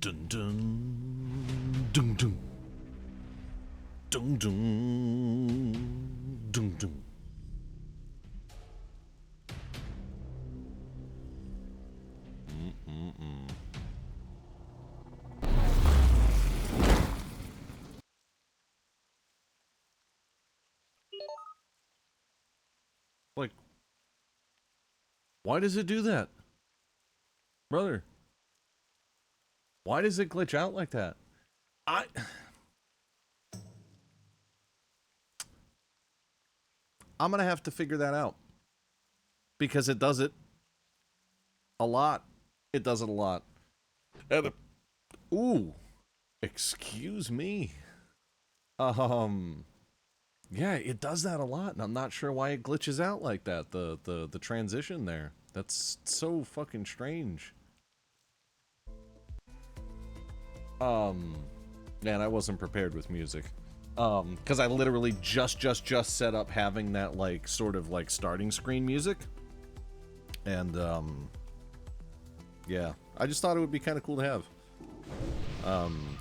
Dun dun dun dun dun dun dun dun. Like, why does it do that? Brother, why does it glitch out like that? I'm gonna have to figure that out. Because it does it a lot. It does it a lot. Ooh. Excuse me. Yeah, it does that a lot, and I'm not sure why it glitches out like that. The transition there. That's so fucking strange. Man, I wasn't prepared with music. Because I literally just set up having that, like, sort of, like, starting screen music. And, yeah. I just thought it would be kind of cool to have.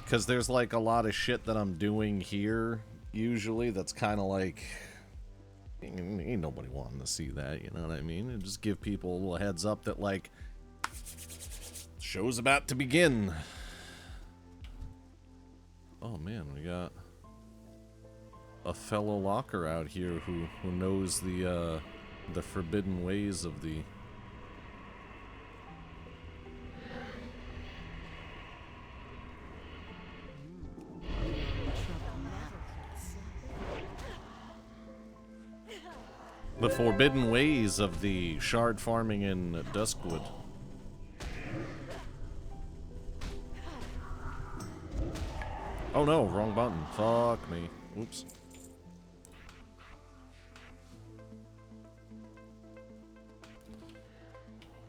Because there's, like, a lot of shit that I'm doing here, usually, that's kind of like... Ain't nobody wanting to see that, you know what I mean? And just give people a little heads up that, like, show's about to begin. Oh man, we got a fellow locker out here who knows the forbidden ways of the... The forbidden ways of the shard farming in Duskwood. Oh no, wrong button. Fuck me. Oops.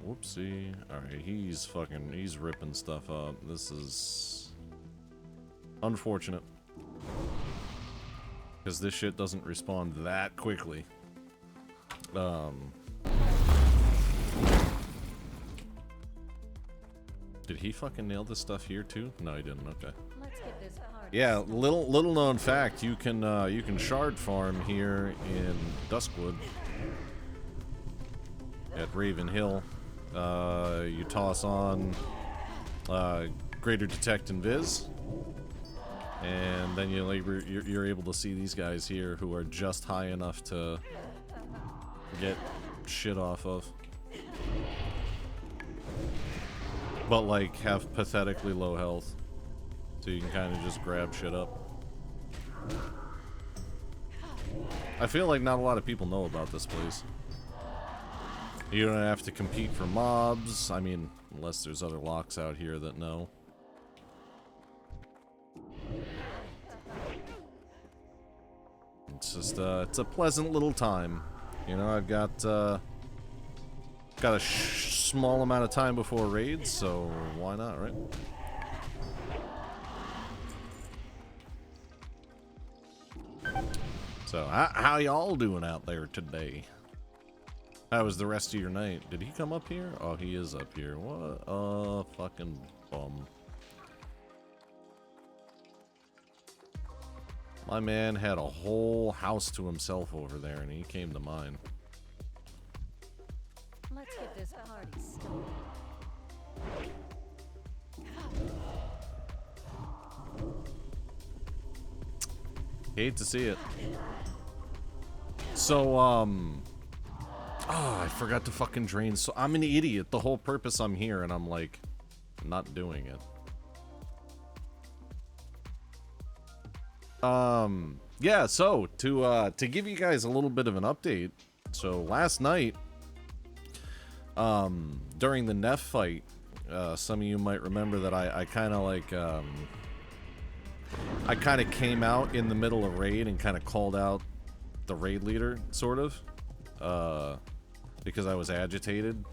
Whoopsie. Alright, he's ripping stuff up. This is unfortunate. Because this shit doesn't respond that quickly. Did he fucking nail this stuff here too? No, he didn't. Okay. Let's get this party. Yeah, little known fact, you can shard farm here in Duskwood at Raven Hill. You toss on Greater Detect and Viz, and then you're able to see these guys here who are just high enough to get shit off of, but like have pathetically low health, so you can kind of just grab shit up. I feel like not a lot of people know about this place. You don't have to compete for mobs. I mean, unless there's other locks out here that know. It's just it's a pleasant little time. You know, I've got a small amount of time before raids, so why not, right? So, how y'all doing out there today? How was the rest of your night? Did he come up here? Oh, he is up here. What a fucking bum. My man had a whole house to himself over there, and he came to mine. Let's get this party started. Hate to see it. So, oh, I forgot to fucking drain. So I'm an idiot. The whole purpose I'm here, and I'm like, not doing it. Yeah, so to give you guys a little bit of an update. So last night, during the Neff fight, some of you might remember that I kind of like, I kind of came out in the middle of raid and kind of called out the raid leader, sort of, because I was agitated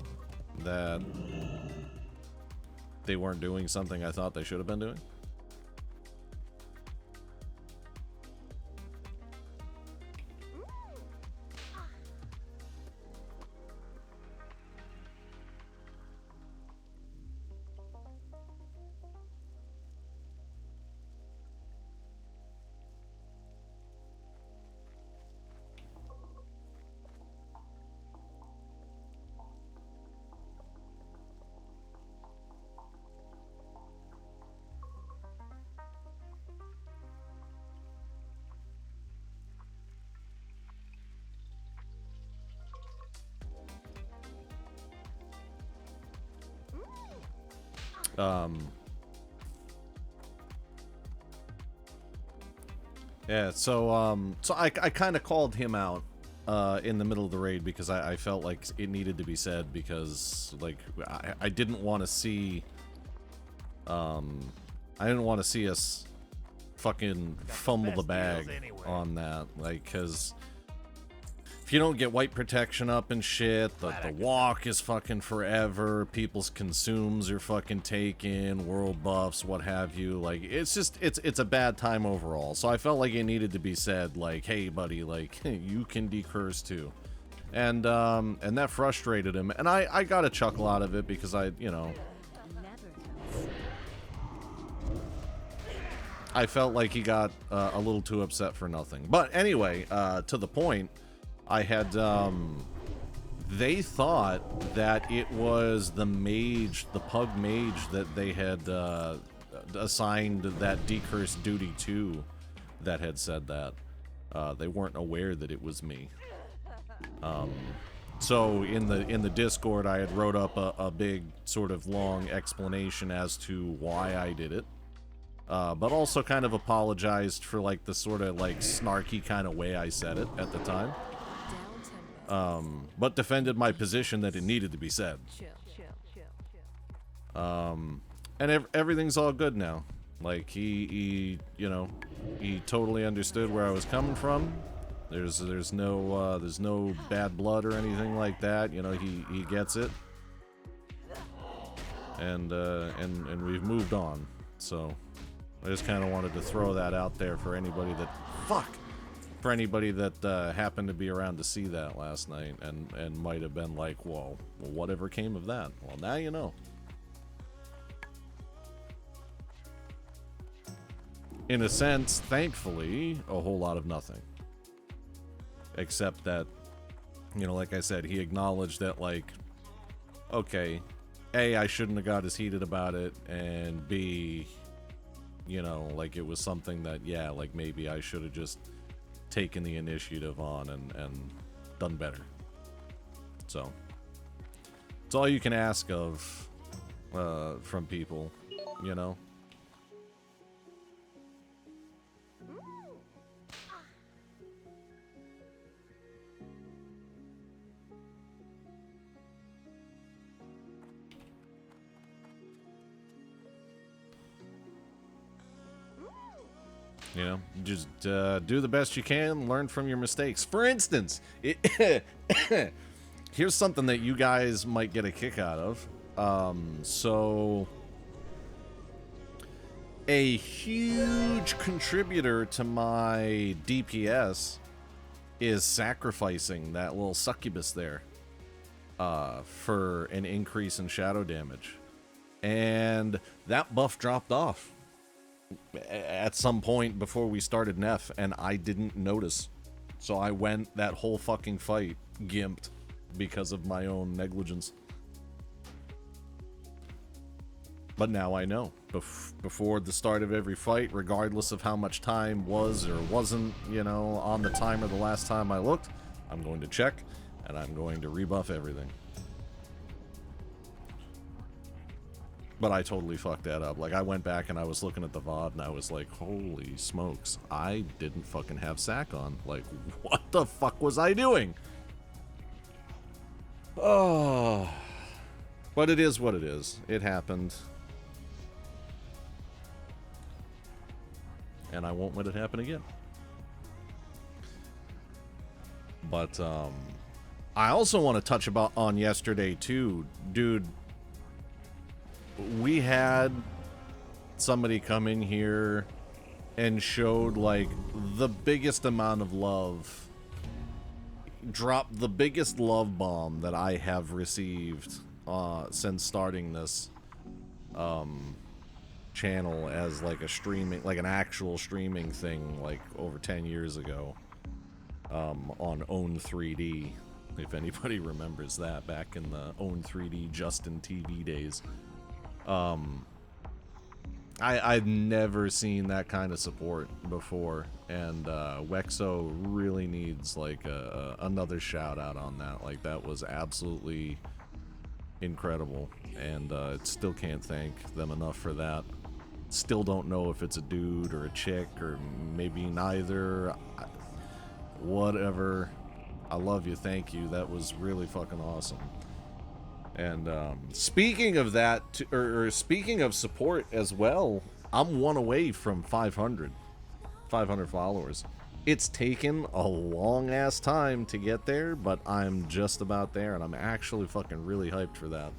that they weren't doing something I thought they should have been doing. Yeah, so I kind of called him out in the middle of the raid because I felt like it needed to be said, because like I didn't want to see us fucking fumble the bag on that, like, because if you don't get white protection up and shit, the walk is fucking forever. People's consumes are fucking taken, world buffs, what have you. Like, it's just, it's a bad time overall. So I felt like it needed to be said, like, hey, buddy, like, you can decurse too. And that frustrated him. And I got a chuckle out of it because I, you know, I felt like he got a little too upset for nothing. But anyway, to the point, I had, they thought that it was the mage, the pug mage that they had assigned that decurse duty to that had said that. They weren't aware that it was me. So in the Discord, I had wrote up a big sort of long explanation as to why I did it. But also kind of apologized for like the sort of like snarky kind of way I said it at the time. But defended my position that it needed to be said. And everything's all good now. Like he you know, he totally understood where I was coming from. There's no bad blood or anything like that. You know, he gets it. And we've moved on. So I just kind of wanted to throw that out there for anybody that for anybody that happened to be around to see that last night and might have been like, well, whatever came of that? Well, now you know. In a sense, thankfully, a whole lot of nothing. Except that, you know, like I said, he acknowledged that, like, okay, A, I shouldn't have got as heated about it, and B, you know, like, it was something that, yeah, like, maybe I should have just taken the initiative on and done better. So, it's all you can ask of from people, you know? You know, just do the best you can, learn from your mistakes. For instance, here's something that you guys might get a kick out of. So, a huge contributor to my DPS is sacrificing that little succubus there for an increase in shadow damage. And that buff dropped off at some point before we started Neff, and I didn't notice. So I went that whole fucking fight gimped because of my own negligence. But now I know. Before the start of every fight, regardless of how much time was or wasn't, you know, on the timer the last time I looked, I'm going to check, and I'm going to rebuff everything. But I totally fucked that up. Like, I went back and I was looking at the VOD and I was like, holy smokes, I didn't fucking have sack on. Like, what the fuck was I doing? Oh. But it is what it is. It happened. And I won't let it happen again. But, I also want to touch on yesterday, too. Dude, we had somebody come in here and showed, like, the biggest amount of love. Dropped the biggest love bomb that I have received since starting this channel as, like, a streaming, like, an actual streaming thing, like, over 10 years ago on Own 3D. If anybody remembers that, back in the Own 3D Justin TV days. I've never seen that kind of support before, and Wexo really needs, like, another shout out on that. Like, that was absolutely incredible, and still can't thank them enough for that. Still don't know if it's a dude or a chick, or maybe neither. Whatever. I love you, thank you. That was really fucking awesome. And speaking of that, or speaking of support as well, I'm one away from 500 followers. It's taken a long ass time to get there, but I'm just about there, and I'm actually fucking really hyped for that.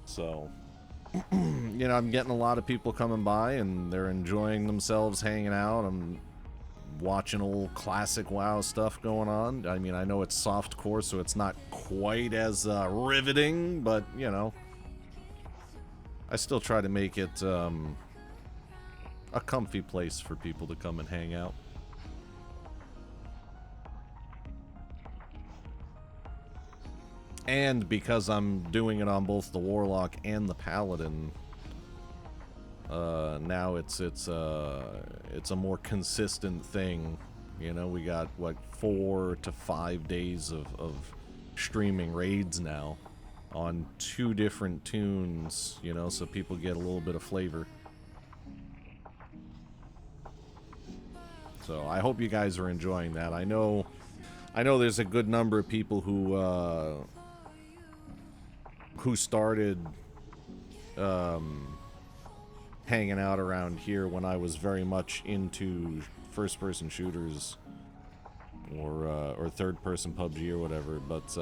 So, you know, I'm getting a lot of people coming by, and they're enjoying themselves hanging out. I'm watching old classic WoW stuff going on. I mean, I know it's softcore, so it's not quite as riveting, but, you know, I still try to make it a comfy place for people to come and hang out. And because I'm doing it on both the Warlock and the Paladin, now it's a more consistent thing. You know, we got what 4 to 5 days of streaming raids now on 2 different tunes. You know, so people get a little bit of flavor. So I hope you guys are enjoying that. I know there's a good number of people who started hanging out around here when I was very much into first-person shooters or third-person PUBG or whatever. But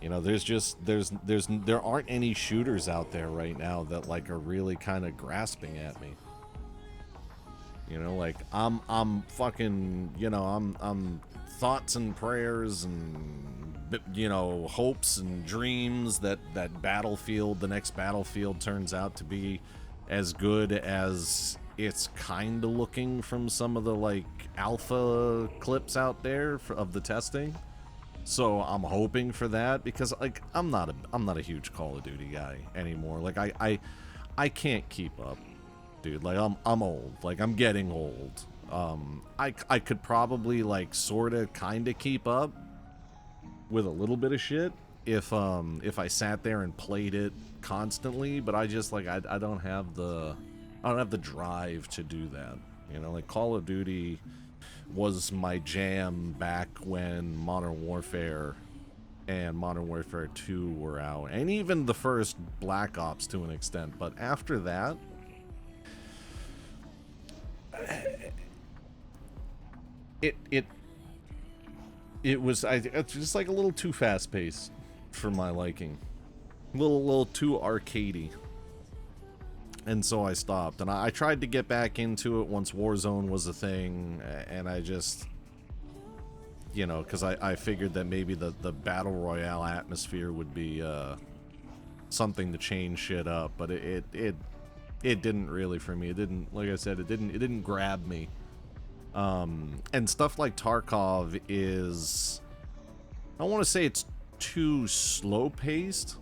you know, there aren't any shooters out there right now that like are really kind of grasping at me. You know, like I'm fucking, you know, I'm thoughts and prayers and, you know, hopes and dreams that Battlefield, the next Battlefield, turns out to be as good as it's kind of looking from some of the like alpha clips out there of the testing. So I'm hoping for that, because like I'm not a huge Call of Duty guy anymore. Like I can't keep up, dude. Like I'm old. Like I'm getting old. I could probably like sorta kinda keep up with a little bit of shit if I sat there and played it constantly, but I just like I don't have the drive to do that. You know, like Call of Duty was my jam back when Modern Warfare and Modern Warfare 2 were out, and even the first Black Ops to an extent. But after that, it was it's just like a little too fast paced for my liking, a little too arcadey, and so I stopped. And I tried to get back into it once Warzone was a thing, and I just, you know, because I figured that maybe the battle royale atmosphere would be something to change shit up, but it didn't really for me. It didn't, like I said, it didn't grab me. And stuff like Tarkov is, I don't want to say it's too slow paced.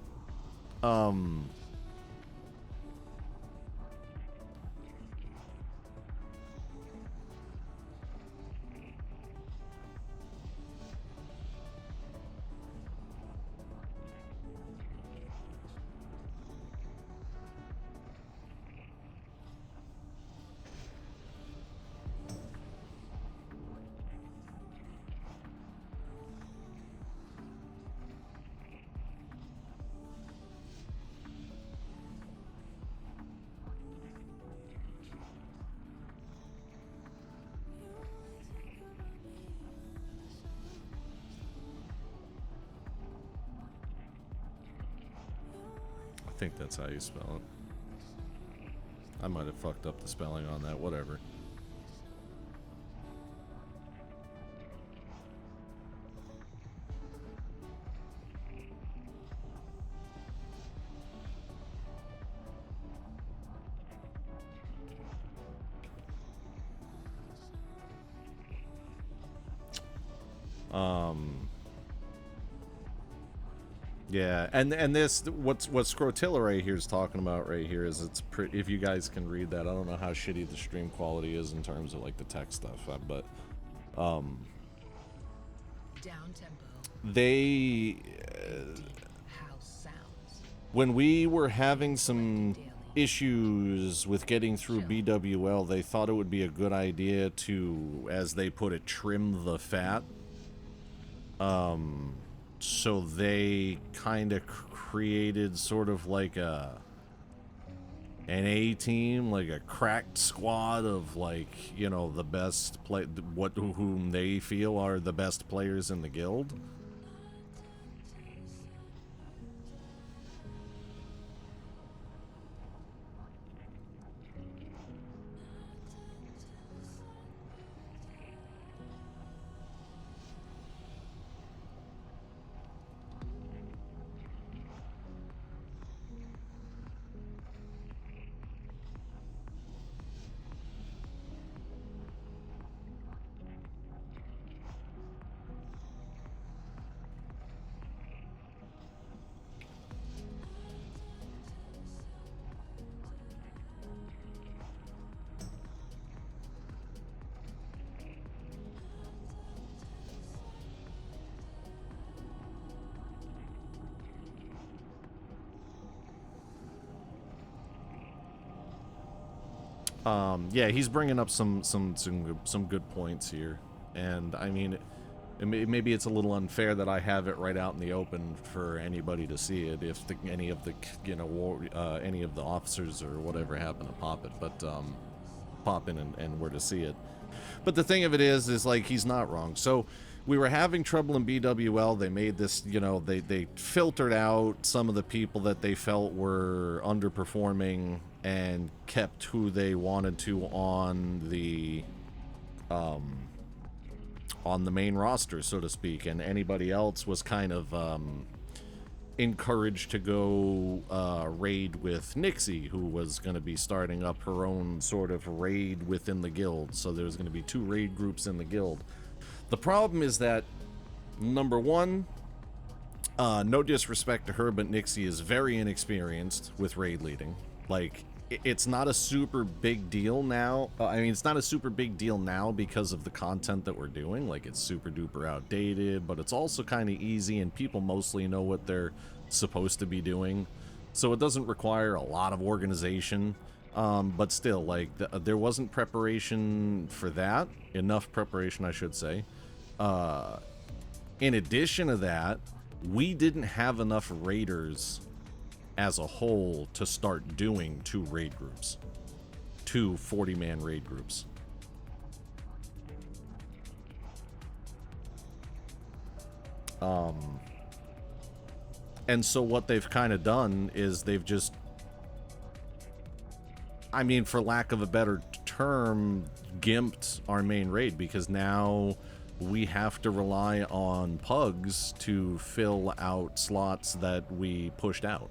I think that's how you spell it. I might have fucked up the spelling on that, whatever. Yeah, and this what Scrotilla right here is talking about right here is it's pretty. If you guys can read that, I don't know how shitty the stream quality is in terms of like the text stuff, but Down tempo. They House sounds. when we were having some issues with getting through BWL, they thought it would be a good idea to, as they put it, trim the fat. So they kind of created sort of like a an A team, like a cracked squad of, like, you know, the best whom they feel are the best players in the guild. Yeah, he's bringing up some good points here, and I mean, maybe it's a little unfair that I have it right out in the open for anybody to see it if any of the any of the officers or whatever happen to pop it, but pop in and were to see it. But the thing of it is like he's not wrong. So we were having trouble in BWL. They made this, you know, they filtered out some of the people that they felt were underperforming and kept who they wanted to on the main roster, so to speak, and anybody else was kind of encouraged to go raid with Nixie, who was going to be starting up her own sort of raid within the guild. So there's going to be 2 raid groups in the guild. The problem is that, number one, no disrespect to her, but Nixie is very inexperienced with raid leading. Like, it's not a super big deal now. I mean, it's not a super big deal now because of the content that we're doing. Like, it's super duper outdated, but it's also kind of easy, and people mostly know what they're supposed to be doing. So it doesn't require a lot of organization. But still, like, there wasn't preparation for that. Enough preparation, I should say. In addition to that, we didn't have enough raiders as a whole to start doing 2 raid groups. 2 40-man raid groups. And so what they've kind of done is they've just, I mean, for lack of a better term, gimped our main raid, because now we have to rely on pugs to fill out slots that we pushed out.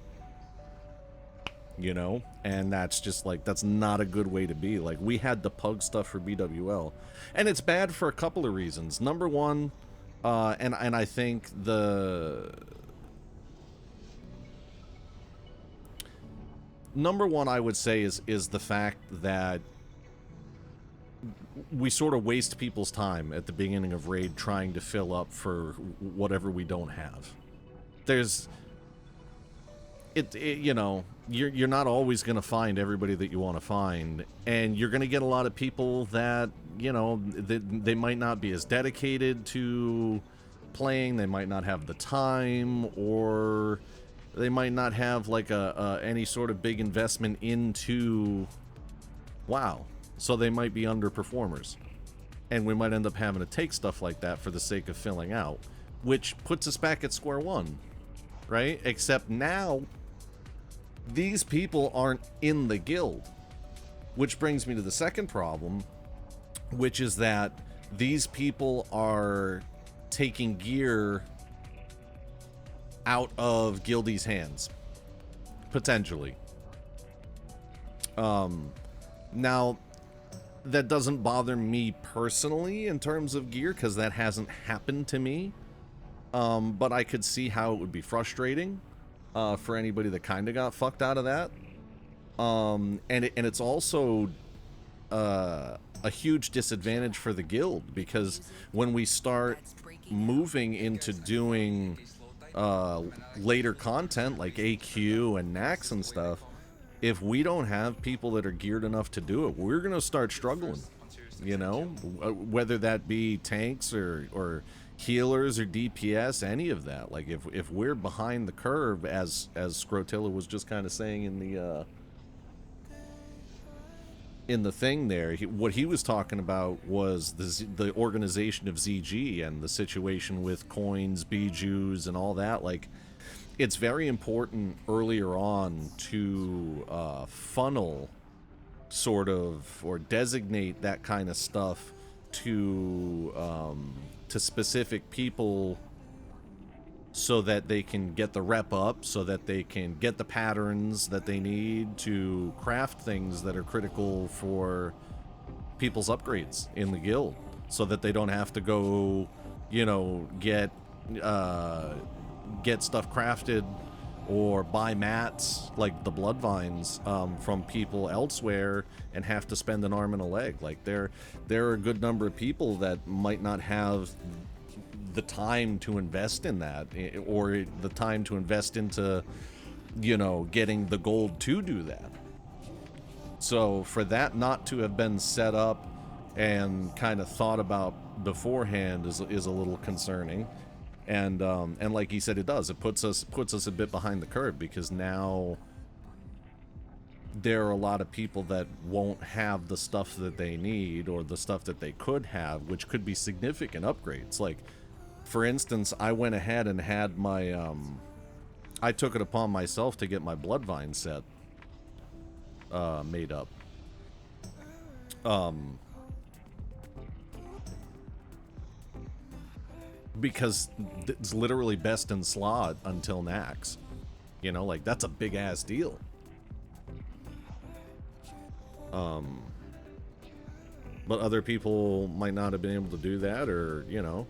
You know? And that's just like, that's not a good way to be. Like, we had the pug stuff for BWL, and it's bad for a couple of reasons. Number one, and I think number one, I would say, is the fact that we sort of waste people's time at the beginning of raid trying to fill up for whatever we don't have. There's you know, you're not always going to find everybody that you want to find, and you're going to get a lot of people that, you know, they might not be as dedicated to playing, they might not have the time, or they might not have like any sort of big investment into WoW, so they might be underperformers, and we might end up having to take stuff like that for the sake of filling out, which puts us back at square one, right? Except now these people aren't in the guild, which brings me to the second problem, which is that these people are taking gear out of guildies' hands, potentially. Now, that doesn't bother me personally in terms of gear, because that hasn't happened to me, but I could see how it would be frustrating for anybody that kind of got fucked out of that. And it's also a huge disadvantage for the guild, because when we start moving into doing later content like AQ and Nax and stuff, if we don't have people that are geared enough to do it, we're gonna start struggling, you know, whether that be tanks or healers or DPS, any of that. Like, if we're behind the curve, as Scrotilla was just kind of saying in the in the thing there, what he was talking about was the organization of ZG and the situation with coins, bijous, and all that. Like, it's very important earlier on to funnel sort of, or designate that kind of stuff to specific people, so that they can get the rep up, so that they can get the patterns that they need to craft things that are critical for people's upgrades in the guild, so that they don't have to go, you know, get stuff crafted or buy mats like the blood vines from people elsewhere and have to spend an arm and a leg. Like, there are a good number of people that might not have the time to invest in that, or the time to invest into, you know, getting the gold to do that. So for that not to have been set up and kind of thought about beforehand is a little concerning. And like he said, it does. It puts us a bit behind the curve, because now there are a lot of people that won't have the stuff that they need, or the stuff that they could have, which could be significant upgrades. Like, for instance, I went ahead and had my I took it upon myself to get my Bloodvine set made up. Because it's literally best in slot until Nax. You know, like, that's a big ass deal. But other people might not have been able to do that, or, you know,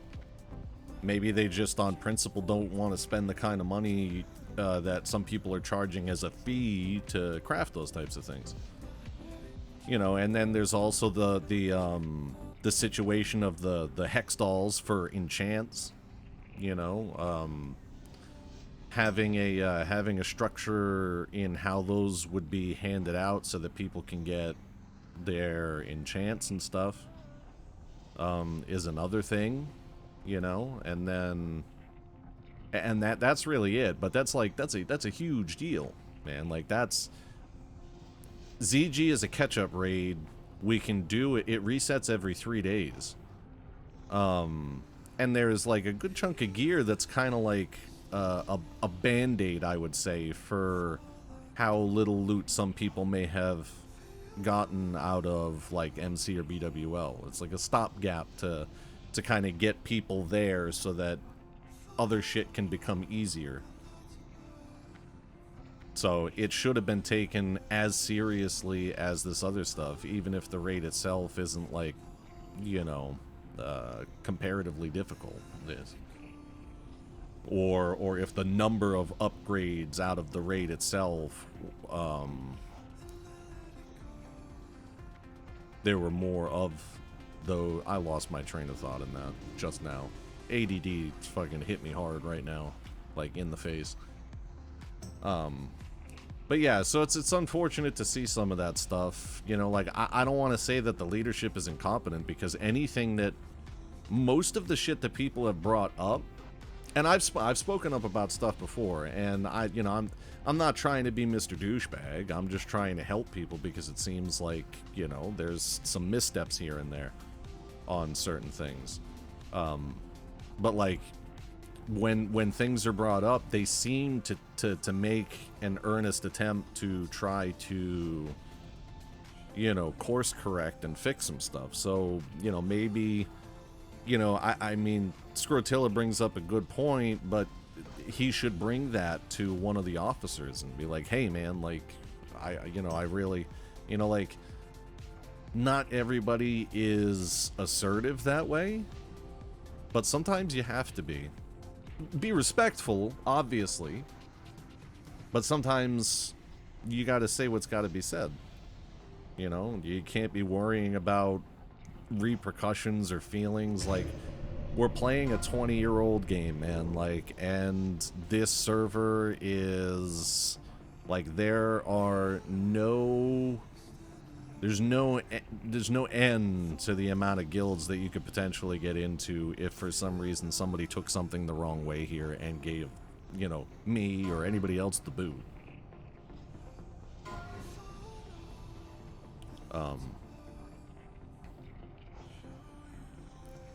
maybe they just on principle don't want to spend the kind of money that some people are charging as a fee to craft those types of things. You know, and then there's also the situation of the hex dolls for enchants. You know, having a structure in how those would be handed out so that people can get their enchants and stuff is another thing. You know, and then that's really it. But that's a huge deal, man. Like, that's ZG is a catch-up raid. We can do it. It resets every 3 days. And there's like a good chunk of gear that's kind of like a band-aid, I would say, for how little loot some people may have gotten out of like MC or BWL. It's like a stopgap to kind of get people there so that other shit can become easier. So it should have been taken as seriously as this other stuff, even if the raid itself isn't, like, you know, comparatively difficult. This, or if the number of upgrades out of the raid itself, there were more of. Though I lost my train of thought in that just now. ADD fucking hit me hard right now, like in the face. But yeah, so it's unfortunate to see some of that stuff. You know, like, I don't want to say that the leadership is incompetent, because anything that, most of the shit that people have brought up, and I've spoken up about stuff before, and I'm not trying to be Mr. Douchebag. I'm just trying to help people, because it seems like, you know, there's some missteps here and there on certain things. But like, when things are brought up, they seem to make an earnest attempt to try to, you know, course correct and fix some stuff. So, you know, maybe, you know, I mean, Scrotilla brings up a good point, but he should bring that to one of the officers and be like, hey man, like, I really, you know, like, not everybody is assertive that way, but sometimes you have to be respectful, obviously, but sometimes you got to say what's got to be said. You know, you can't be worrying about repercussions or feelings. Like, we're playing a 20-year-old game, man, like, and this server is like, there's no end to the amount of guilds that you could potentially get into if for some reason somebody took something the wrong way here and gave, you know, me or anybody else the boot.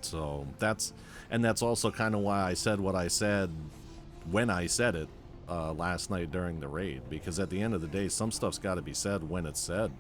So that's also kind of why I said what I said when I said it last night during the raid, because at the end of the day, some stuff's got to be said when it's said.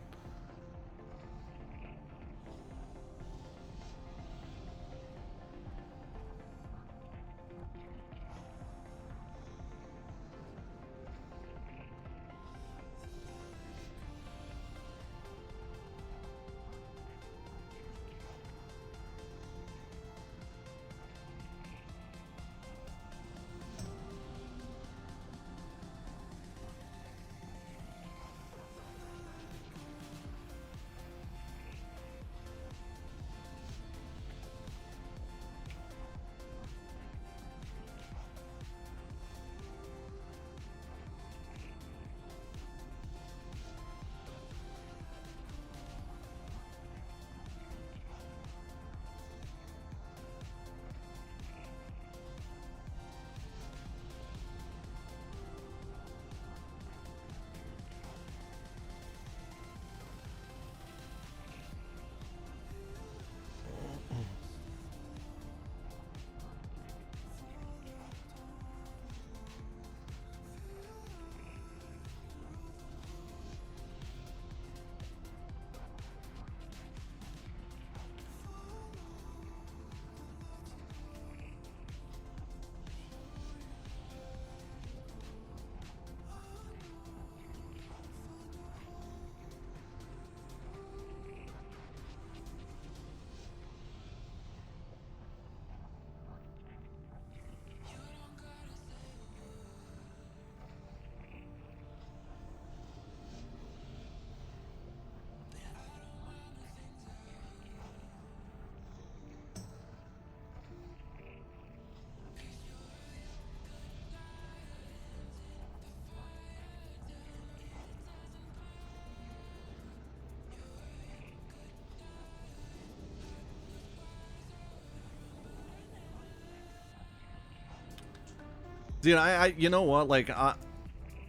Dude, you know what? Like,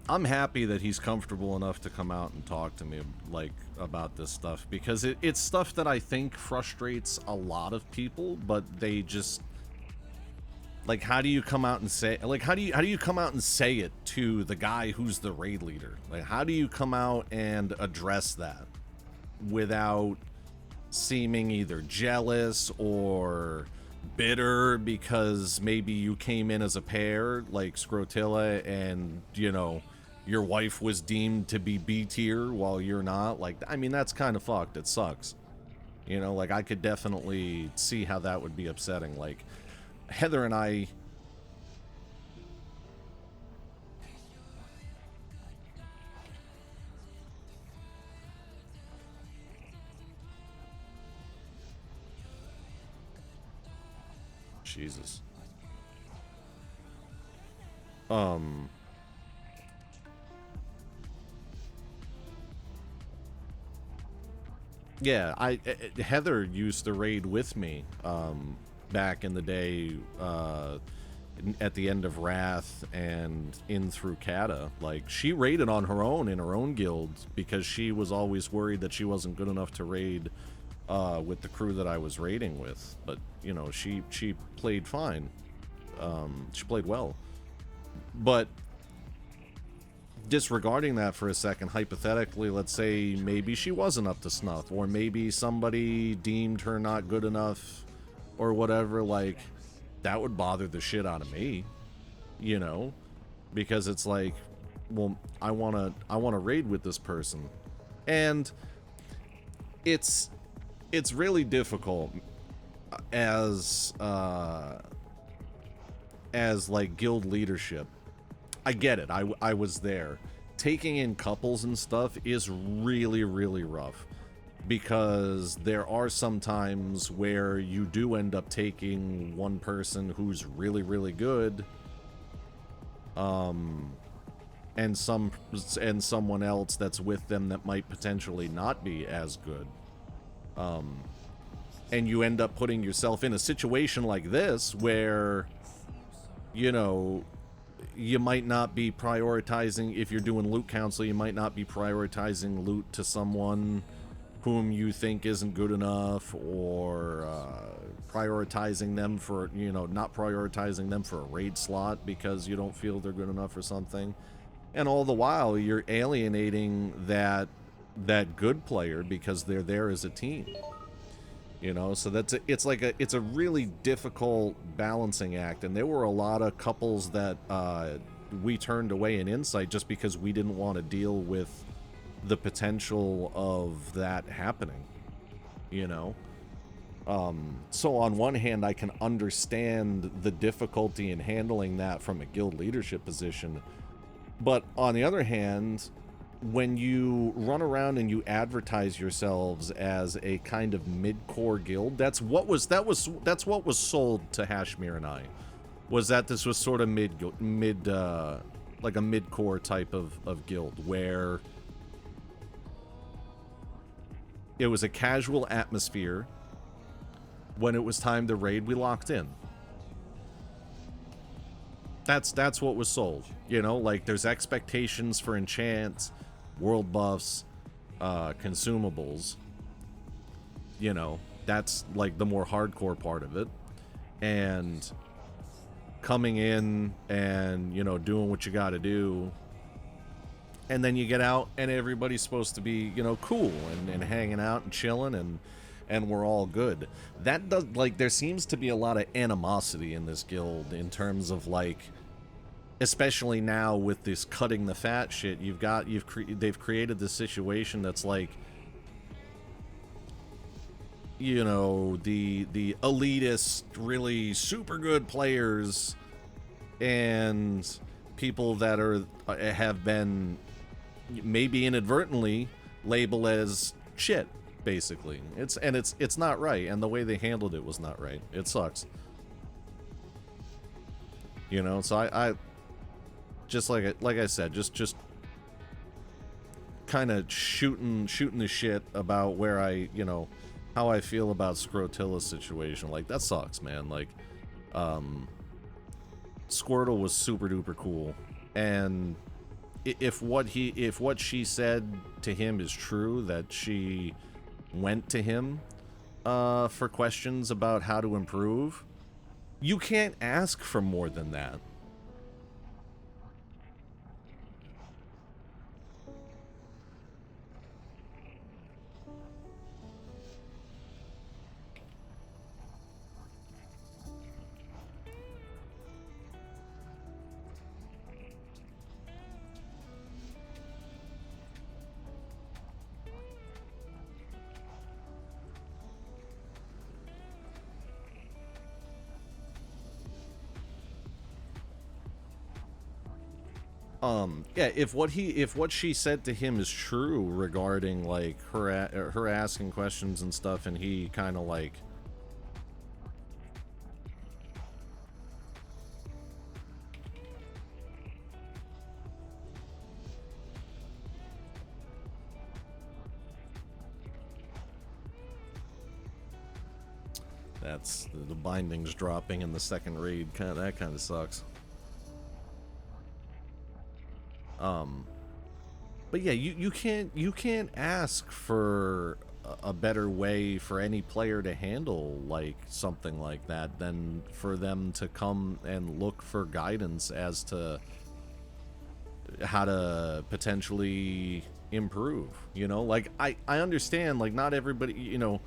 I'm happy that he's comfortable enough to come out and talk to me, like, about this stuff, because it's stuff that I think frustrates a lot of people, but they just, like, how do you come out and say, like, how do you come out and say it to the guy who's the raid leader? Like, how do you come out and address that without seeming either jealous or bitter because maybe you came in as a pair like Scrotilla and, you know, your wife was deemed to be B tier while you're not? Like, I mean, that's kind of fucked. It sucks. You know, like, I could definitely see how that would be upsetting. Like, Heather and I... Jesus. Yeah, Heather used to raid with me, back in the day, at the end of Wrath and in through Kata. Like, she raided on her own in her own guild because she was always worried that she wasn't good enough to raid with the crew that I was raiding with. But, you know, she played fine. She played well. But disregarding that for a second, hypothetically, let's say maybe she wasn't up to snuff, or maybe somebody deemed her not good enough or whatever. Like, that would bother the shit out of me, you know, because it's like, well, I want to raid with this person. And it's really difficult as like guild leadership. I get it. I was there. Taking in couples and stuff is really, really rough, because there are some times where you do end up taking one person who's really, really good, and someone else that's with them that might potentially not be as good. And you end up putting yourself in a situation like this where, you know, you might not be prioritizing, if you're doing loot council, you might not be prioritizing loot to someone whom you think isn't good enough, or prioritizing them for, you know, not prioritizing them for a raid slot because you don't feel they're good enough or something. And all the while you're alienating that good player because they're there as a team. You know, so it's a really difficult balancing act, and there were a lot of couples that we turned away in Insight just because we didn't want to deal with the potential of that happening, you know. So on one hand, I can understand the difficulty in handling that from a guild leadership position, but on the other hand, when you run around and you advertise yourselves as a kind of mid-core guild, that's what was sold to Hashmir and I, was that this was sort of like a mid-core type of guild where it was a casual atmosphere. When it was time to raid, we locked in. That's what was sold, you know. Like, there's expectations for enchants, world buffs, consumables, you know. That's like the more hardcore part of it, and coming in and, you know, doing what you got to do, and then you get out and everybody's supposed to be, you know, cool and hanging out and chilling, and we're all good. That does, like, there seems to be a lot of animosity in this guild in terms of, like, especially now with this cutting the fat shit, they've created this situation that's like, you know, the elitist, really super good players and people that have been maybe inadvertently labeled as shit, basically. It's not right, and the way they handled it was not right. It sucks. You know, so I just like I said, just kind of shooting the shit about where I, you know, how I feel about Scrotilla's situation. Like, that sucks, man. Like, Squirtle was super duper cool, and if what she said to him is true, that she went to him for questions about how to improve, you can't ask for more than that. Yeah, if what she said to him is true regarding, like, her asking questions and stuff, and he kind of like, that's the bindings dropping in the second raid, that kind of sucks. But yeah, you can't ask for a better way for any player to handle, like, something like that than for them to come and look for guidance as to how to potentially improve, you know. Like, I understand, like, not everybody, you know,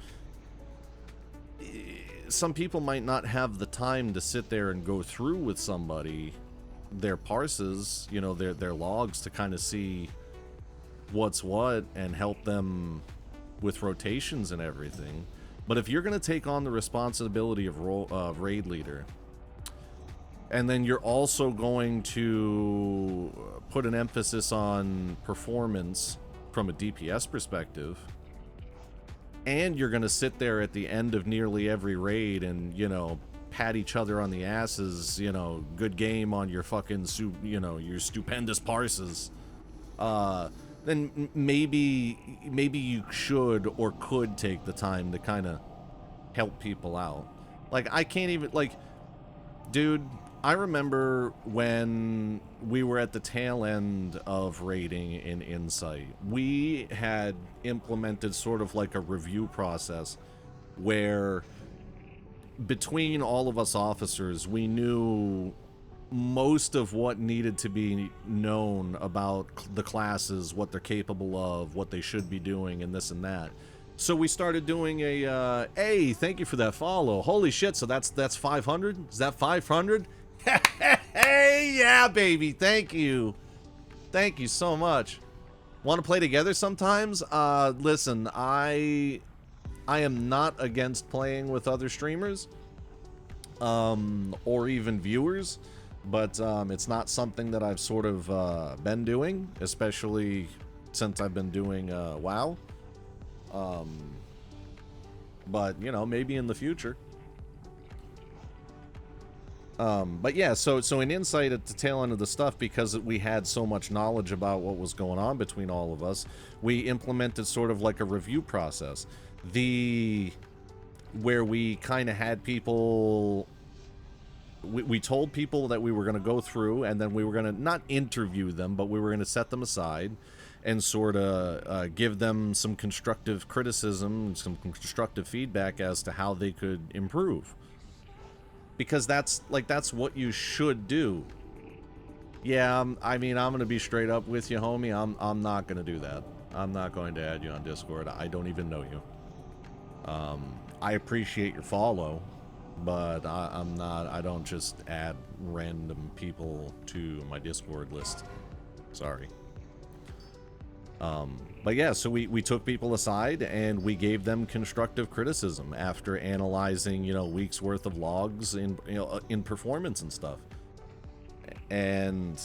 some people might not have the time to sit there and go through with somebody their parses, you know, their logs, to kind of see what's what and help them with rotations and everything. But if you're going to take on the responsibility of raid leader, and then you're also going to put an emphasis on performance from a DPS perspective, and you're going to sit there at the end of nearly every raid and, you know, pat each other on the asses, you know, good game on your fucking, you know, your stupendous parses, then maybe you should or could take the time to kind of help people out. Like, I can't even, like, dude, I remember when we were at the tail end of raiding in Insight, we had implemented sort of like a review process where between all of us officers, we knew most of what needed to be known about the classes, what they're capable of, what they should be doing, and this and that. So we started doing a, hey, thank you for that follow. Holy shit, so that's 500? Is that 500? Hey, yeah, baby, thank you. Thank you so much. Want to play together sometimes? Listen, I am not against playing with other streamers, or even viewers, but it's not something that I've sort of been doing, especially since I've been doing WoW. But, you know, maybe in the future. But yeah, so in Insight at the tail end of the stuff, because we had so much knowledge about what was going on between all of us, we implemented sort of like a review process. Where we kind of had people, we told people that we were going to go through, and then we were going to not interview them, but we were going to set them aside and sort of give them some constructive criticism, some constructive feedback as to how they could improve. Because that's what you should do. Yeah, I mean, I'm going to be straight up with you, homie. I'm not going to do that. I'm not going to add you on Discord. I don't even know you. I appreciate your follow, but I don't just add random people to my Discord list. Sorry. But yeah, so we took people aside and we gave them constructive criticism after analyzing, you know, weeks worth of logs in performance and stuff. And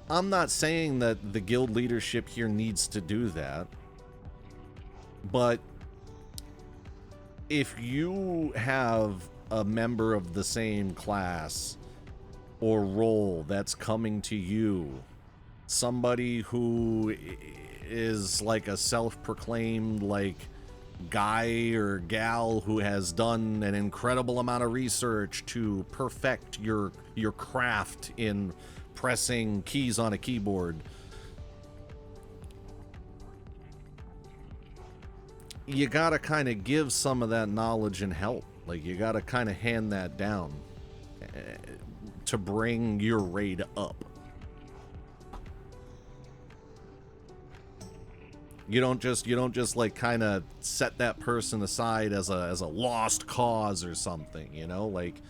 I'm not saying that the guild leadership here needs to do that, but if you have a member of the same class or role that's coming to you, somebody who is like a self-proclaimed like guy or gal who has done an incredible amount of research to perfect your craft in pressing keys on a keyboard, you gotta kind of give some of that knowledge and help. Like, you gotta kind of hand that down to bring your raid up. You don't just like kind of set that person aside as a lost cause or something, you know? Like,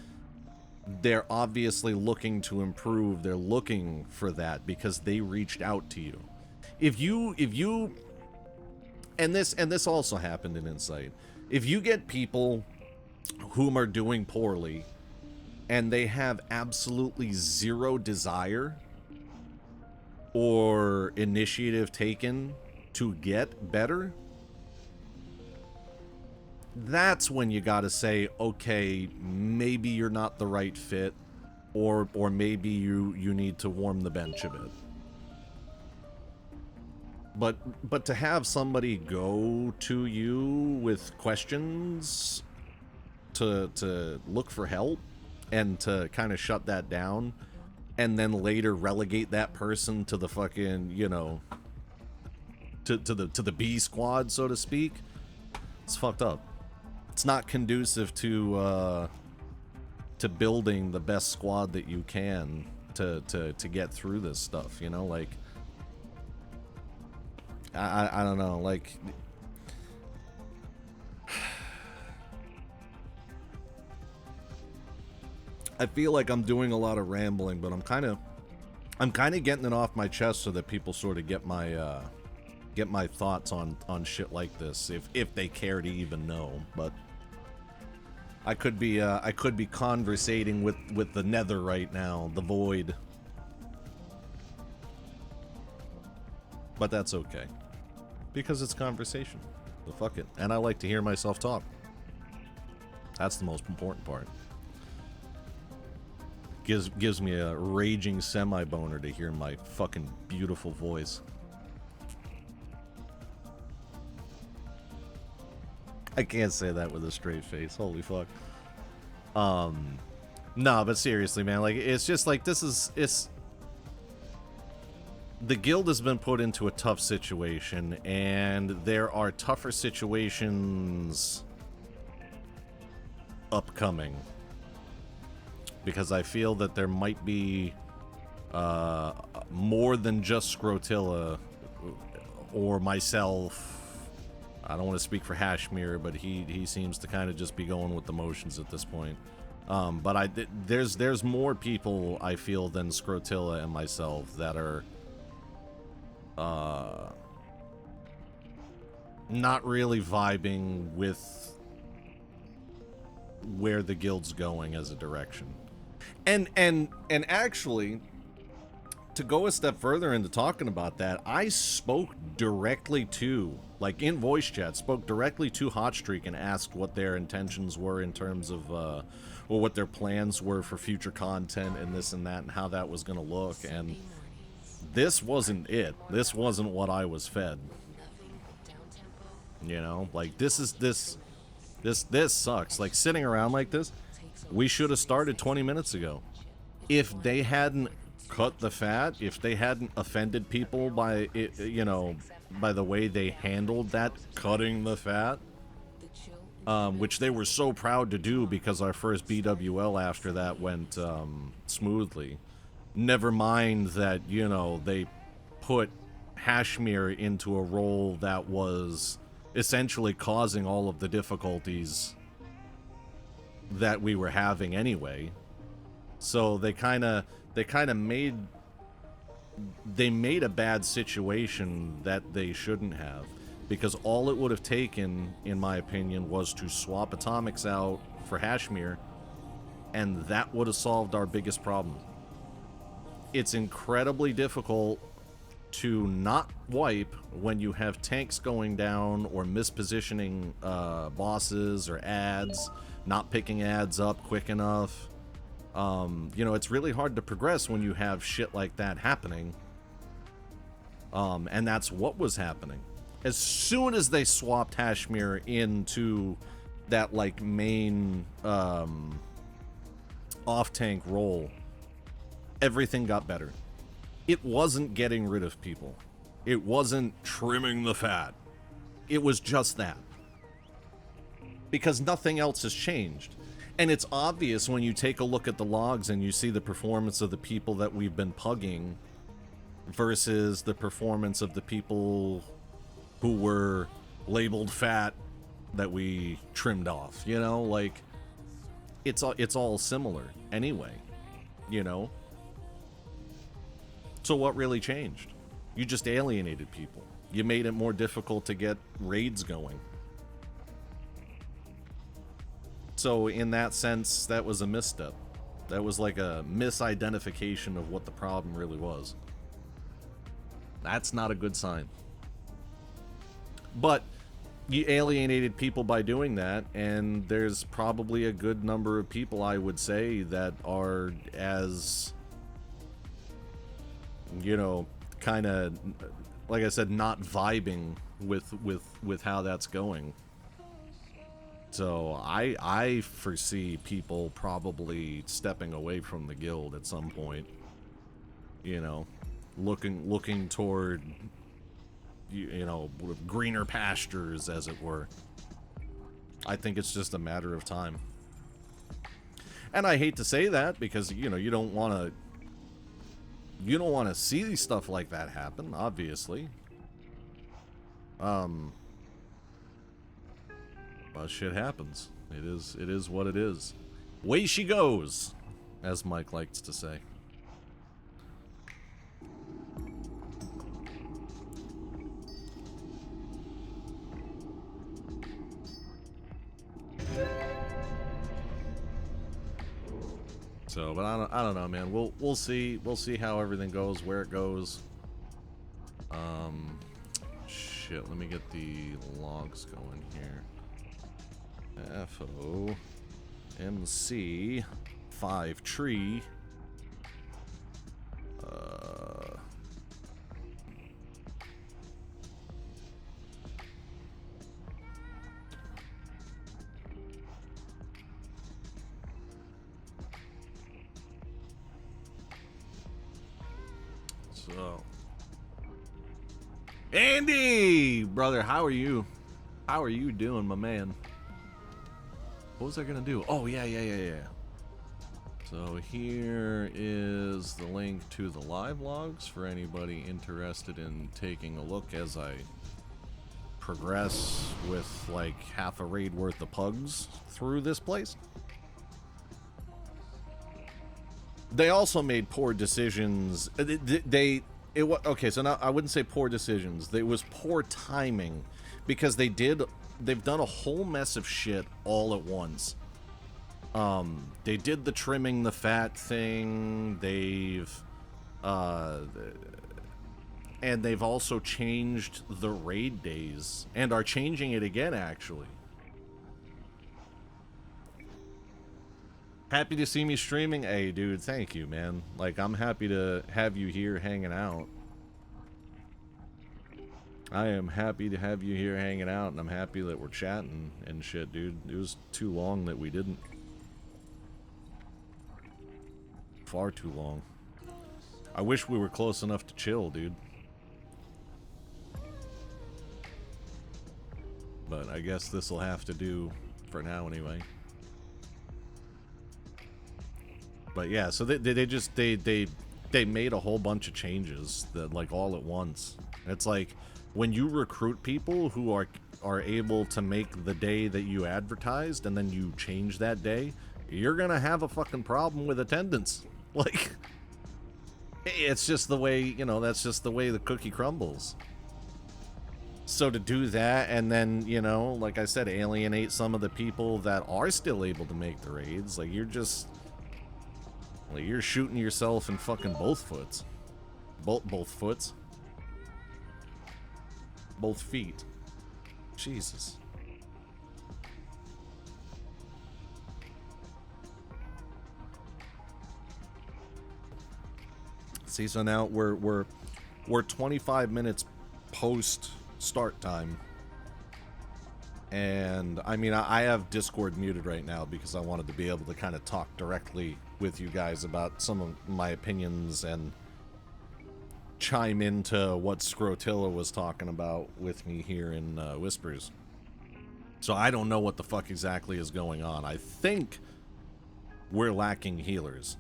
they're obviously looking to improve. They're looking for that because they reached out to you. If you and this also happened in Insight. If you get people whom are doing poorly and they have absolutely zero desire or initiative taken to get better, that's when you gotta say, okay, maybe you're not the right fit, or maybe you need to warm the bench a bit. But to have somebody go to you with questions to look for help and to kind of shut that down and then later relegate that person to the fucking, you know, to the B squad, so to speak, it's fucked up. It's not conducive to building the best squad that you can to get through this stuff, you know? Like, I don't know, like, I feel like I'm doing a lot of rambling, but I'm kind of getting it off my chest so that people sort of get my thoughts on shit like this, if they care to even know. But I could be conversating with the nether right now, the void. But that's okay, because it's conversation. So fuck it. And I like to hear myself talk. That's the most important part. Gives me a raging semi-boner to hear my fucking beautiful voice. I can't say that with a straight face. Holy fuck. No, but seriously, man, like, it's just like, it's... The guild has been put into a tough situation, and there are tougher situations upcoming. Because I feel that there might be more than just Scrotilla or myself. I don't want to speak for Hashmir, but he seems to kind of just be going with the motions at this point. But there's more people, I feel, than Scrotilla and myself that are not really vibing with where the guild's going as a direction. And actually, to go a step further into talking about that, I spoke directly to, like in voice chat, spoke directly to Hotstreak and asked what their intentions were in terms of, or what their plans were for future content and this and that and how that was going to look. And this wasn't it. This wasn't what I was fed. You know, like this sucks. Like sitting around like this, we should have started 20 minutes ago. If they hadn't cut the fat, if they hadn't offended people by it, you know, by the way they handled that cutting the fat, which they were so proud to do because our first BWL after that went smoothly. Never mind that, you know, they put Hashmir into a role that was essentially causing all of the difficulties that we were having anyway. So they kind of made a bad situation that they shouldn't have, because all it would have taken, in my opinion, was to swap Atomics out for Hashmir, and that would have solved our biggest problem. It's incredibly difficult to not wipe when you have tanks going down or mispositioning bosses or ads, not picking ads up quick enough. You know, it's really hard to progress when you have shit like that happening. And that's what was happening. As soon as they swapped Hashmir into that, like, main off-tank role, everything got better. It wasn't getting rid of people. It wasn't trimming the fat. It was just that. Because nothing else has changed. And it's obvious when you take a look at the logs and you see the performance of the people that we've been pugging versus the performance of the people who were labeled fat that we trimmed off. You know, like, it's all similar anyway, you know? So what really changed? You just alienated people. You made it more difficult to get raids going. So in that sense, that was a misstep. That was like a misidentification of what the problem really was. That's not a good sign. But you alienated people by doing that, and there's probably a good number of people, I would say, that are as, you know, kind of, like I said, not vibing with how that's going. So I foresee people probably stepping away from the guild at some point. You know, looking toward, you know, greener pastures, as it were. I think it's just a matter of time. And I hate to say that because, you know, you don't want to see stuff like that happen, obviously. But shit happens. It is what it is. Way she goes, as Mike likes to say. So, but I don't know, man. We'll see how everything goes, where it goes. Shit. Let me get the logs going here. FOMC 5 tree. So, Andy, brother, how are you? How are you doing, my man? What was I gonna do? Oh, yeah. So here is the link to the live logs for anybody interested in taking a look as I progress with like half a raid worth of pugs through this place. They also made poor decisions. Okay, so now I wouldn't say poor decisions. It was poor timing because they've done a whole mess of shit all at once. They did the trimming the fat thing. And they've also changed the raid days and are changing it again, actually. Happy to see me streaming? Hey, dude, thank you, man. Like, I'm happy to have you here hanging out. I am happy to have you here hanging out, and I'm happy that we're chatting and shit, dude. It was too long that we didn't. Far too long. I wish we were close enough to chill, dude. But I guess this will have to do for now anyway. But yeah, so they made a whole bunch of changes that like all at once. It's like when you recruit people who are able to make the day that you advertised and then you change that day, you're gonna have a fucking problem with attendance. Like, it's just the way, you know, that's just the way the cookie crumbles. So to do that and then, you know, like I said, alienate some of the people that are still able to make the raids, like you're just, like you're shooting yourself in fucking both foots. Both foots. Both feet. Jesus. See, so now we're 25 minutes post start time. And I mean, I have Discord muted right now because I wanted to be able to kind of talk directly with you guys about some of my opinions and chime into what Scrotilla was talking about with me here in Whispers. So I don't know what the fuck exactly is going on. I think we're lacking healers.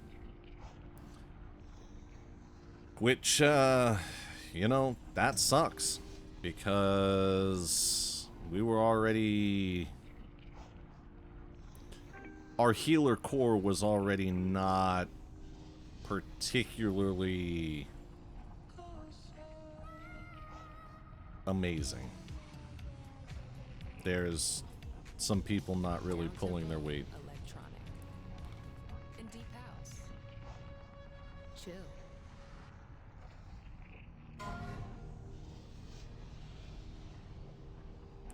Which, you know, that sucks. Because we were already... Our healer core was already not particularly amazing. There's some people not really pulling their weight. Electronic. In deep house. Chill.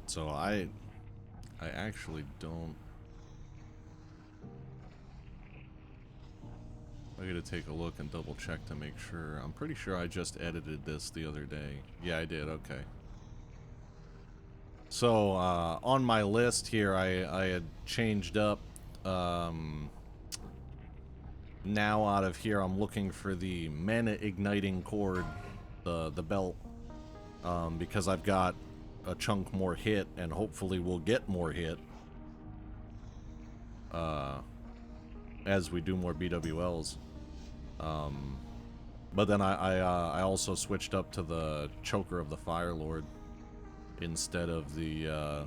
So I actually don't. I gotta take a look and double check to make sure. I'm pretty sure I just edited this the other day. Yeah, I did. Okay. So on my list here, I had changed up. Now out of here, I'm looking for the Mana Igniting Cord, the belt, because I've got a chunk more hit, and hopefully we'll get more hit as we do more BWLs. But then I also switched up to the Choker of the Fire Lord instead of the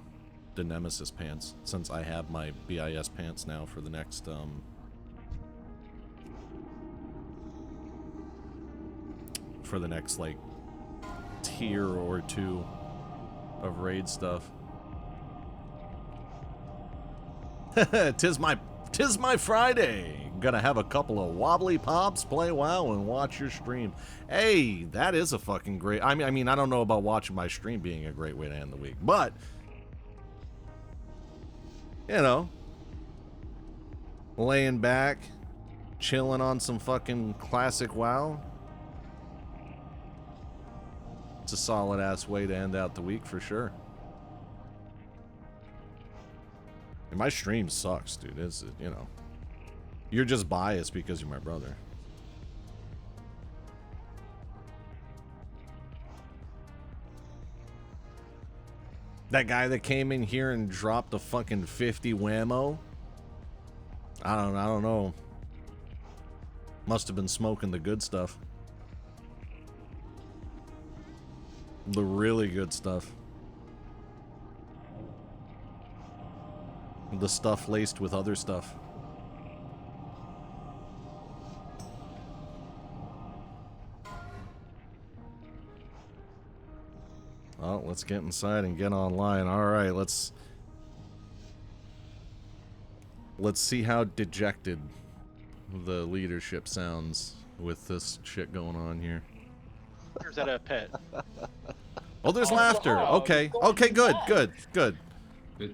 Nemesis pants, since I have my BIS pants now for the next like tier or two of raid stuff. Tis my Friday. Gonna have a couple of wobbly pops, play WoW, and watch your stream. Hey, that is a fucking great... I mean, I don't know about watching my stream being a great way to end the week, but... You know... Laying back, chilling on some fucking classic WoW. It's a solid-ass way to end out the week, for sure. And my stream sucks, dude. It's, you know... You're just biased because you're my brother. That guy that came in here and dropped a fucking 50 whammo. I don't know. Must have been smoking the good stuff. The really good stuff. The stuff laced with other stuff. Oh, let's get inside and get online. Alright, let's see how dejected the leadership sounds with this shit going on here. Or is that a pet? Oh, there's laughter. Okay. Okay, good.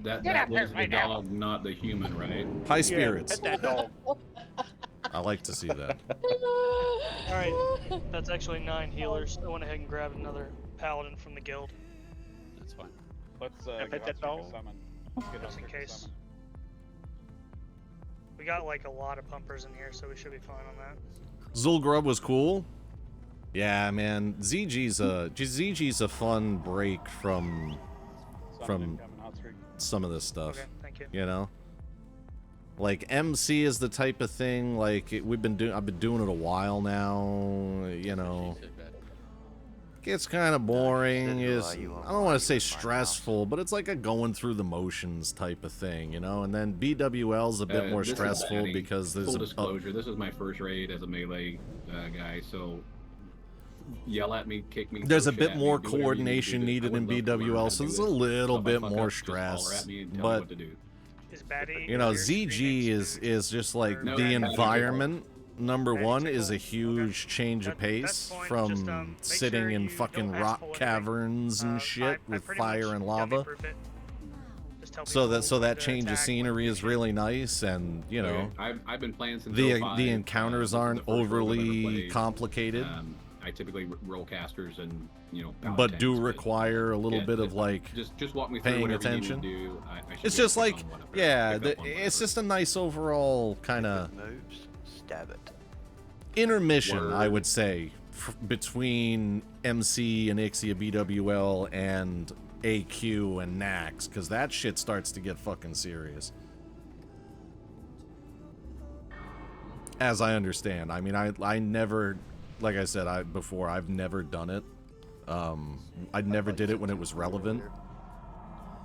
That was the dog, not the human, right? High spirits. Pet that dog. I like to see that. Alright, that's actually 9 healers. I went ahead and grabbed another paladin from the guild. That's fine. Let's I get pet that Husker to dog. summon. Let's get Just in Husker to case. summon. We got like a lot of pumpers in here, so we should be fine on that. Zulgrub was cool. Yeah, man. ZG's a fun break from Summon incoming hot streak. some of this stuff. Okay, thank you. You know? Like MC is the type of thing like I've been doing it a while now, you know. Gets kind of boring. I don't want to say stressful, but it's like a going through the motions type of thing, you know. And then BWL's a bit more This is stressful Daddy. because there's Full disclosure, this is my first raid as a melee guy, so yell at me, kick me. there's a throw shit bit at more me, do whatever you need to coordination do. I needed would in love to learn how BWL, to so do there's it. a little If I bit fuck more up, just holler stress. at me and tell me But what to do. Is Batty you know, here ZG streaming is just like No, the Batty environment. Number Batty one is a tickle. huge change of That's pace fine. from Just, make sitting sure in you fucking don't ask rock for anything. caverns and I shit with pretty fire much and dummy lava. proof it. Just tell So people that to change of attack scenery when is you really nice, and you know, Okay, I've been playing since the 05. encounters This is aren't the first role I've ever overly played. complicated, I typically roll casters and but do tanks, require a little yeah, bit of like just walk me through paying whatever attention. You need to do. I should it's be able just to pick like on whatever, yeah, pick up on it's whatever. just a nice overall kind of Moves, stab it. intermission, I Word. would say, between MC and Onyxia BWL and AQ and Nax, because that shit starts to get fucking serious. As I understand, I mean, I never, like I said, I've never done it. I never did it when it was relevant.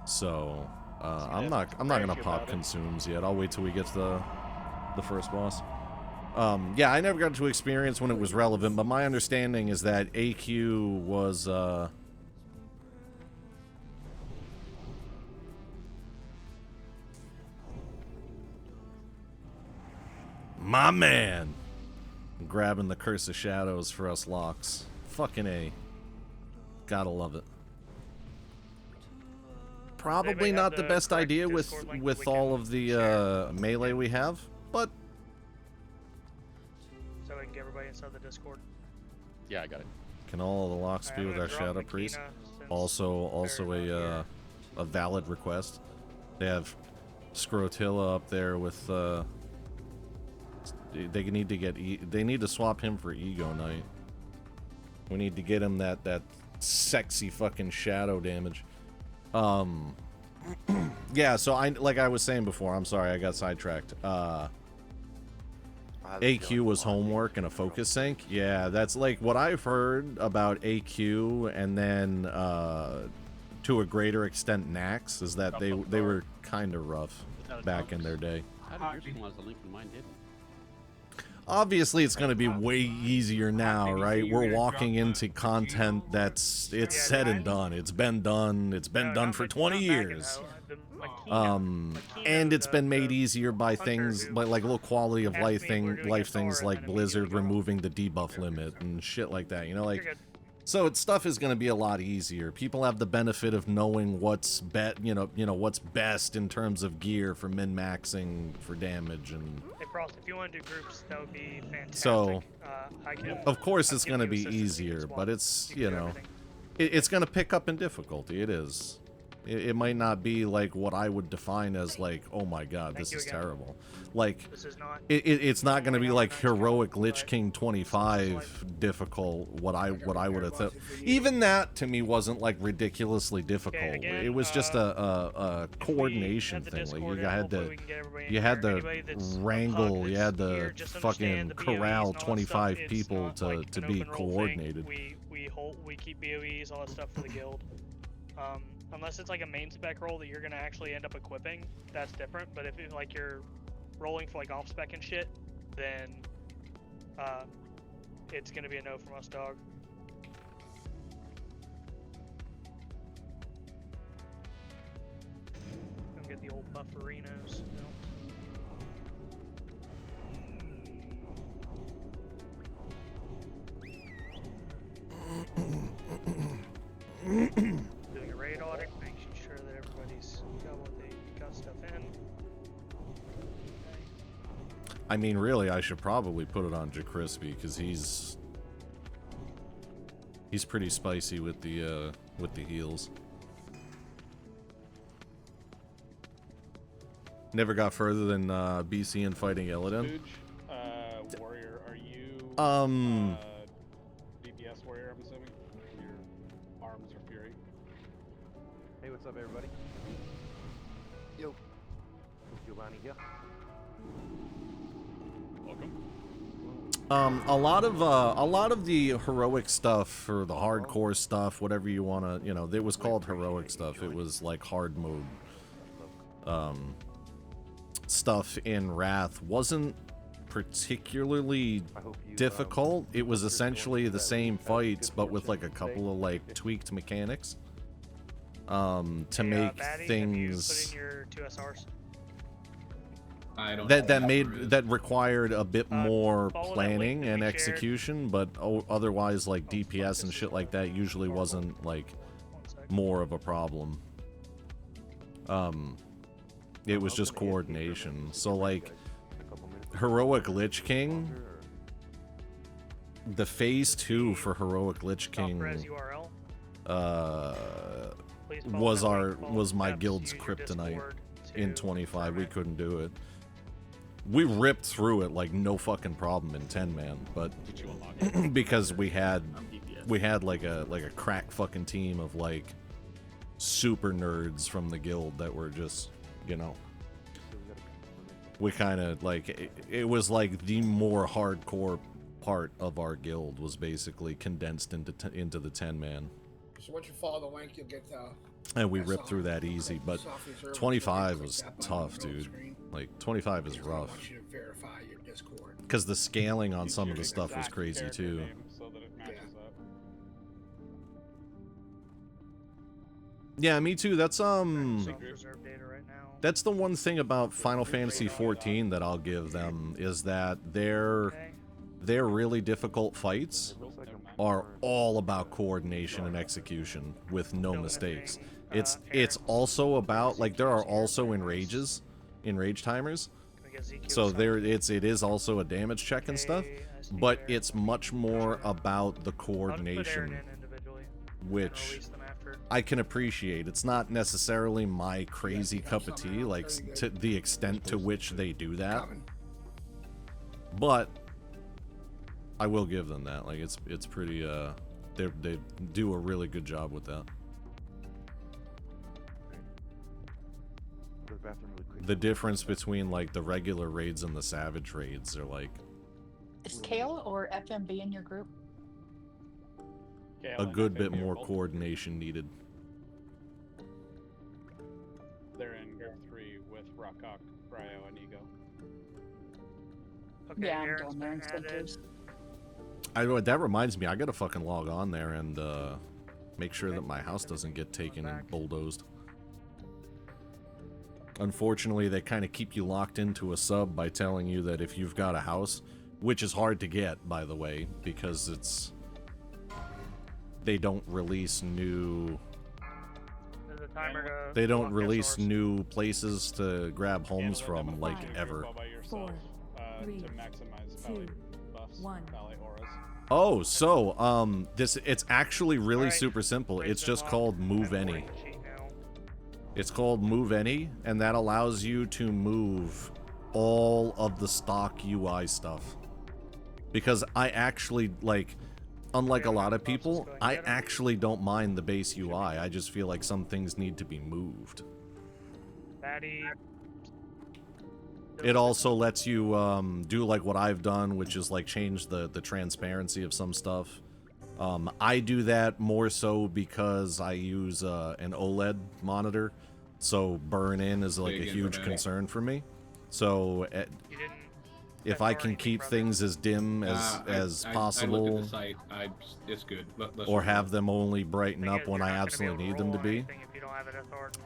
So I'm not gonna pop consumes yet. I'll wait till we get to the first boss. Yeah, I never got to experience when it was relevant, but my understanding is that AQ was my man, grabbing the Curse of Shadows for us locks. Fucking A. Gotta love it. Probably Anybody not have the the best correct idea Discord link with we all can of the share? melee we have, but So we can get everybody inside the Discord. Yeah, I got it. can all of the locks Alright, be I'm with gonna our drop Shadow Makina Priest? since Also they're not here. a valid request. They have Scrotilla up there with they need to get they need to swap him for Ego Knight. We need to get him that sexy fucking shadow damage. Yeah, so like I was saying before, I'm sorry I got sidetracked. AQ was homework and a focus sync. Yeah, that's like what I've heard about AQ, and then to a greater extent Nax, is that they were kind of rough back in their day. How did yours come out as a link and mine didn't? Obviously, it's going to be way easier now, right? We're walking into content that's it's said and done. It's been done. It's been done for 20 years. And it's been made easier by things like little quality of life things like Blizzard removing the debuff limit and shit like that. You know, like so stuff is going to be a lot easier. People have the benefit of knowing what's what's best in terms of gear for min-maxing for damage and. Hey Frost, if you want to do groups, that would be fantastic. So, I can, of course, I'll it's give going to you be assistance easier, as well. but it's You can do everything. it's going to pick up in difficulty. It is. It might not be like what I would define as like, oh my god, this you is again. terrible. Like, This is not. it's not going to be Only like on the next heroic count, Lich but King it's 25 difficult. What I would have thought. Even that to me wasn't like ridiculously difficult. again, it was just a if we coordination had the thing. Like Discord you in, had hopefully to we can get everybody in you had here. to Anybody that's a wrangle. pug You that's had to here, just fucking understand the BOEs corral and all that 25 stuff, it's people not to like to an be open role thing. coordinated. We keep BOEs, all that stuff for the guild. Unless it's like a main spec role that you're gonna actually end up equipping, that's different. But if it, like you're rolling for like off spec and shit, then it's gonna be a no from us, dog. Gonna get the old bufferinos. You know? Doing a raid audit, making sure that everybody's got what they got stuff in. I mean, really, I should probably put it on Jacrispy because he's pretty spicy with the heals. Never got further than BC and fighting Illidan. Booge, warrior, are you DPS warrior, I'm assuming? Your arms are fury. Hey, what's up, everybody? Yo. Giovanni here. Welcome. A lot of the heroic stuff or the hardcore stuff, whatever you want to, you know, it was called heroic stuff. It was like hard mode stuff in Wrath wasn't particularly difficult. It was essentially the same fights, but with like a couple of like tweaked mechanics to make Batty, things have you put in your 2 SRs? I don't. that required a bit more follow that planning link that and we shared. execution, but otherwise like DPS and shit like that usually wasn't like 1 sec. more of a problem. It was just coordination. So like heroic Lich King, the phase 2 for heroic Lich King Top-res URL. Please follow was that our link, follow was the my steps, guild's use your kryptonite Discord in to 25. We ferment. couldn't do it. We ripped through it like no fucking problem in 10 man, but Did you unlock it? because we had DPS. like a crack fucking team of like super nerds from the guild that were just, you know, we kind of like it was like the more hardcore part of our guild was basically condensed into the 10 man, So once you follow the link, you'll get and we ripped through that easy. But 25 was tough, dude. Like 25 is I rough want you to verify your Discord. because the scaling on Use some your of the stuff was exact crazy character too. name so that it matches up. Yeah, me too. That's Self-preserve data right now. that's the one thing about Final Fantasy 14 that I'll give them is that Okay. their really difficult fights Never mind. are all about coordination and execution with no mistakes. It's also about like there are also enrage timers, Can we get ZQ so assigned? it is also a damage check and stuff, Okay, I see but there. it's much more about the I'll just put Aaron coordination, in individually, and which release them after. I can appreciate. It's not necessarily my crazy cup of tea, like to the extent to which they do that, Coming. but I will give them that. Like it's pretty they do a really good job with that. Go to the bathroom really quick. The difference between like the regular raids and the savage raids are like Is Kayla or FMB in your group? Gale a and good FMB bit are more both- coordination needed. They're in group 3 with Rockhawk, Bryo, and Ego. Okay, Yeah, I'm Aaron's going there been instead added. too. That reminds me, I gotta fucking log on there and make sure that my house doesn't get taken and bulldozed. Unfortunately, they kind of keep you locked into a sub by telling you that if you've got a house, which is hard to get, by the way, because they don't release new There's a timer to they don't block release SRs. new places to grab homes Yeah, from let them like do ever. all by yourself, 4, 3, to maximize 2, Valley buffs, 1. Valley auras. Oh, so it's actually really Alright, super simple. raid's It's been just locked. called I have Move a Any. rating sheet now. It's called Move Any, and that allows you to move all of the stock UI stuff. Because I actually, like, unlike a lot of people, I actually don't mind the base UI. I just feel like some things need to be moved. Batty. It also lets you do like what I've done, which is like change the transparency of some stuff. I do that more so because I use an OLED monitor, so burn in is like a huge concern for me. So if I can keep things as dim as possible, I looked at the site. It's good. or have them only brighten up when I absolutely need them to be,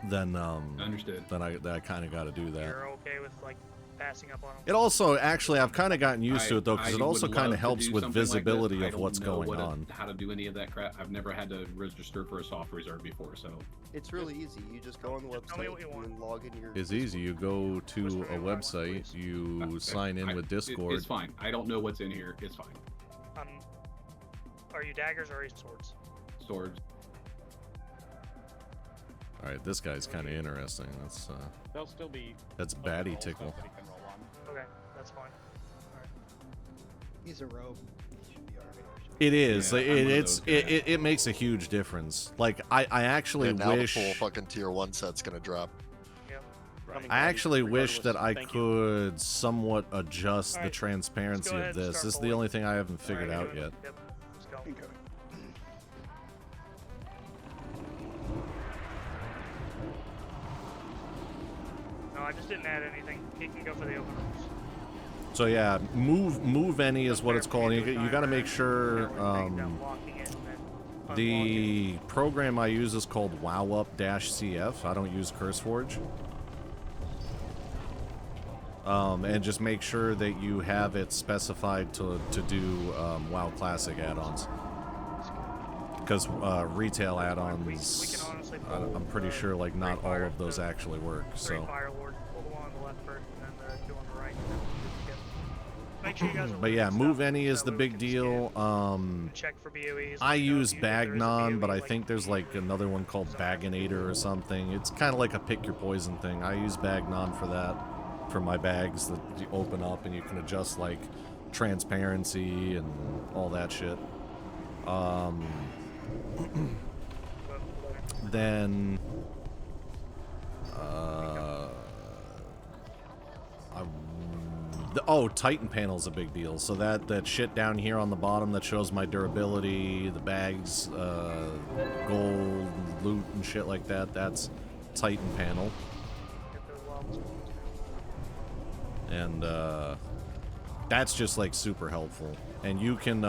then understood. Then I kind of got to do that. You're okay with like passing up on them. It also, actually, I've kind of gotten used to it though, because it also kind of helps with visibility of what's going on. How to do any of that crap? I've never had to register for a soft reserve before, so it's really easy. You just go on the website and then log in your. It's easy. You go to a website, you sign in with Discord. It's fine. I don't know what's in here. It's fine. Are you daggers or are you swords? Swords. All right, this guy's kind of interesting. That's They'll still be. That's Batty Tickle. Okay, that's fine. Alright. He's a rogue. He should be alright. It is. Yeah, it makes a huge difference. Like I actually now wish the full fucking tier 1 set's gonna drop. Yep. I actually wish that I could somewhat adjust the Alright, transparency let's go of ahead and this. start This is the bowling. only thing I haven't figured out yet. Yep. Let's go. Okay. No, I just didn't add anything. He can go for the open rooms. So yeah, move any is what it's called. You got to make sure the program I use is called WowUp-CF. I don't use CurseForge. And just make sure that you have it specified to do WoW Classic add-ons. Because retail add-ons, I'm pretty sure like not all of those actually work. So. But yeah, move any is the big deal. Check for BOEs. I use Bagnon, but I think there's like another one called Baginator or something. It's kind of like a pick your poison thing. I use Bagnon for that, for my bags that you open up and you can adjust like transparency and all that shit. Then oh, Titan panel's a big deal. So that shit down here on the bottom that shows my durability, the bags, gold, loot, and shit like that, that's Titan panel. And that's just like super helpful. And you can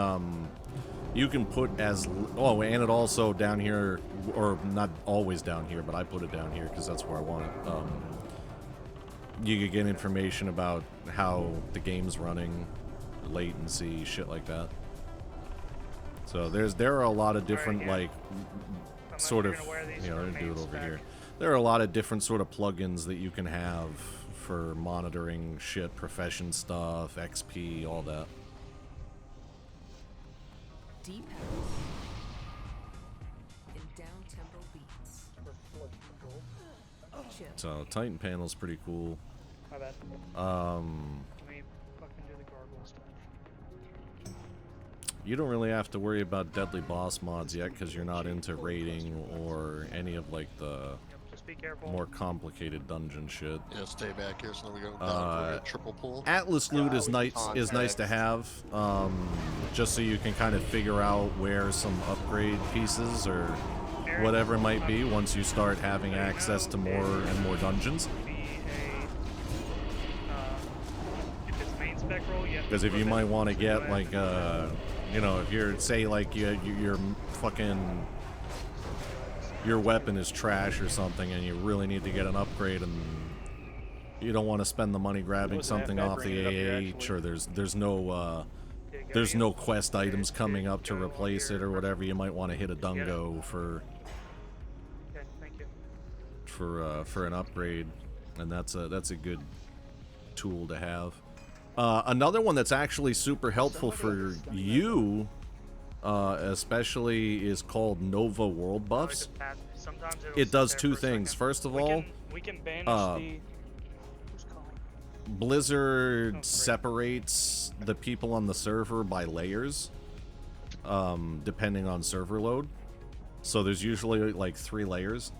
put as oh, and it also down here, or not always down here, but I put it down here because that's where I want it. You could get information about how the game's running, latency, shit like that. So there are a lot of different like sort of, you know, do it over here. There are a lot of different sort of plugins that you can have for monitoring shit, profession stuff, XP, all that. Deep house. In down tempo beats. Chill. So Titan panel's pretty cool. My bad. Let me fucking do the gargoyle stuff. You don't really have to worry about deadly boss mods yet because you're not into raiding or any of like the Just be careful. more complicated dungeon shit. Yeah, stay back here so we go down for a triple pull. Atlas loot is nice to have, just so you can kind of figure out where some upgrade pieces or whatever it might be once you start having access to more and more dungeons. Because if you might want to get like you know, if you're say like you're fucking your weapon is trash or something and you really need to get an upgrade and you don't want to spend the money grabbing something off the AH, or there's no quest items coming up to replace it or whatever, you might want to hit a Dungo for an upgrade, and that's a good tool to have. Another one that's actually super helpful for you, especially, is called Nova World Buffs. sometimes it'll it sit does there two for a things. second. First of all, We can banish the. Who's calling? Blizzard Oh, great. separates the people on the server by layers, depending on server load. So there's usually like 3 layers.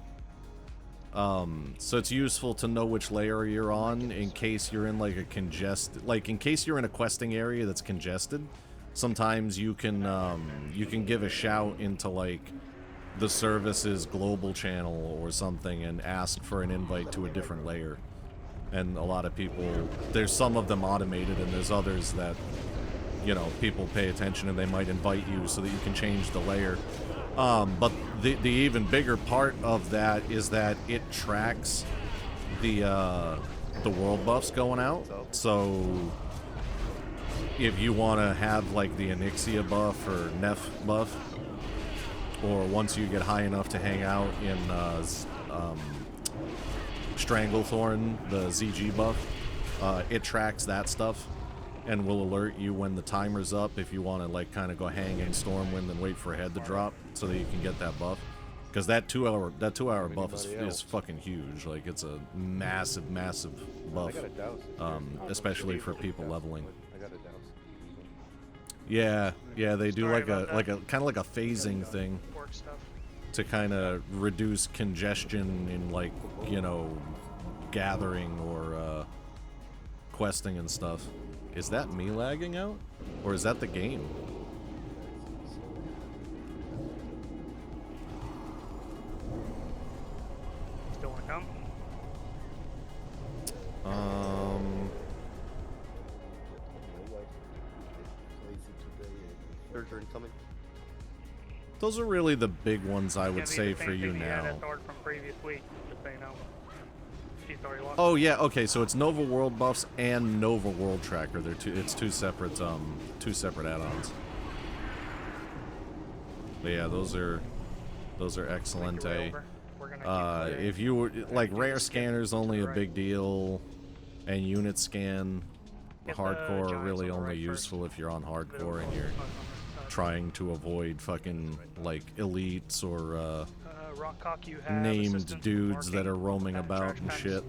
So it's useful to know which layer you're on in case you're in like in case you're in a questing area that's congested. Sometimes you can give a shout into like the service's global channel or something and ask for an invite to a different layer. And a lot of people, there's some of them automated and there's others that, you know, people pay attention and they might invite you so that you can change the layer. But the even bigger part of that is that it tracks the world buffs going out. So if you want to have like the Onyxia buff or Neph buff, or once you get high enough to hang out in Stranglethorn, the ZG buff, it tracks that stuff and will alert you when the timer's up if you want to like kind of go hang in Stormwind and wait for a head to drop so that you can get that buff. Because that 2 hour buff is fucking huge. Like it's a massive buff, especially for people leveling. Yeah, they do like a kind of like a phasing thing to kind of reduce congestion in like, you know, gathering or questing and stuff. Is that me lagging out, or is that the game? Still wanna come? Third turn coming. Those are really the big ones I would say for you now. From previous week, just so you know. He's already lost. Oh yeah, okay, so it's Nova World buffs and Nova World Tracker. It's two separate add-ons. But yeah, those are excellent. If you were like rare scanner's only a big deal, and unit scan hardcore are really only useful if you're on hardcore and you're trying to avoid fucking like elites or named dudes that are roaming about and shit.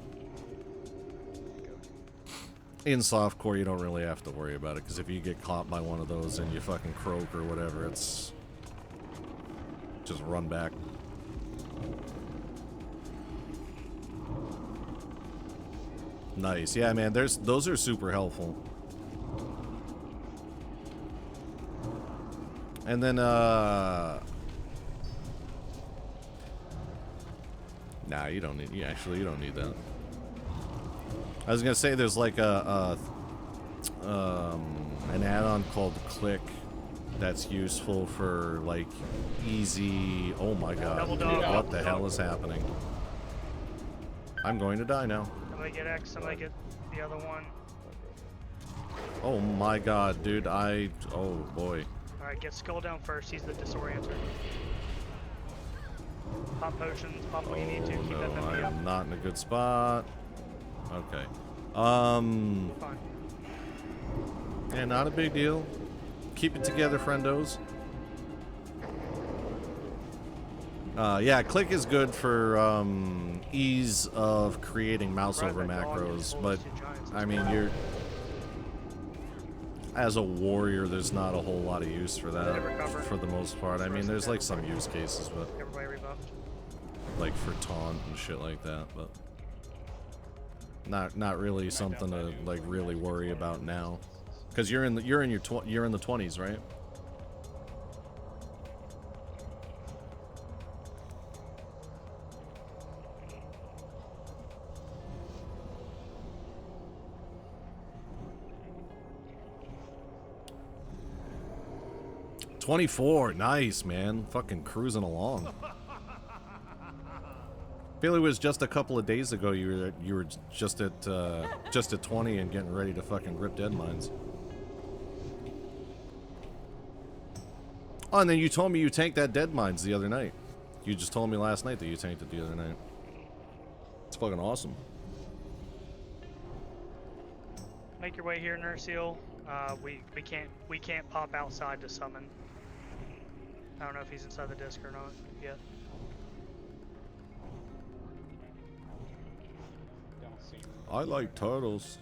In softcore, you don't really have to worry about it, because if you get caught by one of those and you fucking croak or whatever, it's just run back. Nice. Yeah, man, those are super helpful. And then, nah, you don't need, you don't need that. I was gonna say there's like an add-on called Click that's useful for like easy, oh my god, what the hell is happening? I'm going to die now. Somebody get X, somebody get the other one. Oh my god, dude, oh boy. Alright, get Skull down first, he's the disorienter. Pop potions, pop what you need to, keep that No, up. I'm not in a good spot. Okay. Fine. Yeah, not a big deal. Keep it together, friendos. Yeah, Click is good for ease of creating mouse over macros, but I mean, as a warrior, there's not a whole lot of use for that for the most part. I mean, there's like some use cases, but like for taunt and shit like that, but not really something to like really worry about now, because you're in the 20s, right? $24, nice, man. Fucking cruising along. I feel it was just a couple of days ago you were just at 20 and getting ready to fucking rip dead mines. Oh, and then you told me you tanked that dead mines the other night. You just told me last night that you tanked it the other night. It's fucking awesome. Make your way here, Nurse Seal. We can't pop outside to summon. I don't know if he's inside the disc or not yet. I like turtles.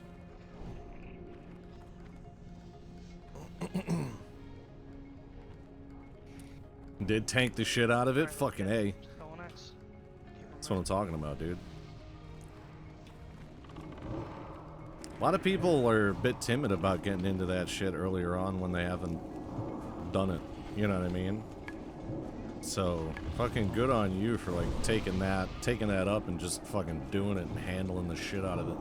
Did tank the shit out of it? Fucking A. That's what I'm talking about, dude. A lot of people are a bit timid about getting into that shit earlier on when they haven't done it. You know what I mean? So, fucking good on you for, like, taking that up and just fucking doing it and handling the shit out of it.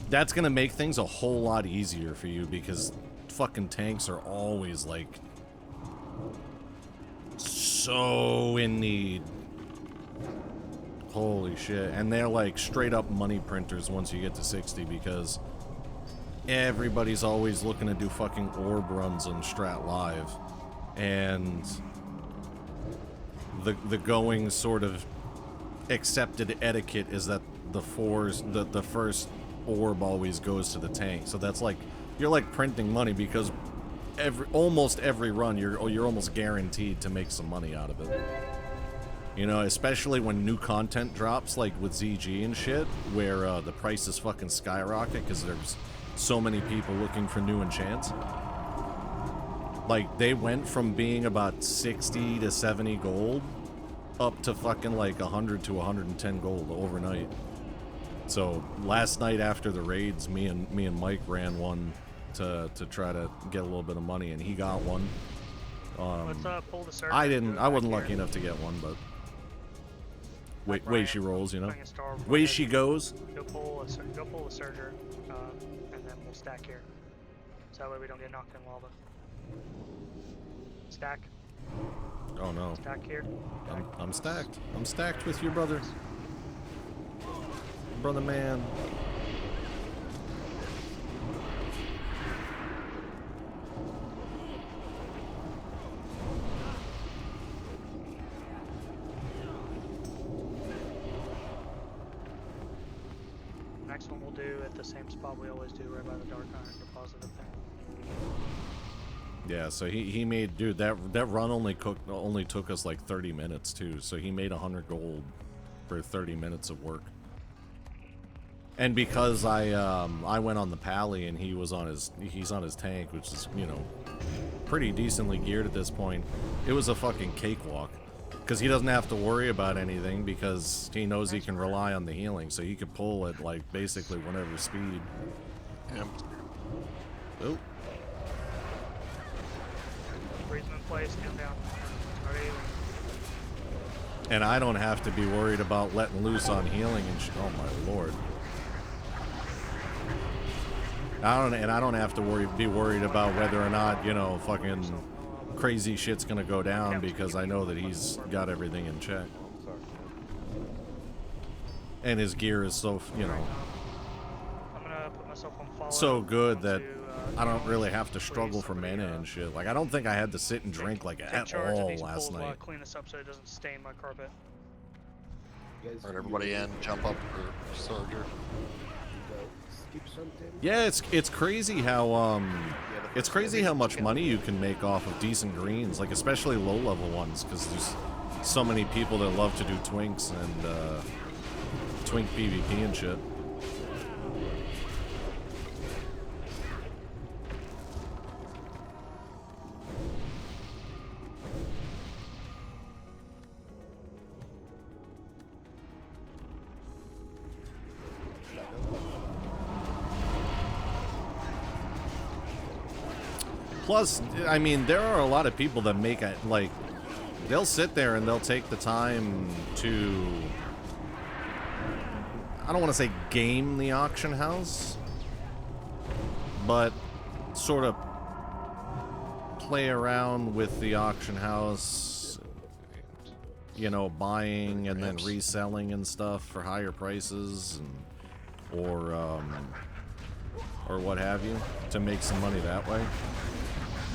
That's gonna make things a whole lot easier for you because fucking tanks are always, like, so in need. Holy shit. And they're, like, straight up money printers once you get to 60 because everybody's always looking to do fucking orb runs on Strat Live. And the going sort of accepted etiquette is that the first orb always goes to the tank. So that's like, you're like printing money because almost every run you're almost guaranteed to make some money out of it. You know, especially when new content drops, like with ZG and shit, where the prices fucking skyrocket because there's so many people looking for new enchants. Like, they went from being about 60 to 70 gold up to fucking like 100 to 110 gold overnight. So last night after the raids, me and Mike ran one to try to get a little bit of money, and he got one. Let's pull the surge. I wasn't lucky enough to get one, but way she rolls, you know. Way she goes. Go pull the surger, and then we'll stack here. So that way we don't get knocked in lava. Stack. Oh no. Stack here. I'm stacked. I'm stacked with you, brother. Brother man. Next one we'll do at the same spot we always do, right by the dark iron deposit up there. Yeah, so he made, dude, that run only took us like 30 minutes too. So he made 100 gold for 30 minutes of work. And because I went on the pally and he's on his tank, which is, you know, pretty decently geared at this point, it was a fucking cakewalk. Because he doesn't have to worry about anything because he knows he can rely on the healing, so he could pull at like basically whatever speed. Yeah. Oh. Freezing in place, stand down. Ready? And I don't have to be worried about letting loose on healing and shit. Oh my lord. I don't have to be worried about whether or not, you know, fucking crazy shit's gonna go down because I know that he's got everything in check. And his gear is so, you know, I'm gonna put myself on follow so good that I don't really have to struggle for mana and shit. Like, I don't think I had to sit and drink like at all last night. Clean this up so it doesn't stain my carpet. Alright, everybody in, jump up for Soldier. Yeah, it's crazy how much money you can make off of decent greens, like especially low level ones, because there's so many people that love to do twinks and twink PvP and shit. Plus, I mean, there are a lot of people that make it, like, they'll sit there and they'll take the time to, I don't want to say game the auction house, but sort of play around with the auction house, you know, buying and then reselling and stuff for higher prices, and, or what have you, to make some money that way.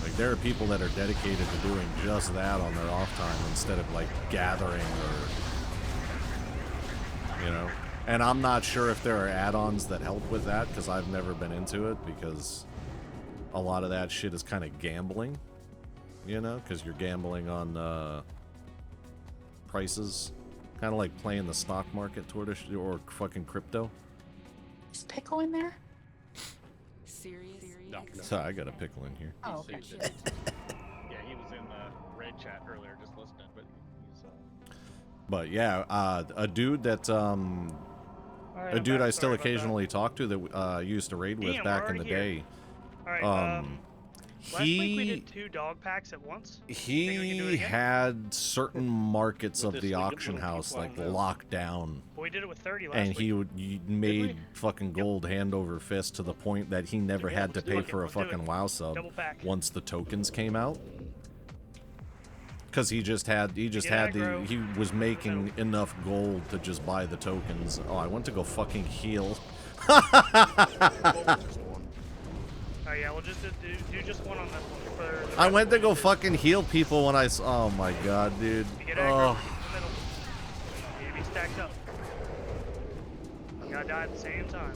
Like, there are people that are dedicated to doing just that on their off time instead of, like, gathering or, you know. And I'm not sure if there are add-ons that help with that, because I've never been into it, because a lot of that shit is kind of gambling, you know, because you're gambling on prices Kind of like playing the stock market or fucking crypto. Is Pickle in there? Serious. No. So I got a pickle in here. Oh, okay. Yeah, he was in the raid chat earlier just listening, but he's But yeah, a dude that Alright, a dude I sorry still about that. occasionally talk to that used to raid with Damn, back we're in the already day. Alright, last week we did 2 dog packs at once. Think we can do it He again? had certain markets With of this the little auction house people like on this. locked down. Well, we did it with 30 last And week. he made fucking gold hand over fist to the point that he never Yeah, had to let's do pay it. for a Let's do it. fucking WoW sub Double pack. once the tokens came out. Because he just had Get aggro. he was making enough gold to just buy the tokens. Oh, I went to go fucking heal. Oh yeah, we'll just do just one on this one. For the I rest went to of go the- fucking heal people when I saw. Oh my god, dude. You get aggro Oh. in the middle. You need to be stacked up. You gotta die at the same time.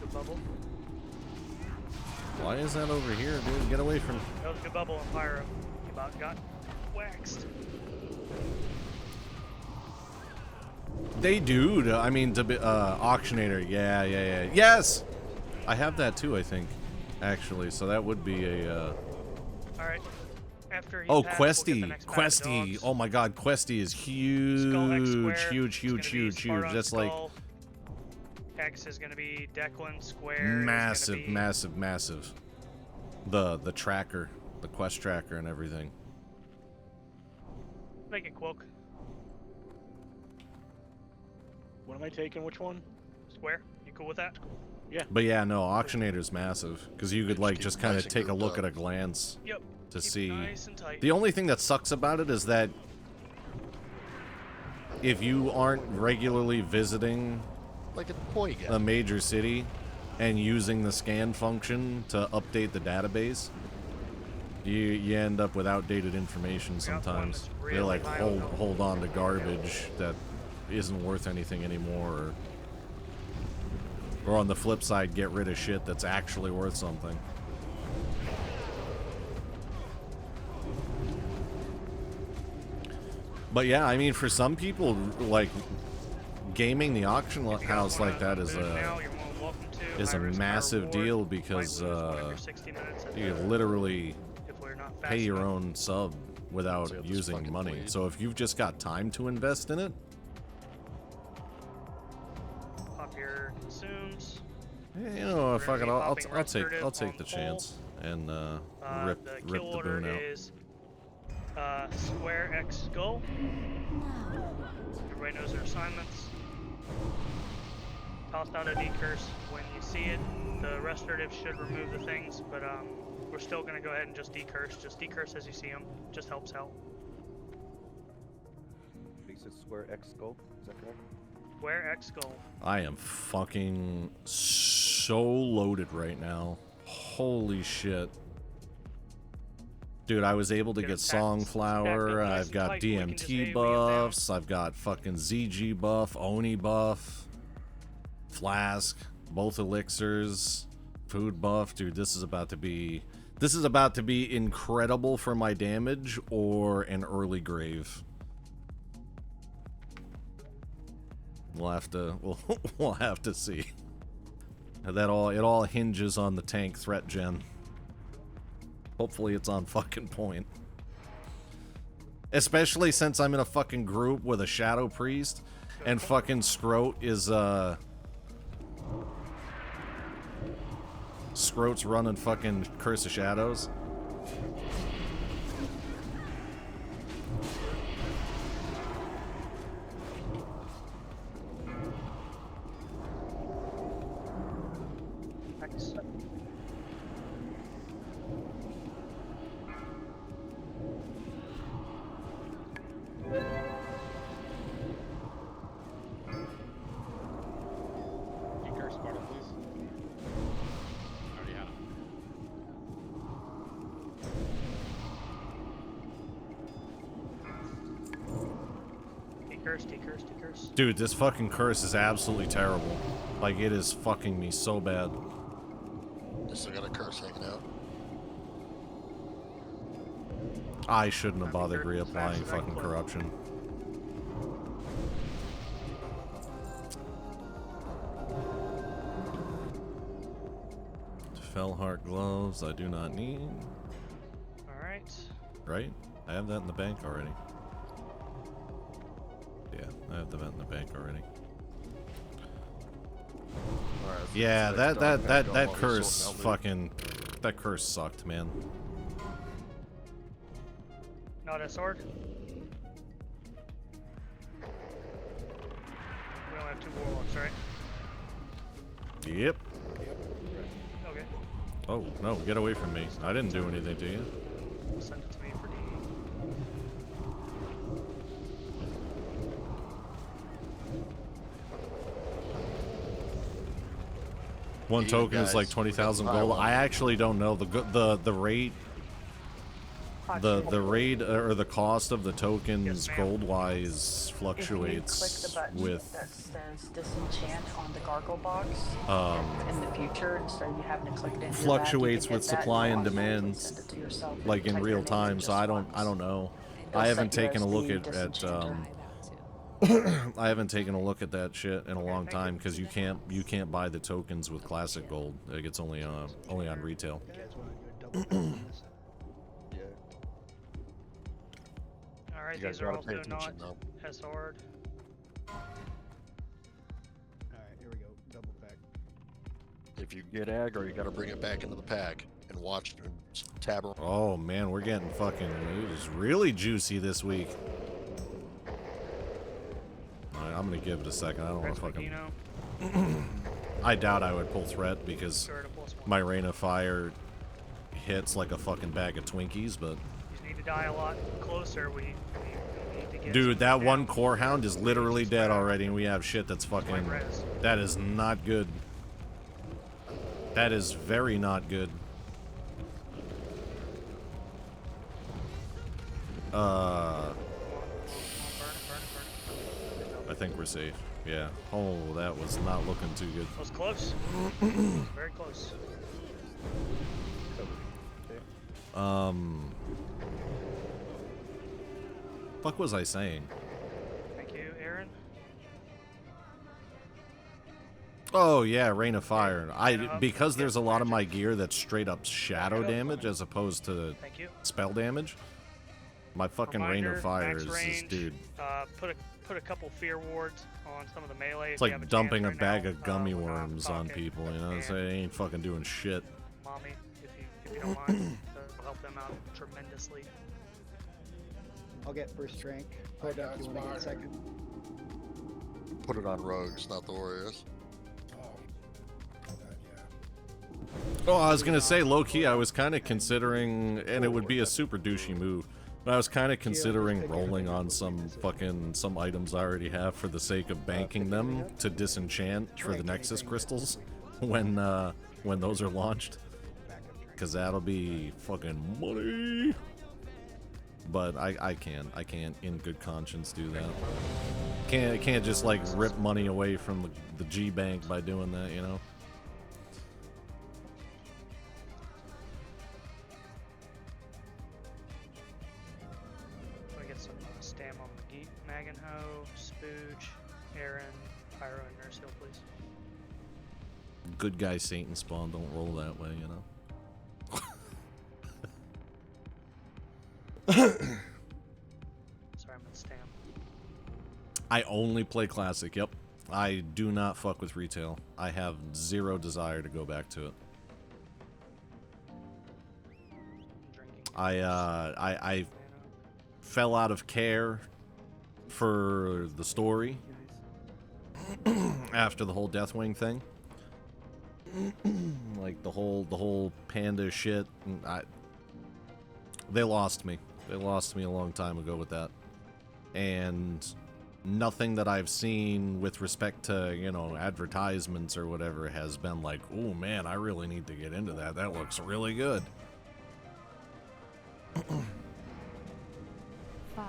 Good bubble. Why is that over here, dude? Get away from. That was a good bubble on Pyro. You about got waxed. They do. I mean, to be auctionator. Yeah. Yes, I have that too. I think, actually. So that would be a. Alright. After he Oh, passed, we'll get the Questy. next pack of Questy. dogs. Oh my god, Questy is Skull X huge, square. huge, It's huge, gonna be huge, huge. Sparta That's like Skull. X is gonna be Declan. Square is gonna massive, be- massive, massive. The tracker, the quest tracker, and everything. Make it Quilk. what am I taking? Which one? Square. You cool with that? But yeah, no, auctionator's massive because you could like keep just kind nice of and take a grouped look up. at a glance Yep. to Keep it see. nice and tight. The only thing that sucks about it is that if you aren't regularly visiting Like a boy a major city and using the scan function to update the database, you end up with outdated information got one sometimes. that's They really like high hold on to garbage that isn't worth anything anymore, or on the flip side, get rid of shit that's actually worth something. But yeah, I mean, for some people, like gaming the auction If you guys house wanna like that is move now, a you're more than welcome to. is a High risk, high massive reward. deal Might because lose one every 60 minutes at you the- literally if we're not fast pay your enough. own sub without So you have this using fucking money. bleed. So if you've just got time to invest in it, Pop your consumes. you know, We're fuck gonna it, be I'll popping take restorative the on chance and rip The rip kill the order boon out. is Square X Skull. Everybody knows their assignments. Tossed out a decurse. When you see it, the restorative should remove the things, but we're still gonna go ahead and just decurse. Just decurse as you see them. Just helps out. He said square X skull. Is that correct? Square X Skull. I am fucking so loaded right now. Holy shit. Dude, I was able to Get get it stacked Songflower, up nice I've and got tight, we can just DMT AoE it down. buffs, I've got fucking ZG buff, Oni buff, Flask, both elixirs, food buff. Dude, this is about to be incredible for my damage or an early grave. We'll have to see. It all hinges on the tank threat gen. Hopefully it's on fucking point. Especially since I'm in a fucking group with a Shadow Priest and fucking Scroat is Scroat's running fucking Curse of Shadows. Nice. Decurse Sparta, please. Already had him. Decurse. Dude, this fucking curse is absolutely terrible. Like, it is fucking me so bad. I still got a curse hanging out. I shouldn't have bothered reapplying fucking corruption. Fellheart gloves I do not need. Alright. Right? I have that in the bank already. Yeah, I have the vent in the bank already. Alright, so Yeah, that's that curse fucking... That curse sucked, man. Not a sword? We only have 2 warlocks, right? Yep. Okay. Oh, no, get away from me. I didn't do anything to you. Send it to me for D. One token is like 20,000 gold. I actually don't know the rate, the rate or the cost of the tokens gold wise fluctuates If you click the button with. that says disenchant on the gargle box in the future, instead of you having to click it into Fluctuates your with back, you can hit that supply and automatically demand, send it to yourself and like in type your real name time. just So I once. don't know. It'll I set haven't you taken as a look the at disenchanter. I haven't taken a look at that shit in a long time because you can't buy the tokens with classic gold. Like it's only on retail. Alright, You guys these are gotta pay also not attention, though. as hard. Alright, here we go. Double pack. If you get aggro, you gotta bring it back into the pack and watch and tab around. Oh man, we're getting fucking. It is really juicy this week. Alright, I'm gonna give it a second. I don't want to fucking. I doubt I would pull threat because my Rain of Fire hits like a fucking bag of Twinkies, but. You just need to die a lot closer. We need to get Dude, that down. one core hound is literally dead already, and we have shit that's fucking. That is not good. That is very not good. I think we're safe. Yeah. Oh, that was not looking too good. That was close. Very close. Fuck was I saying? Thank you, Aaron. Oh yeah, Rain of Fire. Because there's a lot of my gear that's straight up shadow damage as opposed to spell damage. My fucking Rain of Fire is just, dude. Put a couple fear wards on some of the melee. It's like dumping a bag of gummy worms on people, you know? So they ain't fucking doing shit. Mommy, if you don't mind, that'll help them out tremendously. I'll get first rank. Hold up, you want to get second? Put it on rogues, not the warriors. Oh, I was gonna say, low key, I was kind of considering, and it would be a super douchey move, but I was kind of considering rolling on some items I already have for the sake of banking them to disenchant for the Nexus crystals when those are launched, because that'll be fucking money. But I can't in good conscience do that. Can't just like rip money away from the G bank by doing that, you know. Stam on McGee, Magenho, Spooge, Aaron, Pyro, and Nurse Hill, please. Good guy Satan spawn don't roll that way, you know. Sorry, I'm gonna stam. I only play classic. Yep, I do not fuck with retail. I have zero desire to go back to it. I fell out of care for the story after the whole Deathwing thing. Like the whole panda shit. They lost me. They lost me a long time ago with that. And nothing that I've seen with respect to, you know, advertisements or whatever has been like, oh man, I really need to get into that. That looks really good. 5,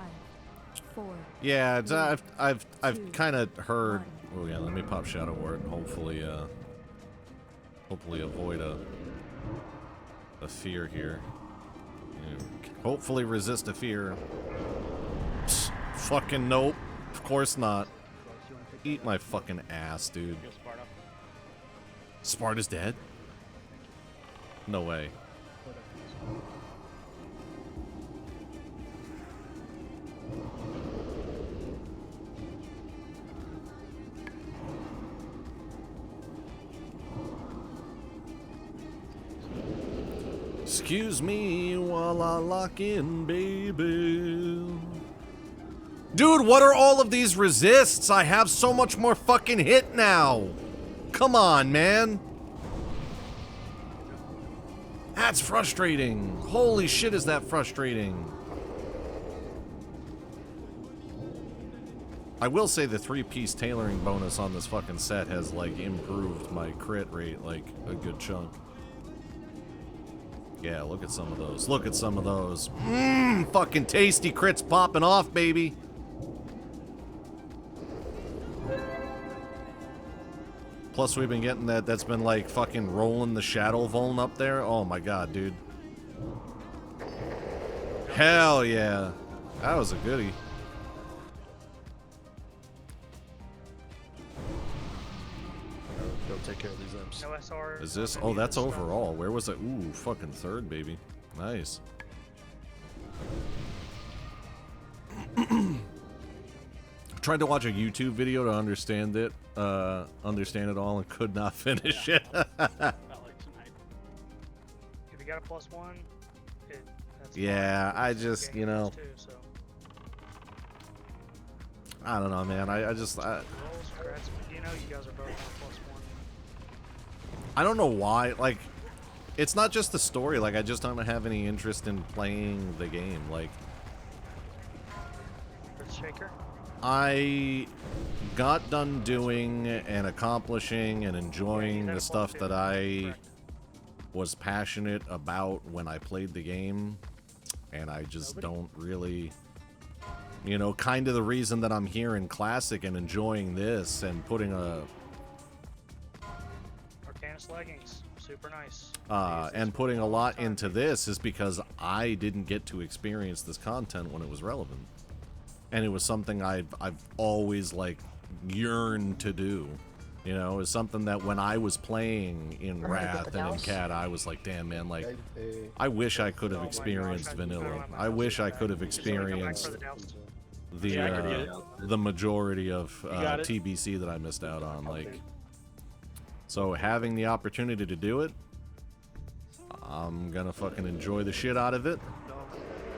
4. Yeah, I've kind of heard. Oh yeah, let me pop Shadow Ward and hopefully avoid a fear here. Hopefully resist a fear. Psst, fucking nope. Of course not. Eat my fucking ass, dude. Sparta's dead? No way. Excuse me while I lock in, baby. Dude, what are all of these resists? I have so much more fucking hit now. Come on, man. That's frustrating. Holy shit, is that frustrating. I will say the 3-piece tailoring bonus on this fucking set has, like, improved my crit rate, like, a good chunk. Yeah, look at some of those. Look at some of those. Mmm, fucking tasty crits popping off, baby. Plus, we've been getting that's been, like, fucking rolling the Shadow Vuln up there. Oh, my God, dude. Hell yeah. That was a goodie. Go take care of these imps. No SR. Is this? Oh, that's overall. Where was it? Ooh, fucking third, baby. Nice. Tried to watch a YouTube video to understand it all and could not finish it. If you got a +1, that's yeah, I just, you know, too, so. I don't know, man. I just, You know, you guys are both on +1. I don't know why. Like, it's not just the story. Like, I just don't have any interest in playing the game. Like, Shaker. I got done doing and accomplishing and enjoying the stuff that I was passionate about when I played the game, and I just don't really, you know, kind of the reason that I'm here in Classic and enjoying this and putting a Arcanus leggings, super nice. And putting a lot into this is because I didn't get to experience this content when it was relevant. And it was something I've always, like, yearned to do. You know, it was something that when I was playing in Wrath and in Cat, I was like, damn, man, like, I wish I could have experienced vanilla. I wish I could have experienced the majority of TBC that I missed out on. Like, so having the opportunity to do it, I'm gonna fucking enjoy the shit out of it.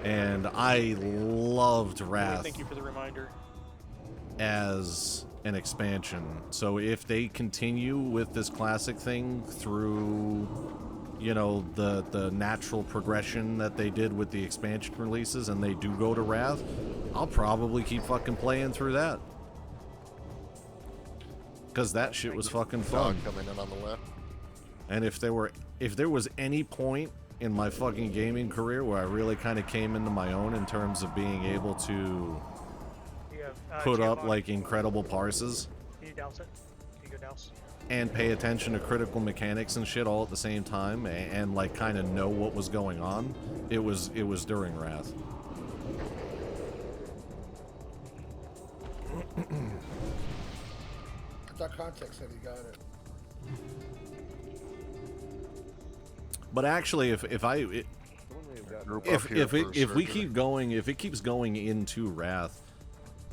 And I loved Wrath. Thank you for the reminder. As an expansion. So if they continue with this Classic thing through, you know, the natural progression that they did with the expansion releases, and they do go to Wrath, I'll probably keep fucking playing through that. Because that shit was fucking fun. Coming in on the left. And if there was any point in my fucking gaming career where I really kind of came into my own in terms of being able to put up, like, incredible parses Can you douse it? Can you go douse? and pay attention to critical mechanics and shit all at the same time and like kind of know what was going on, it was during Wrath. I thought Context said he got it. But actually, if we keep going, if it keeps going into Wrath,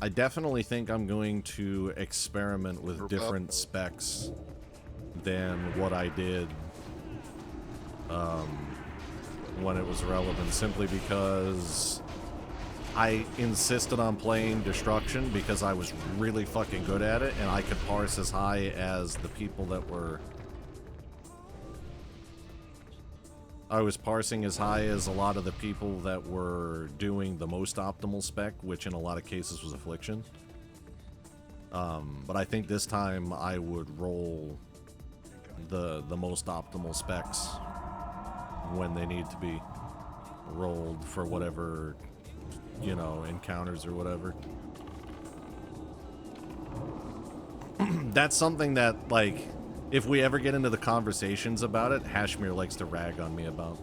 I definitely think I'm going to experiment with different specs than what I did when it was relevant, simply because I insisted on playing Destruction because I was really fucking good at it, and I could parse as high as the people that were... I was parsing as high as a lot of the people that were doing the most optimal spec, which in a lot of cases was Affliction. But I think this time I would roll the most optimal specs when they need to be rolled for whatever, you know, encounters or whatever. That's something that, like, if we ever get into the conversations about it, Hashmir likes to rag on me about.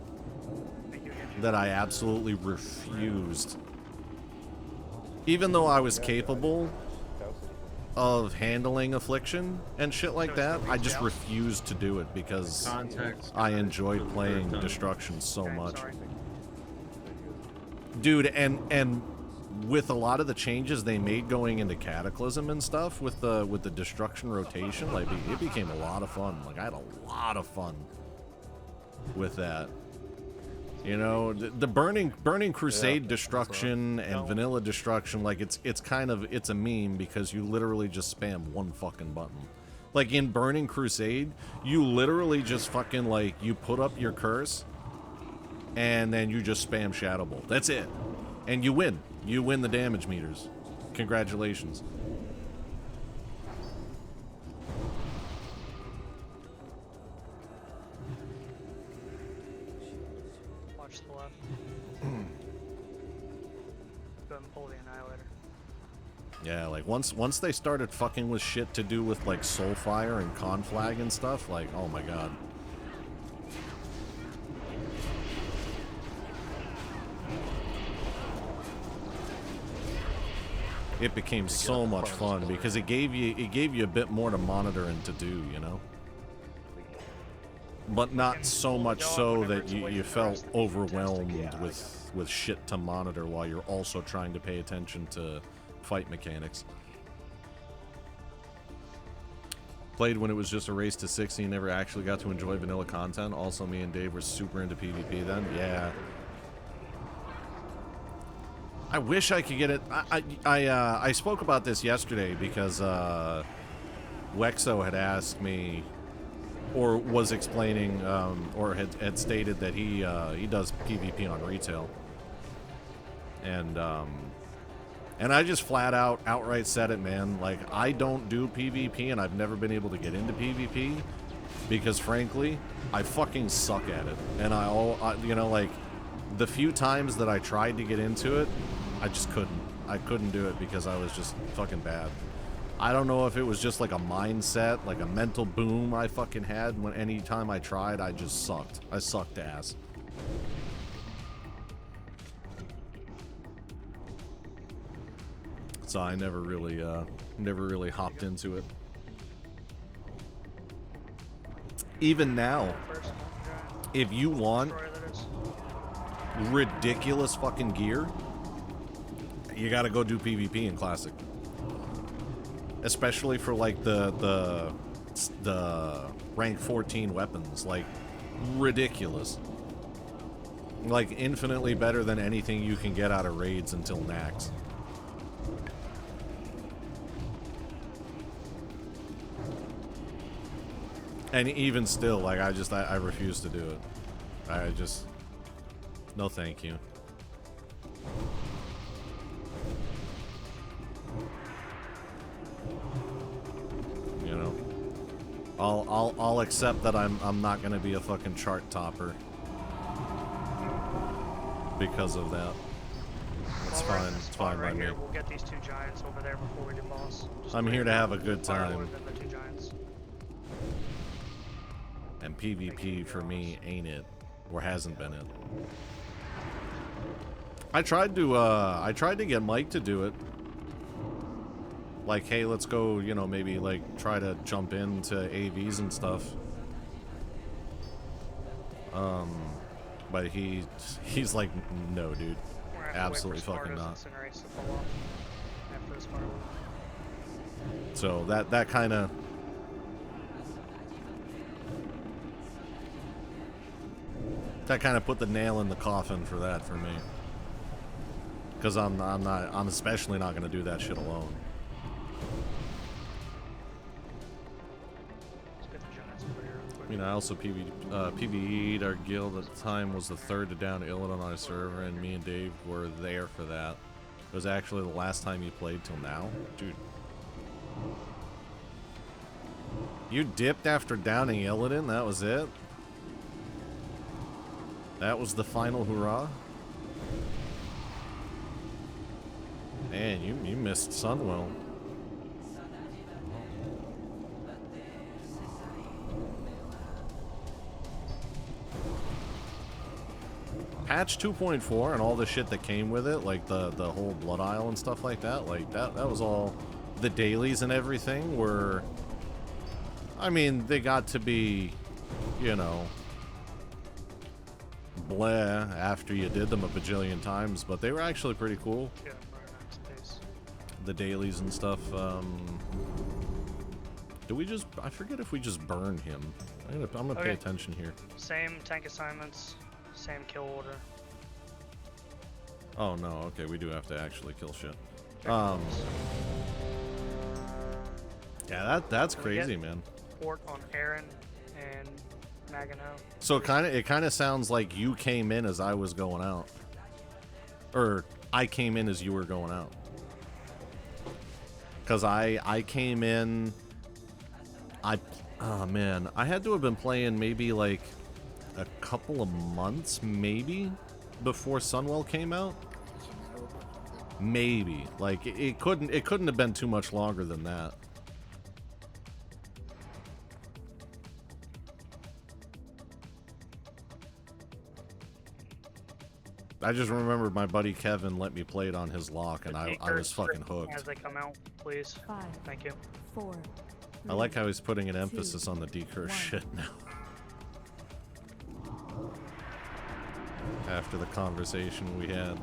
that I absolutely refused. Even though I was capable of handling affliction and shit like that, I just refused to do it because I enjoyed playing destruction so much. Dude, and with a lot of the changes they made going into Cataclysm and stuff with the destruction rotation, like it became a lot of fun. Like I had a lot of fun with that. You know, the burning crusade destruction and vanilla destruction, like it's a meme because you literally just spam one fucking button. Like in burning crusade, you literally just fucking like you put up your curse and then you just spam shadow bolt. That's it. And you win. You win the damage meters. Congratulations. Watch the left. Go and pull the annihilator. Yeah, like once they started fucking with shit to do with like Soulfire and Conflag and stuff, like oh my god. It became so much fun because it gave you a bit more to monitor and to do, you know? But not so much so that you felt overwhelmed with shit to monitor while you're also trying to pay attention to fight mechanics. Played when it was just a race to 60 and never actually got to enjoy vanilla content. Also, me and Dave were super into PvP then. Yeah. I wish I could get it. I spoke about this yesterday because Wexo had asked me, or was explaining, or had stated that he does PvP on retail, and I just flat out outright said it, man. Like I don't do PvP, and I've never been able to get into PvP because, frankly, I fucking suck at it, and you know, like the few times that I tried to get into it, I just couldn't. I couldn't do it because I was just fucking bad. I don't know if it was just like a mindset, like a mental boom I fucking had when any time I tried, I just sucked. I sucked ass. So I never really hopped into it. Even now, if you want ridiculous fucking gear, you gotta go do PvP in Classic. Especially for like the rank 14 weapons. Like ridiculous. Like infinitely better than anything you can get out of raids until Nax. And even still, like I refuse to do it. I just no thank you. You know, I'll accept that I'm not gonna be a fucking chart topper because of that. It's fine. It's fine by me. We'll get these two giants over there before we do boss. I'm here to have a good time. The two giants. And PvP for me ain't it, or hasn't been it. I tried to get Mike to do it. Like, hey, let's go, you know, maybe like try to jump into AVs and stuff. But he's like, no, dude, absolutely fucking not. So that kind of. That kind of put the nail in the coffin for that for me, because I'm especially not gonna do that shit alone. You know, I also PvE'd our guild at the time, was the third to down Illidan on our server, and me and Dave were there for that. It was actually the last time you played till now, dude. You dipped after downing Illidan? That was it? That was the final hurrah? Man, you missed Sunwell. patch 2.4 and all the shit that came with it, like the whole Blood Isle and stuff like that, like that was all, the dailies and everything were, I mean, they got to be, you know, bleh after you did them a bajillion times, but they were actually pretty cool. Yeah, space. The dailies and stuff. Do we just, I forget if we just burn him. I'm gonna pay attention here. Same tank assignments, same kill order. Oh no, okay, we do have to actually kill shit. Yeah, that's crazy, man. Port on Aaron and Nagano. So it kind of sounds like you came in as I was going out, or I came in as you were going out. Cause I came in. Oh man, I had to have been playing maybe like a couple of months, maybe, before Sunwell came out. Maybe, like it couldn't have been too much longer than that. I just remembered my buddy Kevin let me play it on his lock, and I was fucking hooked. As they come out, please. 5, Thank you. 4. I like how he's putting an emphasis on the decurse shit now. After the conversation we had.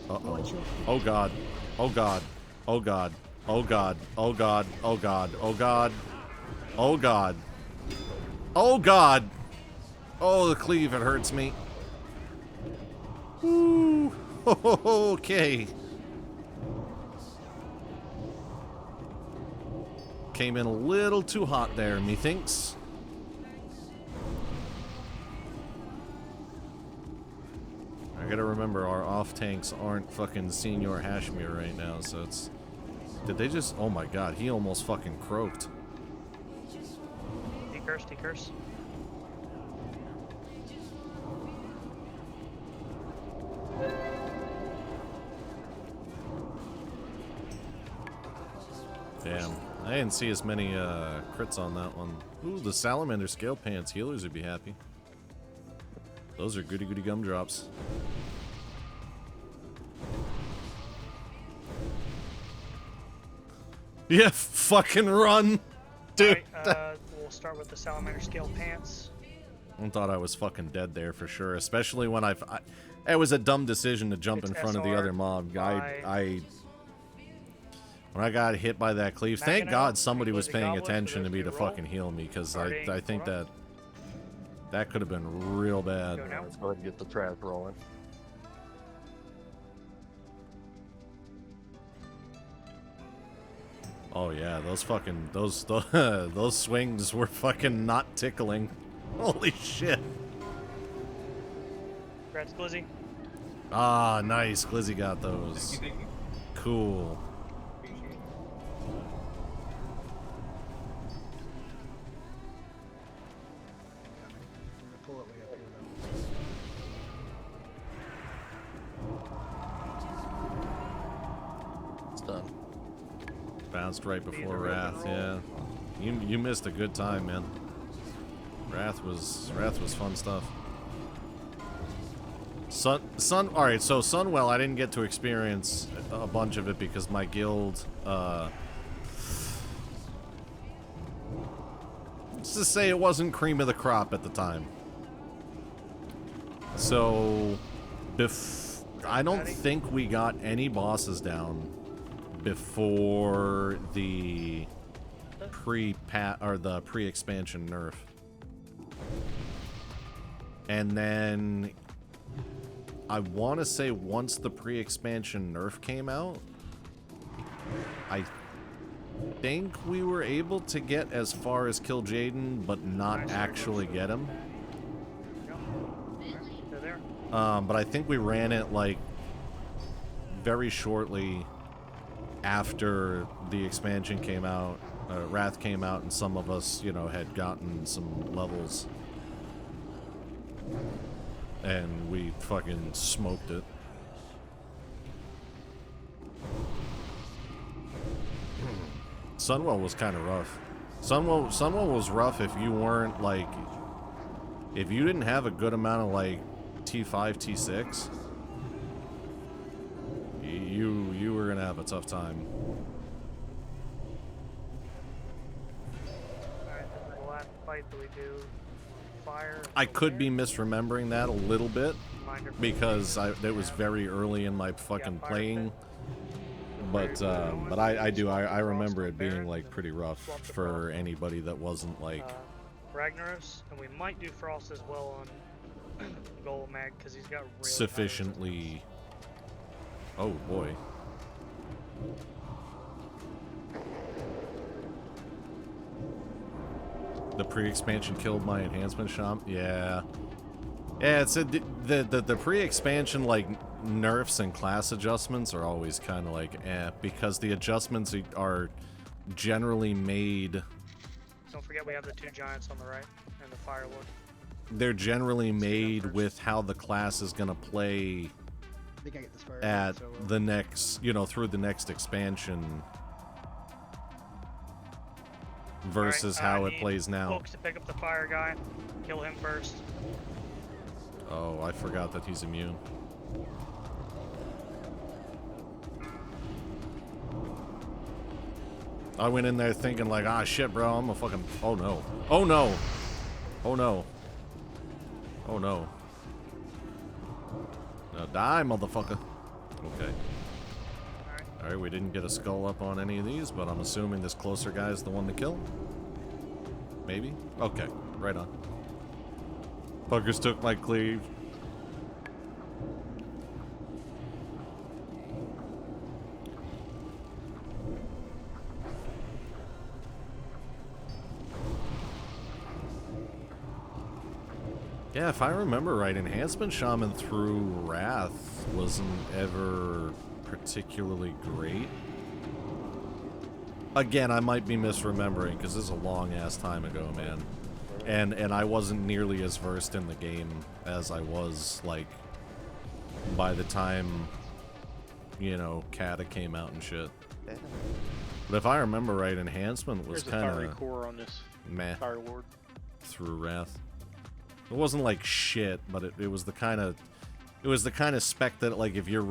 Uh-oh. Oh god. Oh god. Oh god. Oh god. Oh god. Oh god. Oh god. Oh god. Oh god. Oh, the cleave, it hurts me. Woo. Okay. Came in a little too hot there, methinks. I gotta remember, our off-tanks aren't fucking Senior Hashmir right now, so it's... Did they just... Oh my god, he almost fucking croaked. Decurse. Damn. I didn't see as many crits on that one. Ooh, the Salamander Scale Pants. Healers would be happy. Those are goody gumdrops. Yeah, fucking run, dude. Alright, we'll start with the Salamander Scale Pants. I thought I was fucking dead there for sure, especially when it was a dumb decision to jump in front of the other mob. When I got hit by that cleave, thank God somebody was paying attention to me to fucking heal me, because I think that could have been real bad. Let's go ahead and get the trap rolling. Oh yeah, those swings were fucking not tickling. Holy shit. Congrats, Glizzy. Ah, nice. Glizzy got those. Cool. Done. Bounced right before Wrath, yeah. You missed a good time, man. Wrath was fun stuff. Alright, so Sunwell, I didn't get to experience a bunch of it because my guild, let's just say it wasn't cream of the crop at the time. So, I don't think we got any bosses down before the pre-expansion nerf. And then I want to say once the pre-expansion nerf came out, I think we were able to get as far as kill Jaden, but not actually get him. But I think we ran it like very shortly after the expansion came out, Wrath came out, and some of us, you know, had gotten some levels. And we fucking smoked it. Sunwell was kind of rough. Sunwell was rough if you weren't, like, if you didn't have a good amount of like T5, T6, you were gonna have a tough time. Alright, this is the last fight that we do. Fire. I could be misremembering that a little bit because it was very early in my fucking playing. But I remember it being like pretty rough for anybody that wasn't like Ragnaros, and we might do Frost as well on Gold Mag because he's got real sufficiently. Oh boy. The pre-expansion killed my enhancement shop. Yeah. Yeah, it's the pre-expansion like nerfs and class adjustments are always kind of like because the adjustments are generally made. Don't forget we have the 2 giants on the right and the Firelord. They're generally made with how the class is gonna play at the next, through the next expansion versus how it plays now. Folks to pick up the fire guy, kill him first. Oh, I forgot that he's immune. I went in there thinking like, ah, shit, bro, I'm a fucking... Oh, no. Oh, no. Oh, no. Oh, no. Now die, motherfucker. Okay. Alright, we didn't get a skull up on any of these, but I'm assuming this closer guy is the one to kill. Maybe? Okay, right on. Fuckers took my cleave. Yeah, if I remember right, Enhancement Shaman through Wrath wasn't ever particularly great. Again, I might be misremembering because this is a long-ass time ago, man. And I wasn't nearly as versed in the game as I was, like, by the time, Kata came out and shit. But if I remember right, Enhancement was kind of core on this meh Firelord through Wrath. It wasn't like shit, but it was the kind of spec that, like, if you're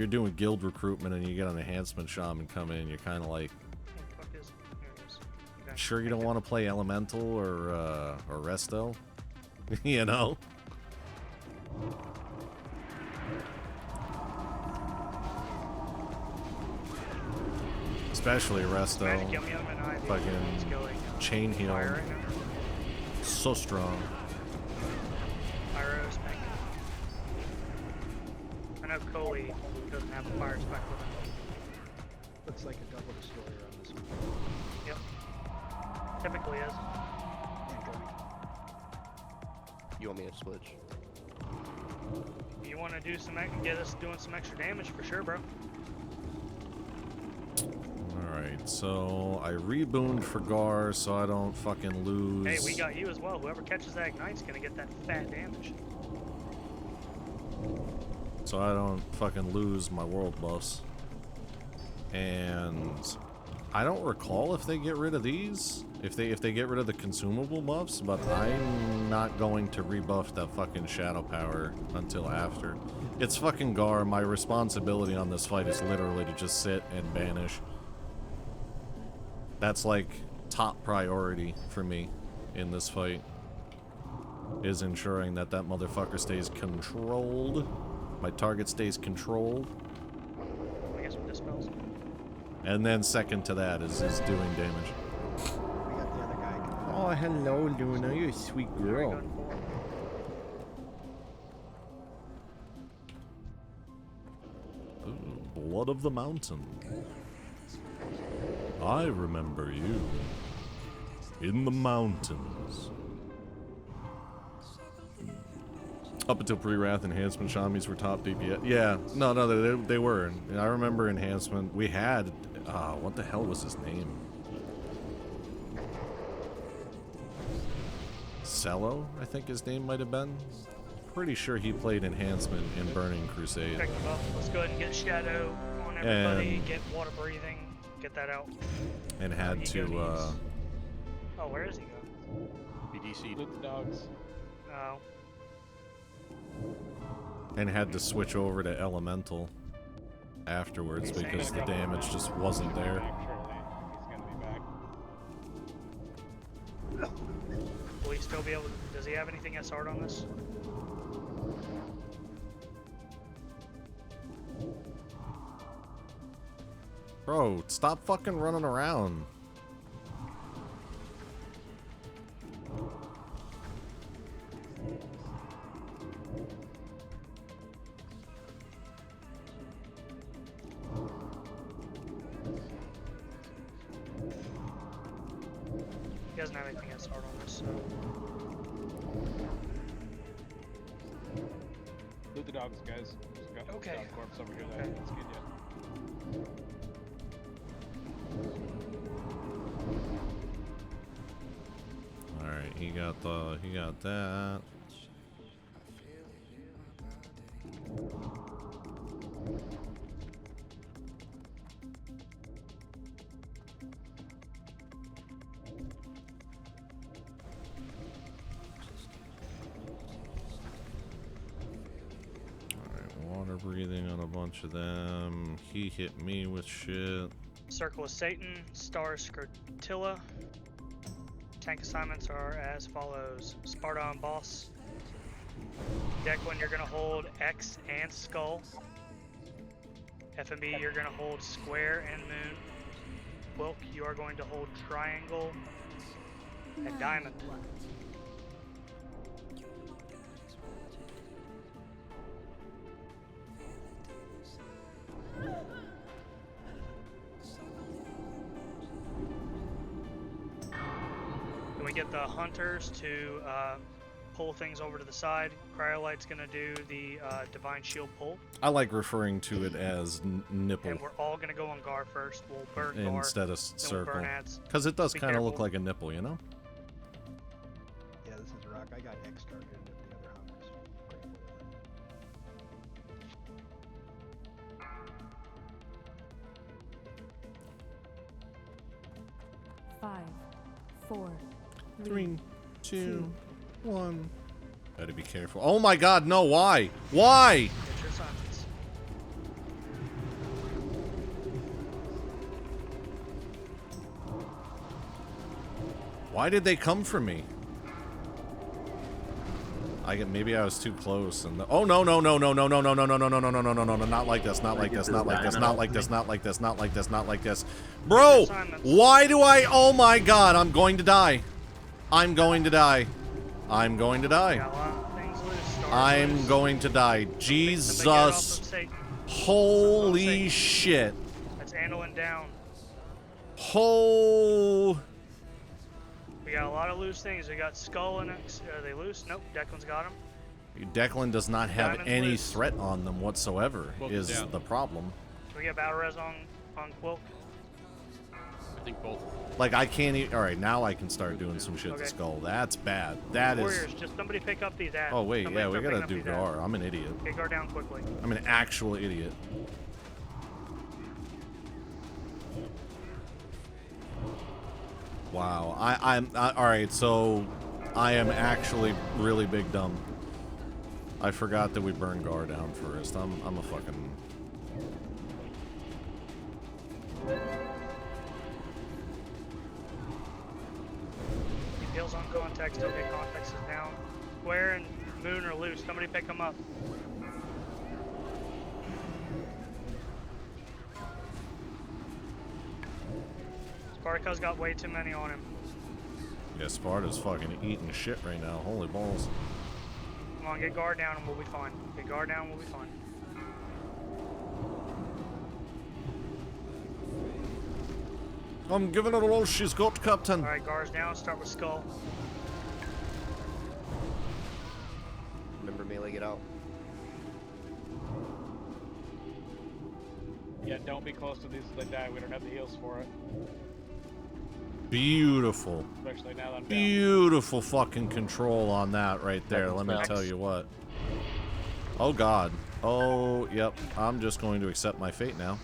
doing guild recruitment and you get an Enhancement Shaman come in, you're kind of like, sure you don't want to play Elemental or Resto, Especially Resto. Fucking chain heal. So strong. I know Coley doesn't have a fire spec with him. Looks like a double destroyer on this one. Yep. Typically is. You want me to switch? You want to do get us doing some extra damage for sure, bro. Alright, so I rebooned for Gar so I don't fucking lose. Hey, we got you as well. Whoever catches that Ignite's gonna get that fat damage. So I don't fucking lose my world buffs. And I don't recall if they get rid of these, if they get rid of the consumable buffs, but I'm not going to rebuff that fucking shadow power until after. It's fucking Gar. My responsibility on this fight is literally to just sit and banish. That's like top priority for me in this fight, is ensuring that that motherfucker stays controlled. My target stays controlled. I guess with dispels. And then second to that is doing damage. We got the other guy. Oh, hello, Luna. You're a sweet girl. Ooh, Blood of the Mountain. I remember you. In the mountains. Up until pre-Wrath, Enhancement Shamis were top DPS. Yeah, no, they were. I remember Enhancement. We had, what the hell was his name? Cello, I think his name might have been. Pretty sure he played Enhancement in Burning Crusade. Check them up. Let's go ahead and get Shadow on everybody, get water breathing, get that out. And had to, Oh, where is he going? BDC. With the dogs. Oh. And had to switch over to elemental afterwards because the damage just wasn't there. Will he still be able to, does he have anything SR'd on this? Bro, stop fucking running around. He doesn't have anything SR'd on this, so. Loot the dogs, guys. Just got Okay. dog corpse over here. Okay. Let's get you. Alright, he got that. Water breathing on a bunch of them. He hit me with shit. Circle of Satan, Star Skirtilla. Tank assignments are as follows. Sparta on boss. Declan, you're gonna hold X and Skull. FMB, you're gonna hold Square and Moon. Wilk, you are going to hold Triangle and Diamond. Can we get the hunters to pull things over to the side? Cryolite's gonna do the Divine Shield pull. I like referring to it as nipple And we're all gonna go on Gar first. We'll burn Gar. instead of then we'll circle. burn ads. Because it does Be kind of look careful. like a nipple, you know? Yeah, this is Rock. I got X targeted with the other hunters. Five, 4, 3, 2, 1. Better be careful. Oh my god, no, why? Why? Get your assignments. Why did they come for me? Maybe I was too close and oh no no no no no no no no no no no no no no no no no not like this, not like this, not like this, not like this, not like this, not like this, not like this. Bro, why do I oh my god, I'm going to die. I'm going to die. I'm going to die. I'm going to die. Jesus. Holy shit. That's Anduin down. Oh. We got a lot of loose things. We got Skull and X. Are they loose? Nope. Declan's got them. Declan does not have Diamond's any loose. threat on them whatsoever, Both is down. the problem. Can we get battle res on Quilk? I think both. Like, I can't even... Alright, now I can start doing some shit Okay. to Skull. That's bad. That is... Warriors, just somebody pick up these ads. Oh, wait, Somebody yeah, we start gotta picking up do these Gar. ads. I'm an idiot. Get Gar down quickly. I'm an actual idiot. Wow. Alright, so... I am actually really big dumb. I forgot that we burned Gar down first. I'm a fucking... Heals on context. Okay, context is down. Square and Moon are loose. Somebody pick them up. Sparta's got way too many on him. Yeah, Sparta's fucking eating shit right now. Holy balls. Come on, get Gar down and we'll be fine. Get Gar down, we'll be fine. I'm giving it all she's got, Captain. Alright, Gar's down. Start with Skull. Remember melee, get out. Yeah, don't be close to these as they die. We don't have the heals for it. Beautiful. Especially now that I'm down. Beautiful fucking control on that right there. Let me Next. tell you what. Oh god. Oh, yep. I'm just going to accept my fate now.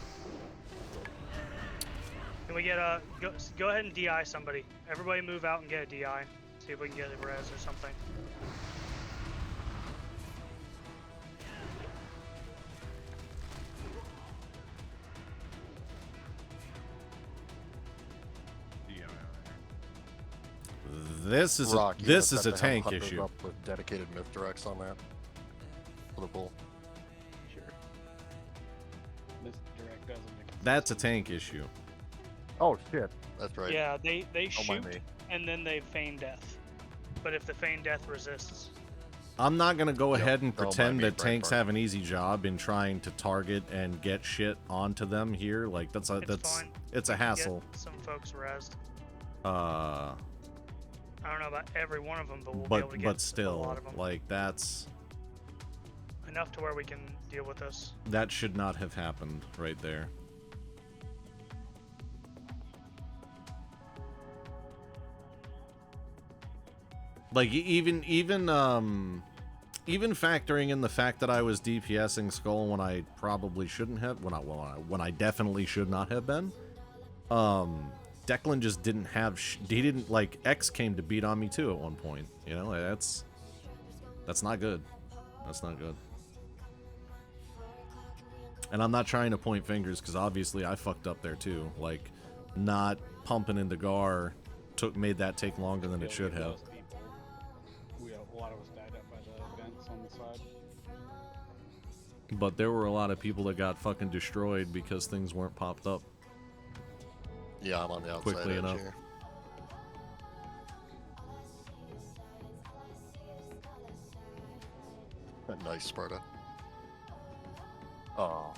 Can we get a... Go ahead and DI somebody. Everybody move out and get a DI. See if we can get a res or something. This is Rock, a, you this just is a have to have tank hunters issue. Up with dedicated myth directs on that for the bull. Sure. Misdirect doesn't exist. That's a tank issue. Oh shit, that's right. Yeah, they Don't mind shoot me. and then they feign death. But if the feign death resists, I'm not gonna go Yep, ahead and don't mind pretend me, that Brian tanks Park. have an easy job in trying to target and get shit onto them here. Like that's a it's fine. it's a We can get hassle. some folks rezzed. Uh, I don't know about every one of them, but we'll be able to get but a still, lot of them. like that's Enough to where we can deal with this. that should not have happened right there. Like even factoring in the fact that I was DPSing Skull when I probably shouldn't have, when I definitely should not have been. Declan just didn't have. He didn't like. X came to beat on me too at one point. You know, that's not good. That's not good. And I'm not trying to point fingers because obviously I fucked up there too. Like, not pumping into Gar made that take longer than it should have. A lot of us died up by the vents on the side. But there were a lot of people that got fucking destroyed because things weren't popped up. Yeah, I'm on the outside Quickly edge enough. here. Nice, Sparta. Oh.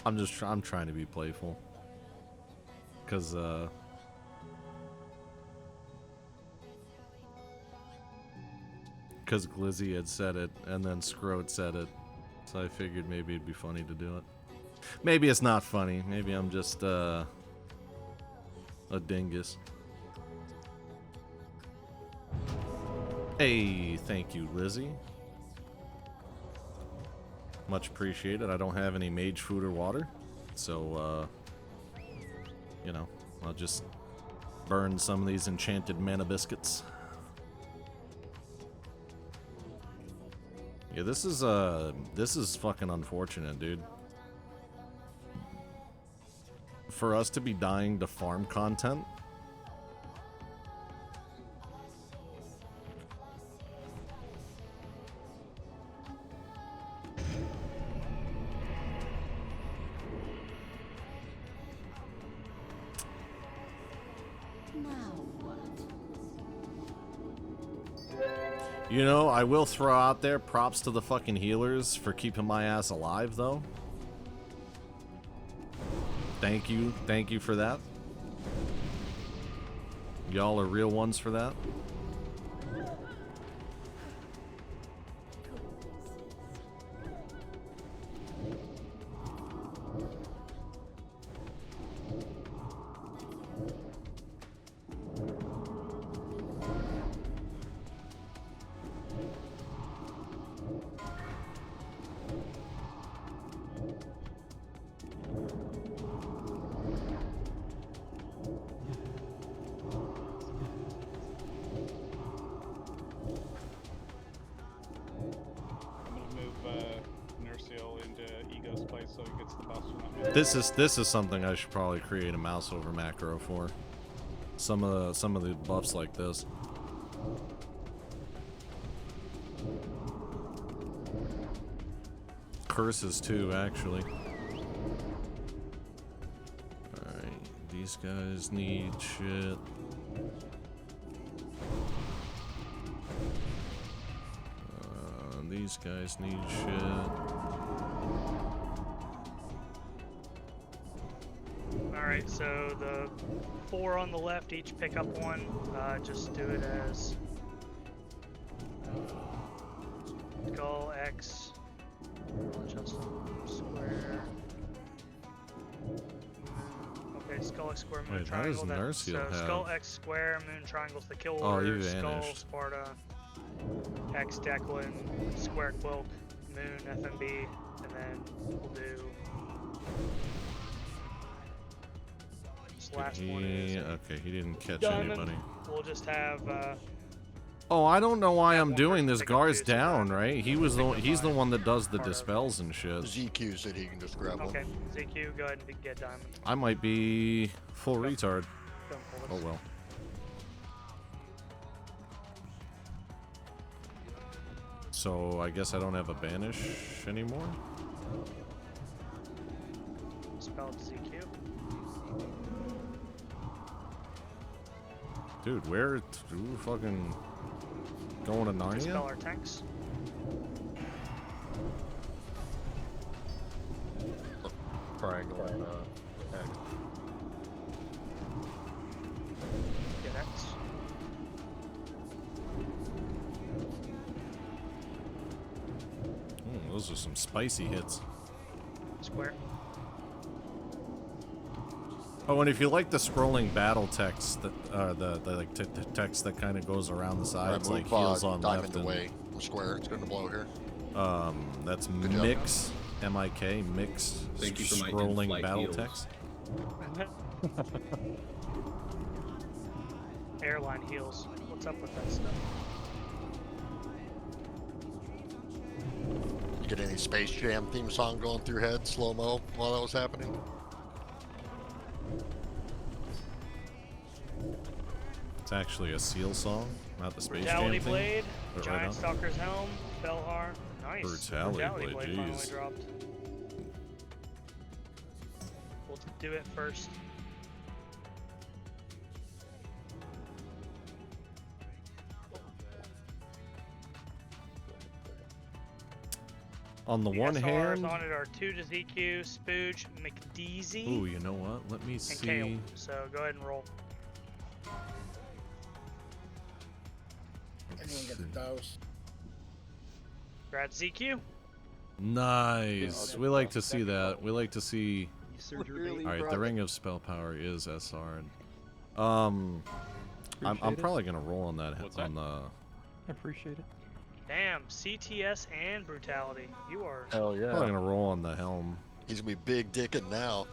I'm trying to be playful. Cause Glizzy had said it, and then Scroat said it, so I figured maybe it'd be funny to do it. Maybe it's not funny. Maybe I'm just a dingus. Hey, thank you, Lizzie. Much appreciated. I don't have any mage food or water, so you know, I'll just burn some of these enchanted mana biscuits. Yeah, this is fucking unfortunate, dude. For us to be dying to farm content. You know, I will throw out there props to the fucking healers for keeping my ass alive, though. Thank you for that. Y'all are real ones for that. This is something I should probably create a mouse over macro for. Some of the buffs like this. Curses too, actually. Alright, these guys need shit. These guys need shit. Alright, so the 4 on the left each pick up one. Just do it as Skull X, just square. Okay, Skull X square, moon Wait, triangle. how does Nerseal have? Skull X square, moon triangle's the kill Oh, order. you Skull vanished. Sparta, X Declan, square Quilk, moon FMB, and then we'll do last one is. Okay, he didn't catch Diamond. anybody. We'll just have. Oh, I don't know why I'm one doing person this. pick up Guard's two, so down, that- right? He's the one that does the dispels and shit. ZQ said he can just grab one. Okay, ZQ, go ahead and get Diamond. I might be full retard. Go and pull Oh this. well. So I guess I don't have a banish anymore. Spell to ZQ. Dude, where fucking going to Narnia? Dispel our tanks. Triangle and X. Get X. Those are some spicy hits. Square. Oh, and if you like the scrolling battle text, that the like text that kind of goes around the sides, like heals on diamond left and away from square. It's going to blow here. That's Good job. mix, M-I-K, mix. Thank you for my scrolling in-flight battle heals. text. Airline heals. What's up with that stuff? You get any Space Jam theme song going through your head, slow-mo, while that was happening? It's actually a Seal song, not the Space Brutality Jam thing. Blade, But right Giant on. Stalker's Helm, Belhar. Nice. Brutality Blade, finally jeez. dropped. We'll do it first. On the The one SRs hand, on it are 2 to ZQ, Spooge, McDeezy, ooh, you know what? Let me and see. Kale. So go ahead and roll. Anyone get the dose? Grad ZQ. Nice. We like to see that. We like to see. Surgery. All right, the Ring of Spell Power is SR. I'm probably gonna roll on that. What's on that? the. I appreciate it. Damn, CTS and Brutality. You are. Hell yeah. Probably gonna roll on the helm. He's going to be big dicking now.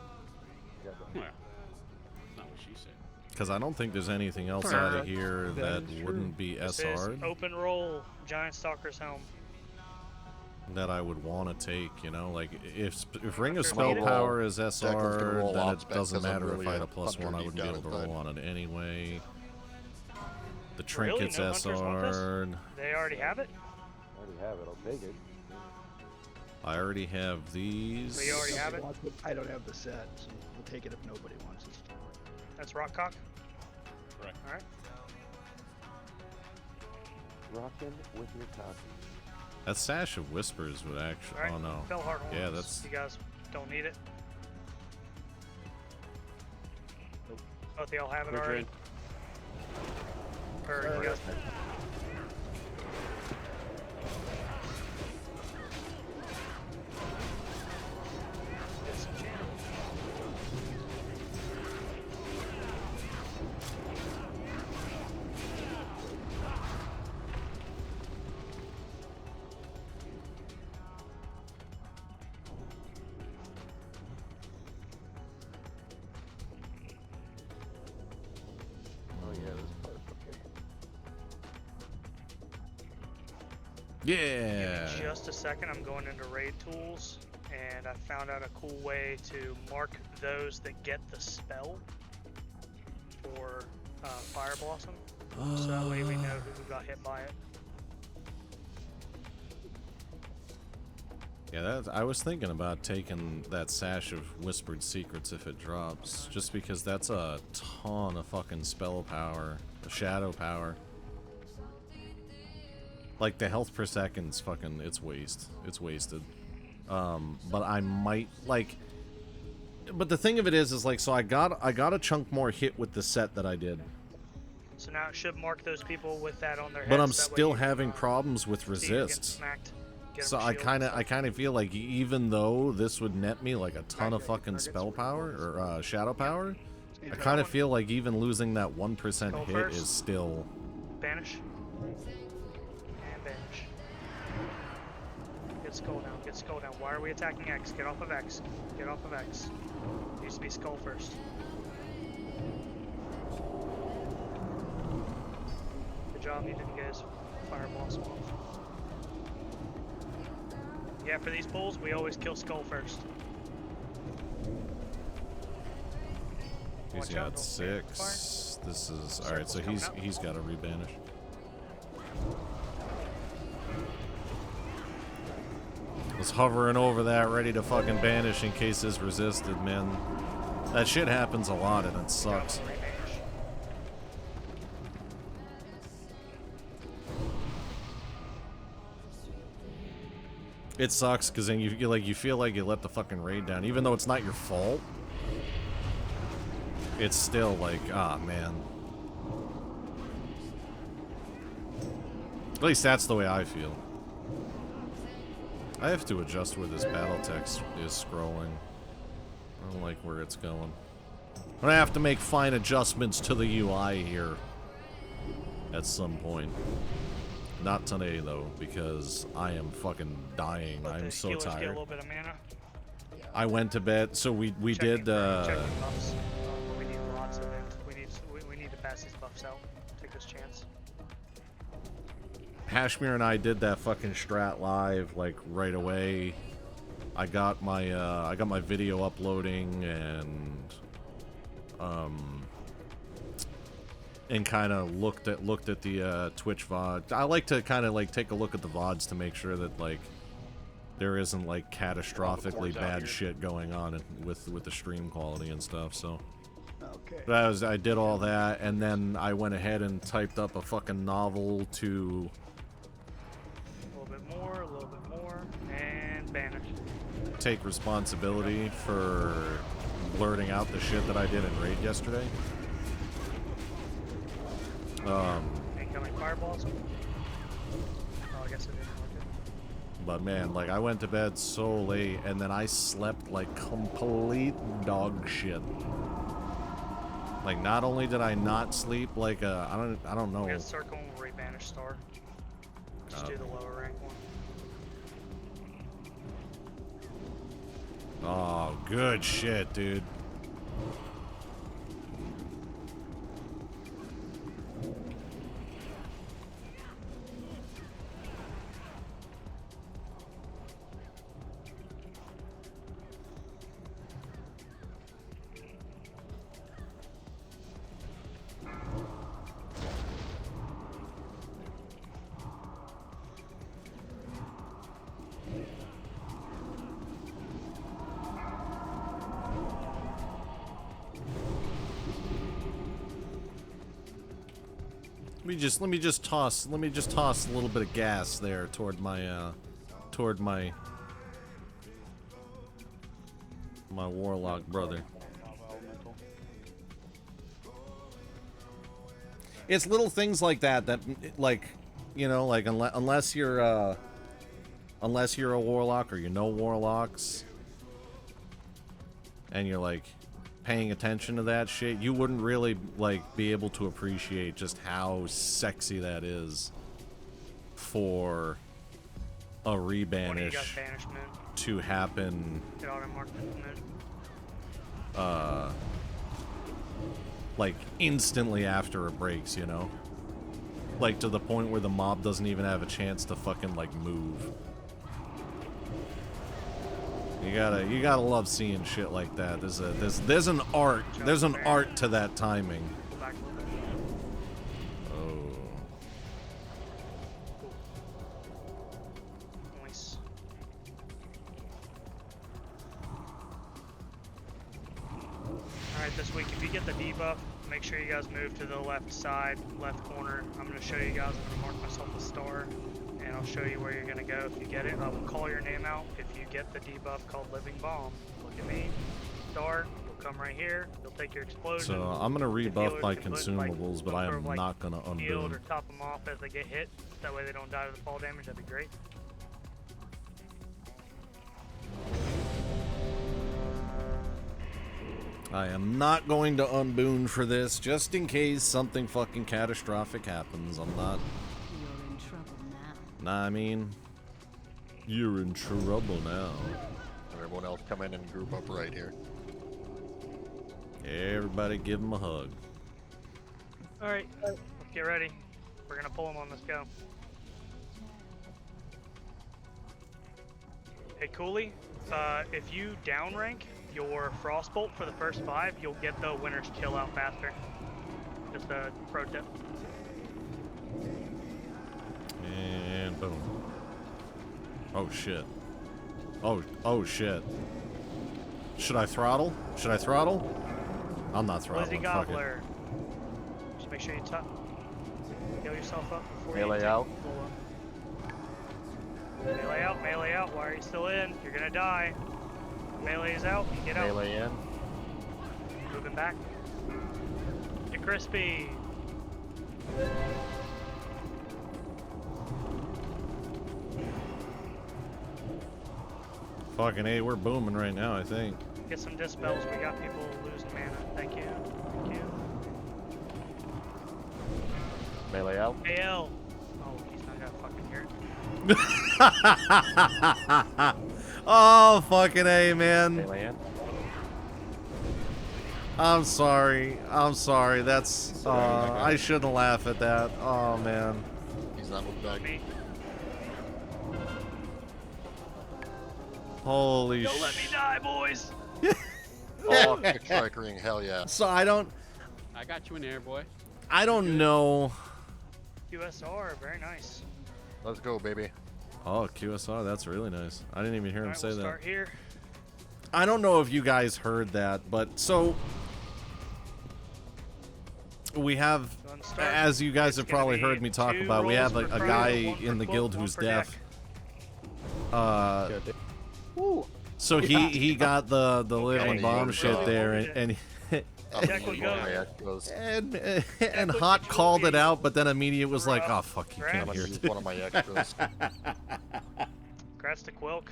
Well, not what she said. Because I don't think there's anything else out of here that is true. wouldn't be This is SR open roll, Giant Stalker's Helm. that I would want to take. You know, like if Ring of Sure, Spell need it. Power is Declan's gonna SR, roll then odds it back doesn't 'cause I'm matter really if I had a a +1. I hunter wouldn't be deep able to down roll on it anyway. The Really? trinkets No hunters want this? SR. They already have it? I already have it. I'll take it. I already have these. So you already have it? I don't have the set, so we'll take it if nobody wants it. That's Rockcock? Correct. Alright. Rockin' with your copy. That Sash of Whispers would actually. Alright. Oh no. Belhard Horns. Yeah, that's. You guys don't need it? Both of y'all have it already? Or you guys... Oh yeah, this part. Okay. Yeah. Give me just a second, I'm going into raid tools, and I found out a cool way to mark those that get the spell for Fire Blossom, so that way we know who got hit by it. Yeah, I was thinking about taking that Sash of Whispered Secrets if it drops, just because that's a ton of fucking spell power, shadow power. Like the health per second's fucking, it's wasted. But I might like. But the thing of it is like, so I got a chunk more hit with the set that I did. So now it should mark those people with that on their heads. But I'm that way still you, having problems with see who gets resist. smacked, get 'em So a I shield. kind of feel like even though this would net me like a ton of fucking spell power or shadow power, I kind of feel like even losing that 1% Go hit first. is still. Banish. And banish. Get skull down, get skull down. Why are we attacking X? Get off of X. Get off of X. It used to be skull first. job. He didn't get his fire blossom off. Yeah, for these pulls, we always kill skull first. He's got 6. This is alright, so he's got to rebanish. Was hovering over that, ready to fucking banish in case it's resisted, man. That shit happens a lot and it sucks. It sucks because then you feel like you let the fucking raid down, even though it's not your fault. It's still like, ah, man. At least that's the way I feel. I have to adjust where this battle text is scrolling. I don't like where it's going. I'm gonna have to make fine adjustments to the UI here at some point. Not today though, because I am fucking dying. I'm so tired. Get a little bit of mana. I went to bed, so we did. Checking buffs. We need lots of it. We need to pass these buffs out. Take this chance. Hashmir and I did that fucking strat live like right away. I got my video uploading and kind of looked at the Twitch VOD. I like to kind of like take a look at the VODs to make sure that like there isn't like catastrophically bad shit going on with the stream quality and stuff. So okay. But I did all that, and then I went ahead and typed up a fucking novel to a little bit more, and banish. Take responsibility for blurting out the shit that I did in raid yesterday. Incoming fireballs. Oh, I guess it didn't work it. But man, like I went to bed so late, and then I slept like complete dog shit. Like not only did I not sleep like I don't know. We got circle and we'll rebanish star. Just do the lower rank one. Oh, good shit, dude. Let me just toss a little bit of gas there toward my Warlock brother. It's little things like that like, you know, like unless you're a Warlock or you know Warlocks and you're like paying attention to that shit, you wouldn't really like be able to appreciate just how sexy that is for a rebanish to happen like instantly after it breaks, you know, like to the point where the mob doesn't even have a chance to fucking like move. You gotta love seeing shit like that. There's an art to that timing. Oh. Nice. Alright, this week if you get the debuff, make sure you guys move to the left side, left corner. I'm gonna show you guys, I'm gonna mark myself a star. And I'll show you where you're gonna go if you get it. I will call your name out if you get the debuff called Living Bomb. Look at me, star. You'll come right here. You'll take your explosion. So I'm gonna rebuff my consumables, but I am not gonna Shield unboon. or top them off as they get hit. That way they don't die to the fall damage. That'd be great. I am not going to unboon for this, just in case something fucking catastrophic happens. I'm not. Nah, I mean, you're in trouble now. Everyone else come in and group up right here. Everybody give him a hug. Alright, let's get ready. We're gonna pull him on. Let's go. Hey, Cooley, if you downrank your Frostbolt for the first 5, you'll get the winner's kill out faster. Just a pro tip. And boom. Oh shit. Oh shit. Should I throttle? Should I throttle? I'm not throttling. Lizzie Gobbler. Just make sure you heal yourself up before Melee you out. Melee out, melee out. Why are you still in? You're gonna die. Melee is out. Get out. Melee in. Moving back. Get crispy. Fucking A, we're booming right now, I think. Get some dispels. We got people losing mana. Thank you. Thank you. Melee out. AL. Oh, he's not gonna fucking hear it. Oh, fucking A, man. Melee in. I'm sorry. I'm sorry. That's, I shouldn't laugh at that. Oh, man. He's not moving back. Me. Holy Don't let me die, boys. Oh, quick strike ring, hell yeah. So I don't got you in there, boy. I don't know. QSR, very nice. Let's go, baby. Oh, QSR, that's really nice. I didn't even hear him Alright, say we'll that. start here. I don't know if you guys heard that, but so we have, as you guys have probably heard me talk about, we have a guy in the guild who's deaf. So he got the living bomb shit there, and and Hot called it out, but then immediate was like, oh fuck, you can't hear it. One of my extras. Congrats to Quilk.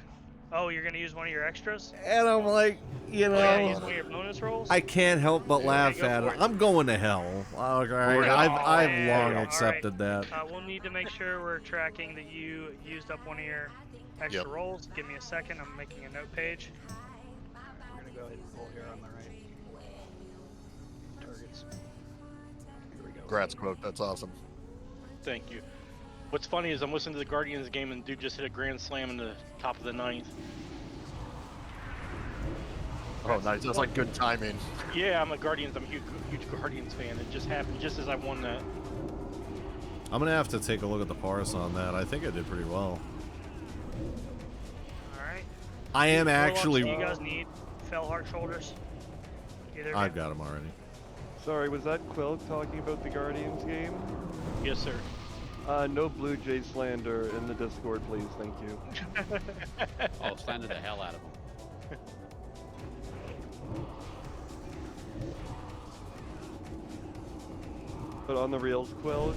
Oh, you're gonna use one of your extras? And I'm like, you know, use one of your bonus rolls? I can't help but laugh at it. I'm going to hell. Alright, I've long accepted that. We'll need to make sure we're tracking that you used up one of your extra rolls. Give me a second. I'm making a note page. We're gonna go ahead and pull here on the right. Targets. Here we go. Congrats, Quote. That's awesome. Thank you. What's funny is I'm listening to the Guardians game and dude just hit a grand slam in the top of the 9th. Oh, nice. That's like good timing. Yeah, I'm a huge Guardians fan. It just happened just as I won that. I'm gonna have to take a look at the parse on that. I think I did pretty well. Alright. I am actually. Do you guys need fell heart shoulders? I've got them already. Sorry, was that Quill talking about the Guardians game? Yes, sir. No Blue Jay slander in the Discord, please. Thank you. Oh, slander the hell out of him. But on the reals, Quill,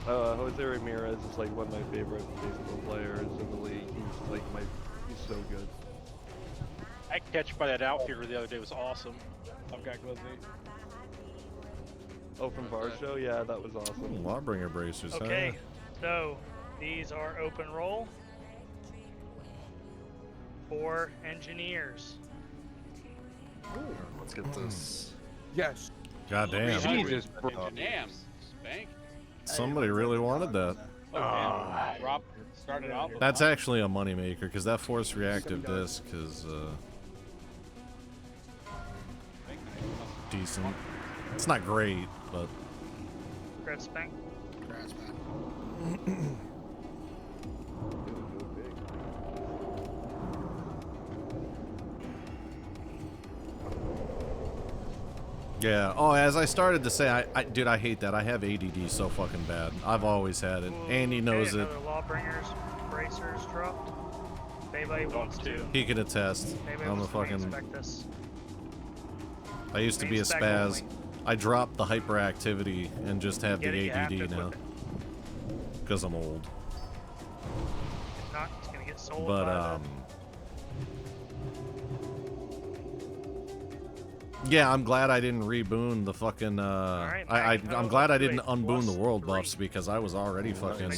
Jose Ramirez is like one of my favorite baseball players in the league. He's like he's so good. That catch by that outfielder the other day was awesome. I've got Glizzy. Oh, from Varsho? Yeah, that was awesome. Lawbringer bracers. Okay, so these are open roll for engineers. Let's get this. Yes. God damn. Jesus, damn. Spank. Somebody really wanted that. Oh, Rob started off with That's actually a moneymaker because that force reactive disc is decent. It's not great, but. Congrats, Spank. Congrats, man. Yeah. Oh, as I started to say, dude, I hate that. I have ADD so fucking bad. I've always had it. Andy knows it. Another Lawbringers bracers dropped. If anybody wants to. He can attest. I'm a fucking. Inspect this. I used to be a spaz. I dropped the hyperactivity and just have the ADD now. Because I'm old. If not, it's gonna get sold. But yeah, I'm glad I didn't reboon the fucking. I'm glad I didn't unboon the world buffs because I was already fucking.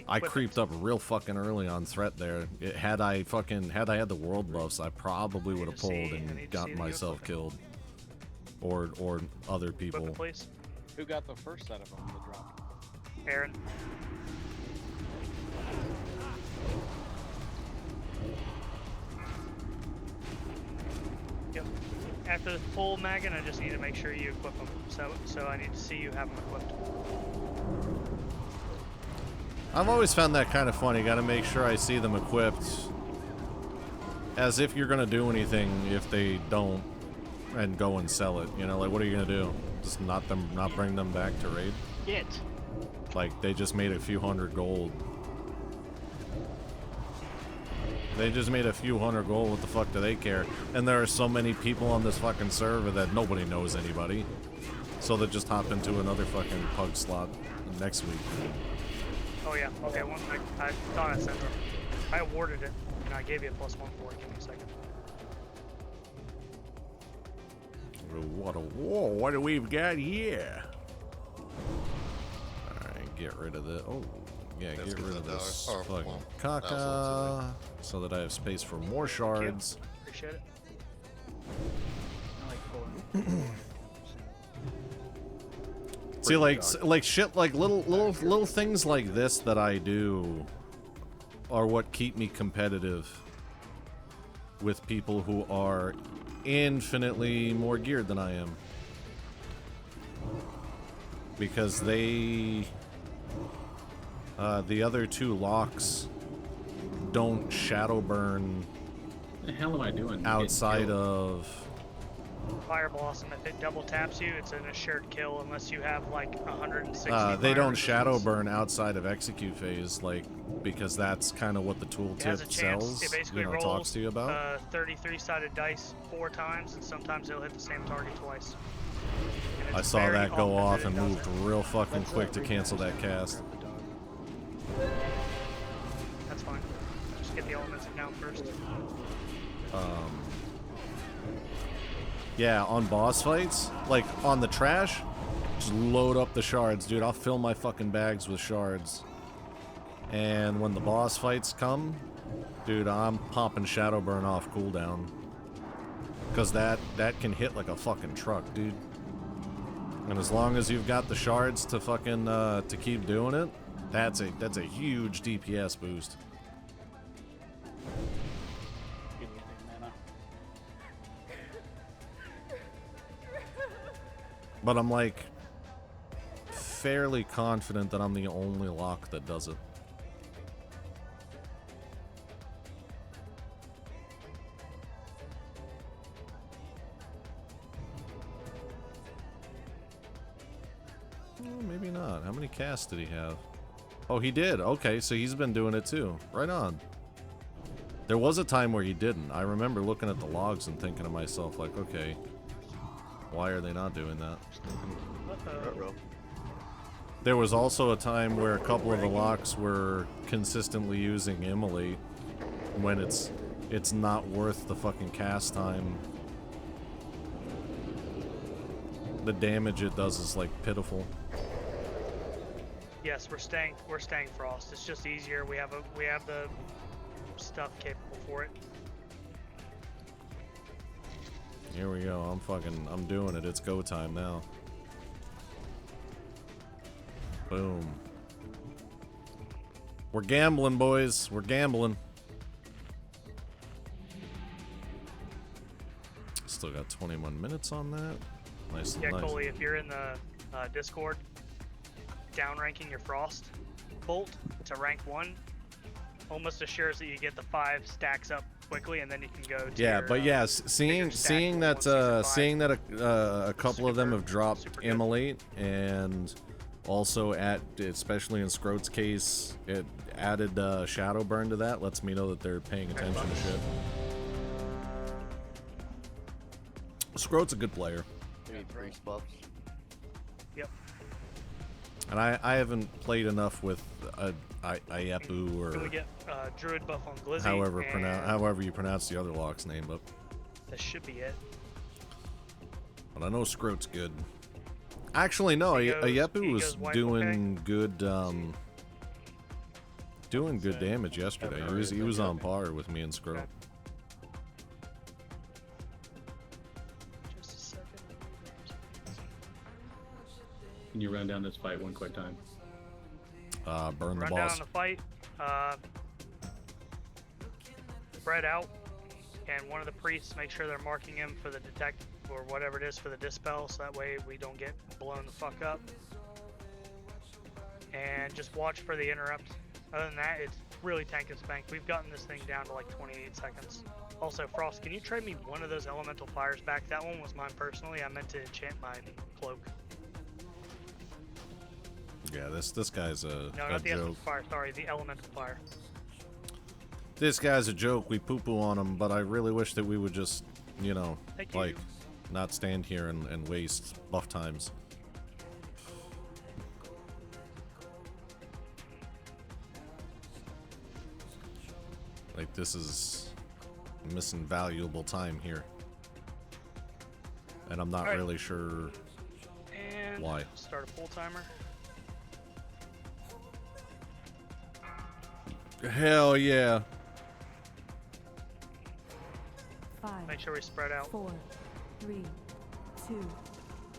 I creeped up real fucking early on threat there. Had I had the world buffs, I probably would have pulled and gotten myself killed, or other people. Who got the first set of them to drop? Aaron. Yep. After the full Magan, I just need to make sure you equip them. So I need to see you have them equipped. I've always found that kind of funny. Got to make sure I see them equipped. As if you're gonna do anything if they don't, and go and sell it. You know, like what are you gonna do? Just not bring them back to raid? It. Like they just made a few hundred gold. They just made a few hundred gold. What the fuck do they care? And there are so many people on this fucking server that nobody knows anybody. So they just hop into another fucking pug slot next week. Oh yeah. Okay. One. I thought I sent them. I awarded it, and I gave you a +1 for it. Give me a second. What a whoa! What do we've got here? All right, get rid of the. Oh, yeah, get rid of this fucking caca, so that I have space for more shards. Appreciate it. See, like shit, like little things like this that I do are what keep me competitive with people who are infinitely more geared than I am. Because they, the other two locks don't shadow burn. What the hell am I doing? Outside of Fire Blossom, if it double taps you, it's an assured kill unless you have like 160. They don't shadow burn outside of execute phase, like, because that's kind of what the tooltip sells, it basically rolls, talks to you about. 33-sided dice 4 times, and sometimes it'll hit the same target twice. I saw that go off and moved real fucking quick to cancel that cast. That's fine. Just get the elements down first. Yeah, on boss fights, like on the trash, just load up the shards, dude. I'll fill my fucking bags with shards. And when the boss fights come, dude, I'm popping Shadowburn off cooldown. Because that can hit like a fucking truck, dude. And as long as you've got the shards to fucking, to keep doing it, that's a huge DPS boost. But I'm like fairly confident that I'm the only lock that does it. Oh, maybe not. How many casts did he have? Oh, he did. Okay, so he's been doing it too. Right on. There was a time where he didn't. I remember looking at the logs and thinking to myself, like, okay, why are they not doing that? There was also a time where a couple of the locks were consistently using Immolate when it's not worth the fucking cast time. The damage it does is like pitiful. Yes, we're staying Frost. It's just easier. We have the stuff capable for it. Here we go. I'm doing it. It's go time now. Boom. We're gambling, boys. We're gambling. Still got 21 minutes on that. Nice and Yeah, nice. Coley, if you're in the Discord, downranking your Frost bolt to rank 1 almost assures that you get the 5 stacks up quickly, and then you can go to Yeah, your, but yeah, seeing that a couple of them have dropped Immolate, and also especially in Scroat's case, it added Shadow Burn to that, lets me know that they're paying attention to shit. Scroat's a good player. Yep. And I haven't played enough with Iepu or Can we get Druid buff on Glizzy? however you pronounce the other lock's name, but That should be it. I know Scroat's good. Actually, no, Iepu was doing good damage yesterday. He was on par with me and Scroat. Just a second. Can you run down this fight one quick time? Burn the Run boss. down the fight. Spread out, and one of the priests make sure they're marking him for the detect or whatever it is for the dispel, so that way we don't get blown the fuck up. And just watch for the interrupt. Other than that, it's really tank and spank. We've gotten this thing down to like 28 seconds. Also, Frost, can you trade me one of those elemental fires back? That one was mine personally. I meant to enchant my cloak. Yeah, this guy's a No, not the joke. elemental fire. Sorry, the elemental fire. This guy's a joke. We poo-poo on him, but I really wish that we would just, you know, Thank you. like, not stand here and waste buff times. Like, this is missing valuable time here. And I'm not Alright. really sure And why. start a full timer. Hell yeah. 5. Make sure we spread out. 4, 3, 2,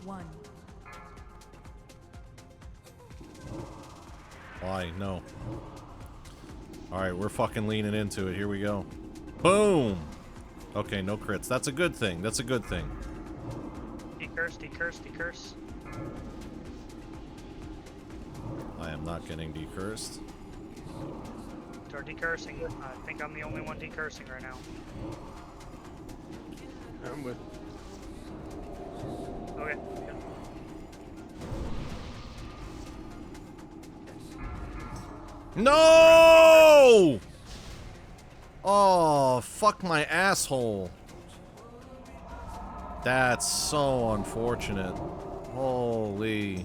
1. Why? No. Alright, we're fucking leaning into it. Here we go. Boom! Okay, no crits. That's a good thing. That's a good thing. Decurse, decurse, decurse. I am not getting decursed. Start decursing. I think I'm the only one decursing right now. I'm with. Okay. Good. No! Oh, fuck my asshole. That's so unfortunate. Holy.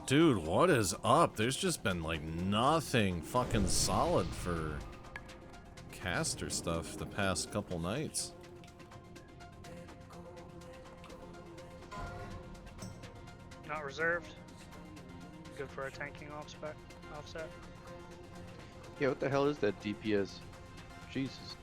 Dude, what is up? There's just been like nothing fucking solid for caster stuff the past couple nights. Not reserved. Good for a tanking offset. Yeah, what the hell is that DPS? Jesus.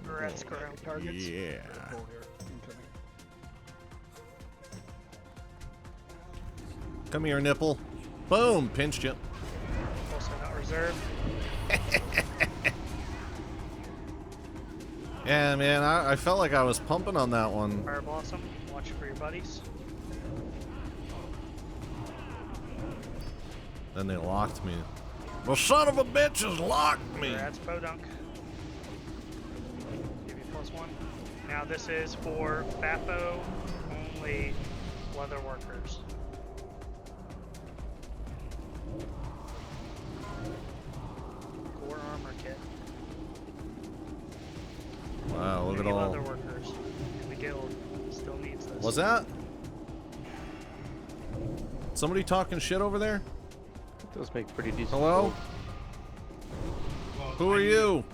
Rats ground targets. Yeah. Come here, nipple. Boom, pinched you. Also not reserved. Yeah, man, I felt like I was pumping on that one. Fire Blossom. Watch for your buddies. Then they locked me. Well, son of a bitch has locked me. Rats podunk. Give you +1. Now this is for FAFO only leather workers. Core armor kit. Wow, look at Any all. leather workers in the guild still needs this. What's that? Somebody talking shit over there? It does make pretty decent. Hello? Who are you?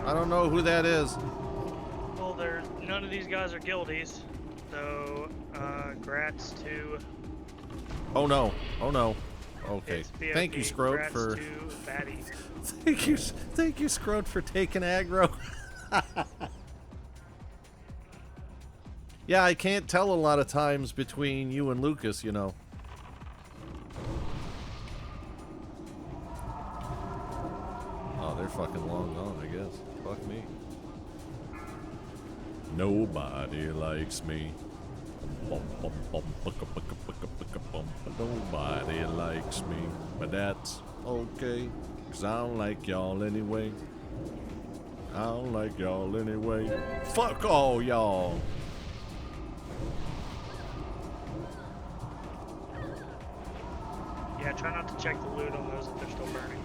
I don't know who that is. Well, none of these guys are guildies, so grats to. Oh no. Oh no. Okay. It's BOP. Thank you, Scroat, Grats for. to Fatty. Thank you, Scroat, for taking aggro. Yeah, I can't tell a lot of times between you and Lucas, you know. Oh, they're fucking long gone, I guess. Fuck me. Nobody likes me. Nobody likes me. But that's okay, 'cause I don't like y'all anyway. I don't like y'all anyway. Fuck all y'all. Yeah, try not to check the loot on those if they're still burning.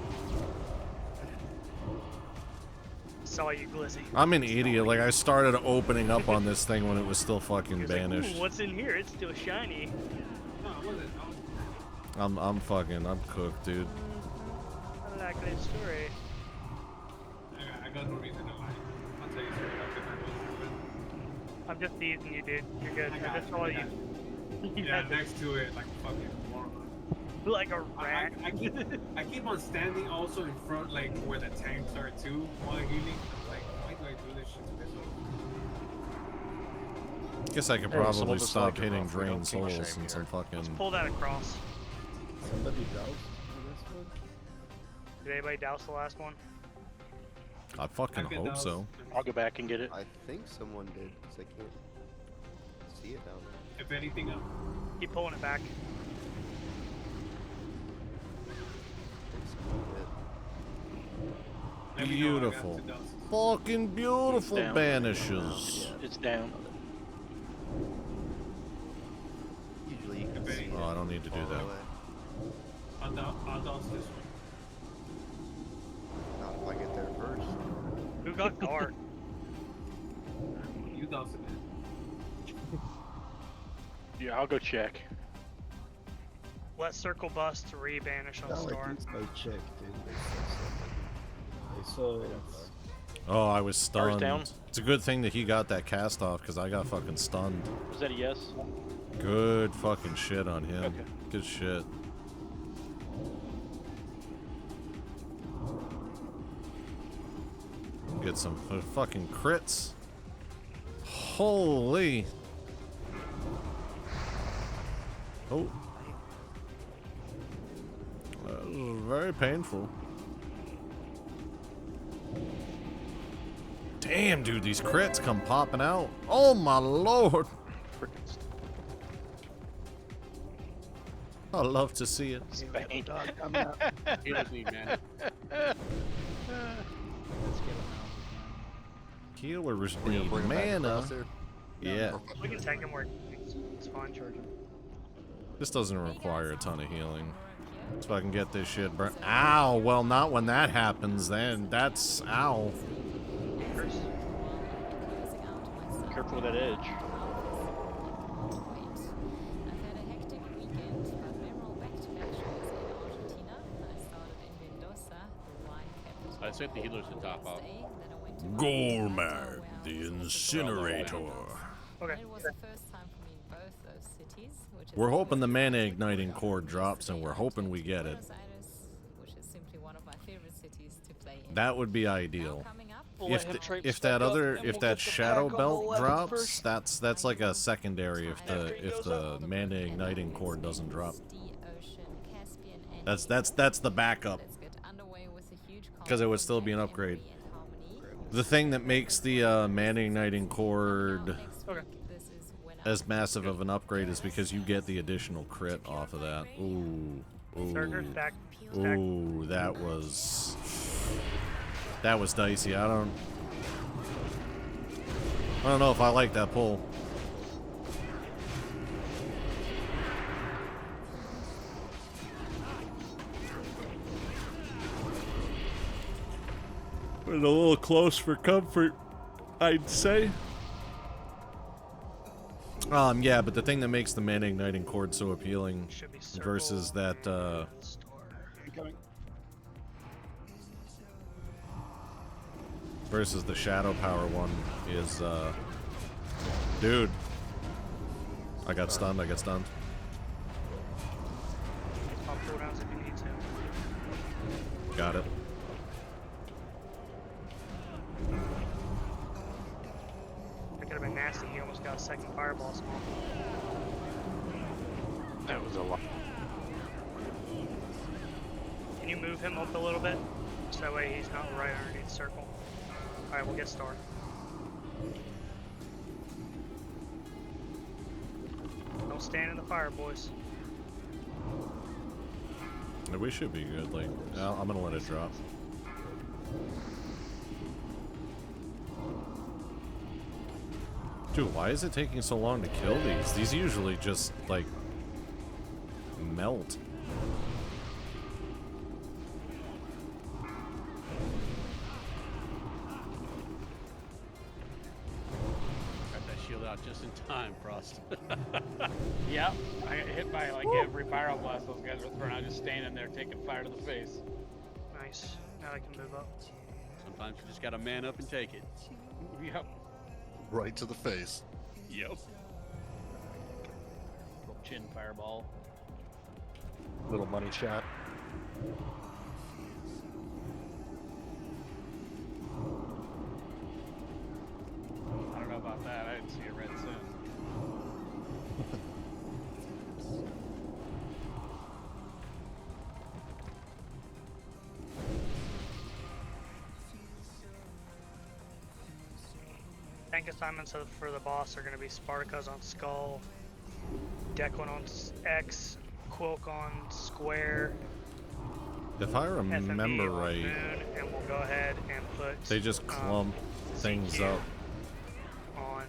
Saw you, Glizzy. I'm an idiot. Like, I started opening up on this thing when it was still fucking banished. Like, ooh, what's in here? It's still shiny. I'm cooked, dude. I like that story. I got no reason to lie. I'll tell you straight up. I'm just teasing you, dude. You're good. That's all you. Yeah, next to it, like fucking Warlock. Like a rat. I keep on standing also in front, like where the tanks are too, while healing. Like, why do I do this shit to myself? Guess I could Hey, some probably of us stop like it hitting rough, we don't drain kink souls shame since here. I'm fucking. Pull that across. Somebody doused this one? Did anybody douse the last one? I fucking I've been hope doused. so. I'll go back and get it. I think someone did, because I can't see it down there. If anything, Keep pulling it back. I think someone did. let me know, I got Beautiful. to douse. Fucking beautiful Down. banishes. It's down. Usually you can If see anything. it Oh, I don't need to do far that. away. I'll douse this one. Not if I get there first. Who got guard? You douse it, man. Yeah, I'll go check. Let circle bust rebanish on Not like storm. these no check, dude. They saw Oh, I was Stars stunned. down. It's a good thing that he got that cast off because I got fucking stunned. Was that a yes? Good fucking shit on him. Okay. Good shit. Get some fucking crits. Holy. Oh. That was very painful. Damn, dude, these crits come popping out. Oh my lord. I love to see it. Spank. He doesn't need mana. Healers We're gonna need bring him back mana. across there. Yeah. We can take him where it's fine. Charge him. This doesn't require a ton of healing. So I can get this shit burnt. Ow! Well, not when that happens then. That's... Ow. Careful with that edge. I sent the healers to top off. Gormag, the incinerator. Okay. We're hoping the mana igniting core drops, and we're hoping we get it. That would be ideal. If that shadow belt drops, that's like a secondary if the mana igniting core doesn't drop. That's the backup. Because it would still be an upgrade. The thing that makes the mana igniting cord as massive of an upgrade is because you get the additional crit off of that. Ooh. Ooh, that was dicey. I don't know if I like that pull. We're a little close for comfort, I'd say. Yeah, but the thing that makes the mana igniting cord so appealing versus that versus the shadow power one is dude. I got stunned. Pop cooldowns if you need to. Got it. That could have been nasty. He almost got a second fireball small. That was a lot. Can you move him up a little bit? So that way he's not right underneath the circle. Alright, we'll get Star. Don't stand in the fire, boys. Yeah, we should be good. Like, I'm gonna let it drop. Dude, why is it taking so long to kill these? These usually just, like, melt. Got that shield out just in time, Frost. Yep, I got hit by like every pyro blast those guys were throwing. I was just standing there taking fire to the face. Nice. Now I can move up. Sometimes you just gotta man up and take it. Yep. Right to the face. Yep. Little chin fireball. Little money shot. I don't know about that. I didn't see a red sun. Tank assignments for the boss are going to be Spartacus on Skull, Declan on X, Quilk on Square. If I FMB remember on right, Moon, and we'll go ahead and put. they just clump things CQ up. on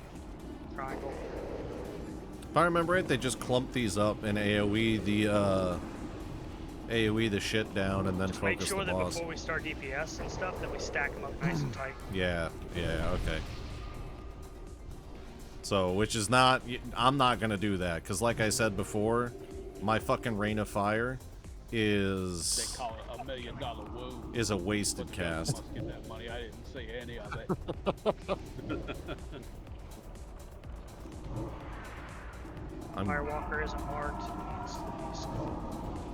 Triangle. If I remember right, they just clump these up and AoE the shit down and then Just make focus sure the that boss. before we start DPS and stuff, that we stack them up nice and tight. Yeah, okay. So, which is not, I'm not gonna do that, because like I said before, my fucking Rain of Fire They is call it $1 million woo. is a wasted cast. Must get that money. I didn't say any of it. Firewalker isn't marked.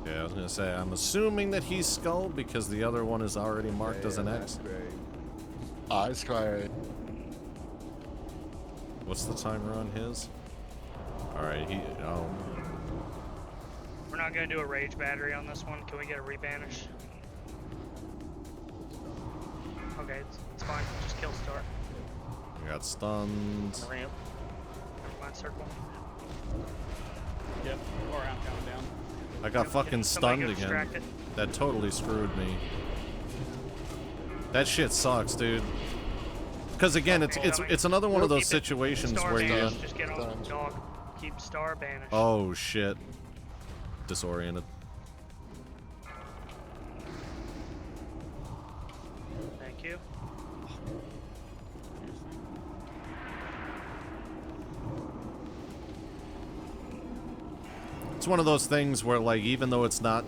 Yeah, I was gonna say, I'm assuming that he's Skull because the other one is already marked as an X. Eyes tried. What's the timer on his? Alright, We're not gonna do a rage battery on this one. Can we get a rebanish? Okay, it's fine. Just kill Star. we got stuns. Ramp. Never mind, circle. Yep, or I'm counting down. I got fucking Somebody stunned go again. distracted. That totally screwed me. That shit sucks, dude. Because again, it's another one of those situations Star where you. banished. Just get on dog. Keep Star banished. Oh shit. Disoriented. Thank you. It's one of those things where, like, even though it's not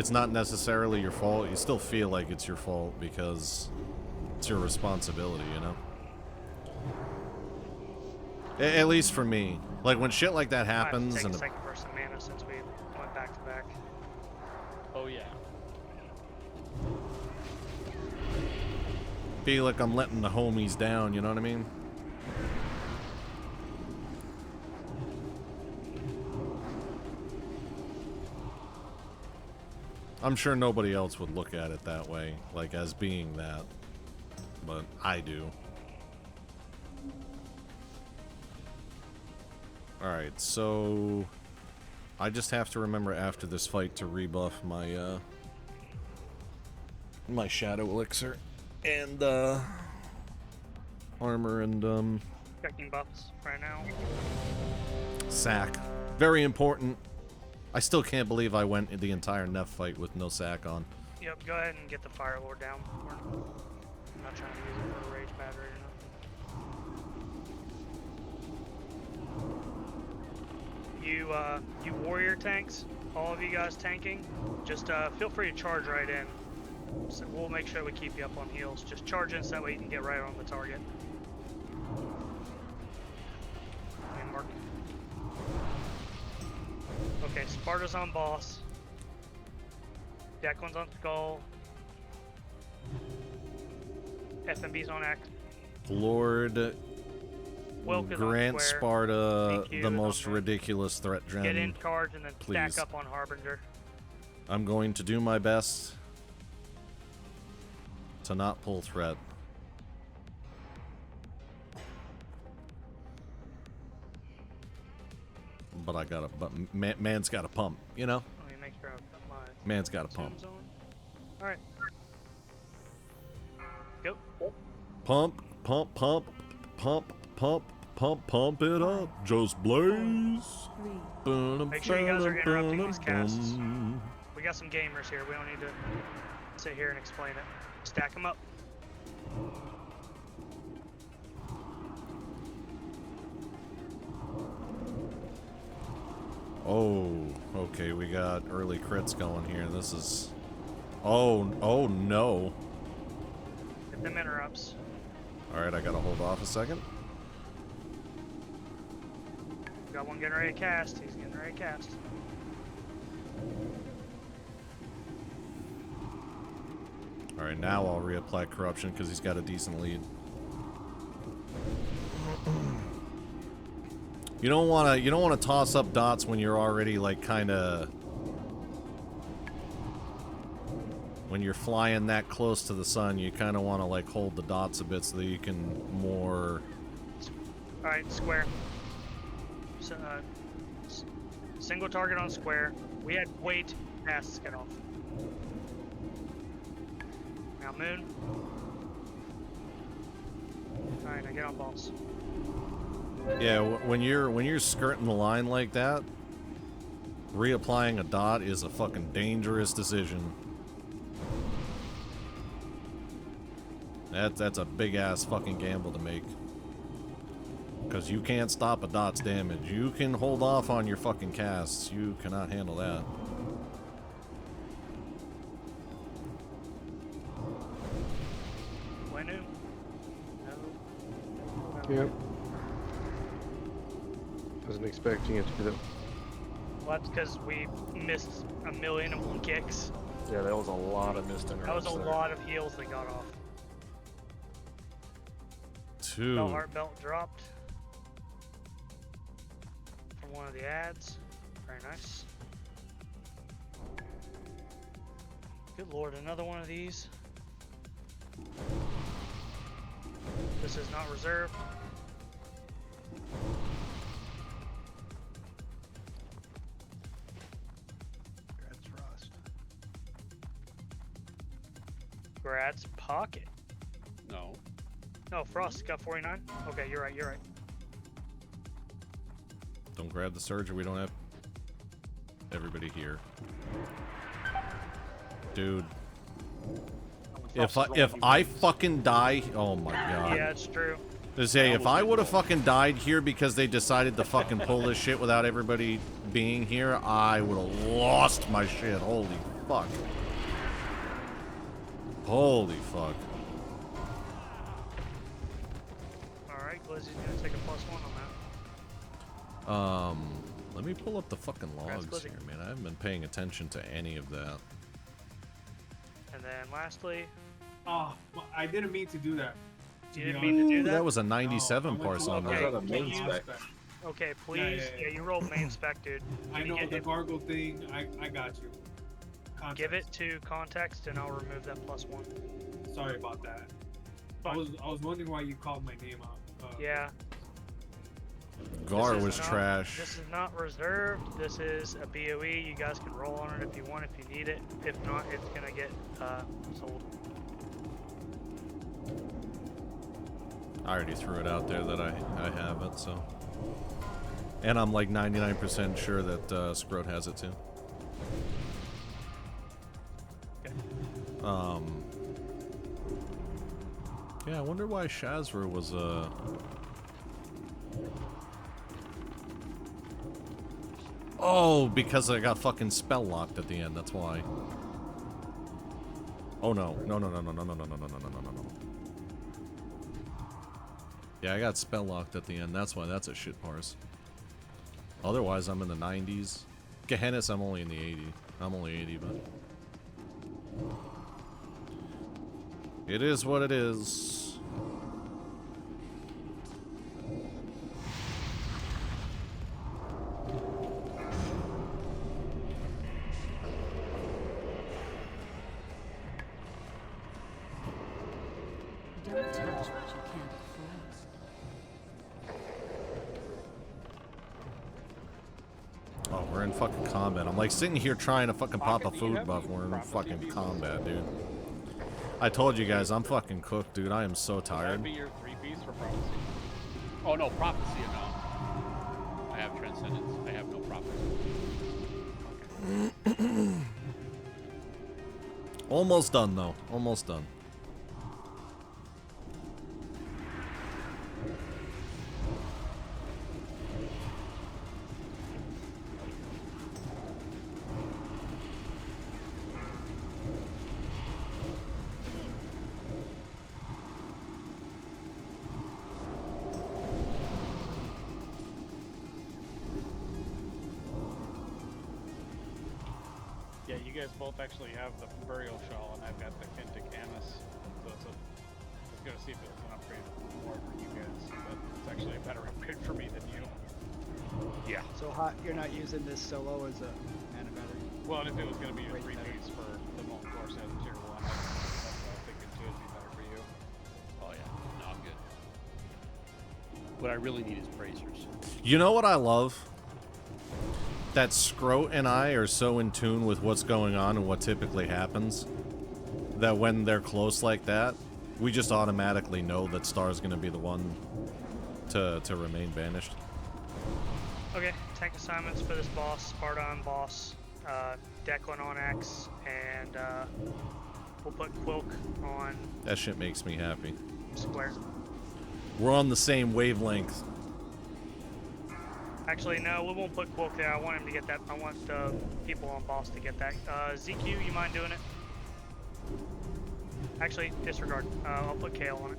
necessarily your fault, you still feel like it's your fault because it's your responsibility, you know? At least for me. Like, when shit like that happens I have and... to take a second for some mana since we went back to back. Oh yeah. feel like I'm letting the homies down, you know what I mean? I'm sure nobody else would look at it that way, like as being that, but I do. Alright, so I just have to remember after this fight to rebuff my my shadow elixir and armor and Checking buffs right now. sack. Very important. I still can't believe I went the entire Neff fight with no sack on. Yep, go ahead and get the Fire Lord down. I'm not trying to use it for a rage battery or nothing. You warrior tanks, all of you guys tanking, just feel free to charge right in. So we'll make sure we keep you up on heals. Just charge in so that way you can get right on the target. And mark. Okay, Sparta's on boss. Declan's on skull. FMB's on act. Lord Wilk is grant on square. Sparta DQ the is most on ridiculous threat gen. Get in charge and then please. stack up on Harbinger. I'm going to do my best to not pull threat. But I gotta, man's gotta pump, you know? Let me make sure I've got my Man's gotta pump. zooms on. Alright. Go. Pump, pump, pump, pump, pump, pump, pump it up. Just blaze. Make sure you guys are interrupting these casts. We got some gamers here. We don't need to sit here and explain it. Stack them up. Oh, okay, we got early crits going here. This is... Oh no. Get them interrupts. Alright, I gotta hold off a second. Got one getting ready to cast. He's getting ready to cast. Alright, now I'll reapply corruption because he's got a decent lead. You don't wanna toss up dots when you're already like kinda when you're flying that close to the sun. You kinda wanna like hold the dots a bit so that you can more. Alright, square. So, single target on square. We had way too fast to get off. Now moon. Alright, I get on balls. Yeah, when you're skirting the line like that, reapplying a dot is a fucking dangerous decision. That's a big ass fucking gamble to make. Because you can't stop a dot's damage. You can hold off on your fucking casts. You cannot handle that. Wenu? Yep. Wasn't expecting it to be that. Well, that's because we missed a million and one kicks. Yeah, that was a lot of missed interrupts. That was a there. lot of heals that got off. Two. Belt heart belt dropped from one of the ads. Very nice. Good lord, another one of these. This is not reserved. That's Frost. Grad's pocket. No. No, Frost got 49. Okay, you're right, you're right. Don't grab the surge or we don't have everybody here. Dude. If I fucking die, oh my god. Yeah, it's true. To say, if I would have fucking died here because they decided to fucking pull this shit without everybody being here, I would have lost my shit. Holy fuck. Holy fuck. Alright, Glizzy's gonna take a +1 on that. Let me pull up the fucking logs Glizzy. here, man. I haven't been paying attention to any of that. And then lastly, Oh, I didn't mean to do that. you didn't mean to do that? That was a 97 No, parse on okay, that. That main spec. Okay, please. Yeah. You rolled main spec, dude. I Let me know get the it. gargle thing. I got you. Context. Give it to context, and I'll remove that +1. Sorry about that. I was wondering why you called my name out. Yeah. Gar This is was not- trash. This is not reserved. This is a BOE. You guys can roll on it if you want, if you need it. If not, it's gonna get sold. I already threw it out there that I have it, so. And I'm like 99% sure that Scroat has it too. Okay. Yeah, I wonder why Shazra was Oh, because I got fucking spell locked at the end, that's why. Oh no. No. Yeah, I got spell locked at the end, that's why that's a shit parse. Otherwise, I'm in the 90s. Gehennis, I'm only in the 80. I'm only 80, but... It is what it is. Don't touch what you can't afford. Oh, we're in fucking combat. I'm like sitting here trying to fucking pop a food buff. We're in fucking combat, dude. I told you guys, I'm fucking cooked, dude. I am so tired. That'd be your 3-piece for prophecy. Oh no, prophecy no. I have transcendence. I have no prophecy. Almost done, though. Almost done. Yeah, Yeah, you guys both actually have the burial shawl, and I've got the Kintic Amis. So it's a. I was gonna see if it was an upgrade more for you guys, but it's actually a better upgrade for me than you. Yeah. So you're not using this solo as a mana battery? Well, and if it was gonna be a 3-piece for the Molten Core set tier 1, that's what I think it would be better for you. Oh yeah, no, I'm good. What I really need is bracers. You know what I love? That Scroat and I are so in tune with what's going on and what typically happens that when they're close like that, we just automatically know that Star's gonna be the one to remain banished. Okay, tank assignments for this boss, Sparta boss, Declan on X, and we'll put Quilk on That shit makes me happy. square. We're on the same wavelength. Actually, no, we won't put Quilk there. I want him to get that. I want the people on boss to get that. ZQ, you mind doing it? Actually, disregard. I'll put Kale on it.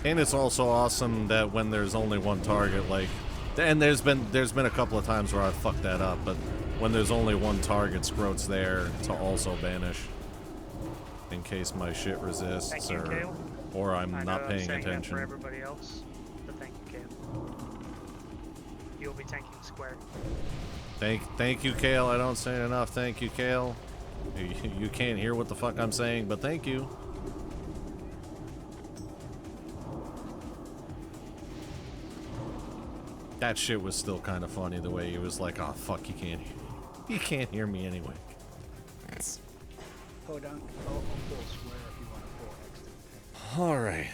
And it's also awesome that when there's only one target, like, and there's been a couple of times where I've fucked that up, but when there's only one target, Scroat's there to also banish in case my shit resists. Thank you, Kale. Or I'm not I'm paying saying that attention. for everybody else, but thank you, Kale. You'll be tanking square. Thank you, Kale. I don't say it enough. Thank you, Kale. You can't hear what the fuck I'm saying, but thank you. That shit was still kind of funny, the way he was like, oh fuck, you can't hear me anyway. Podunk, I'll pull square if you want to pull X. Alright.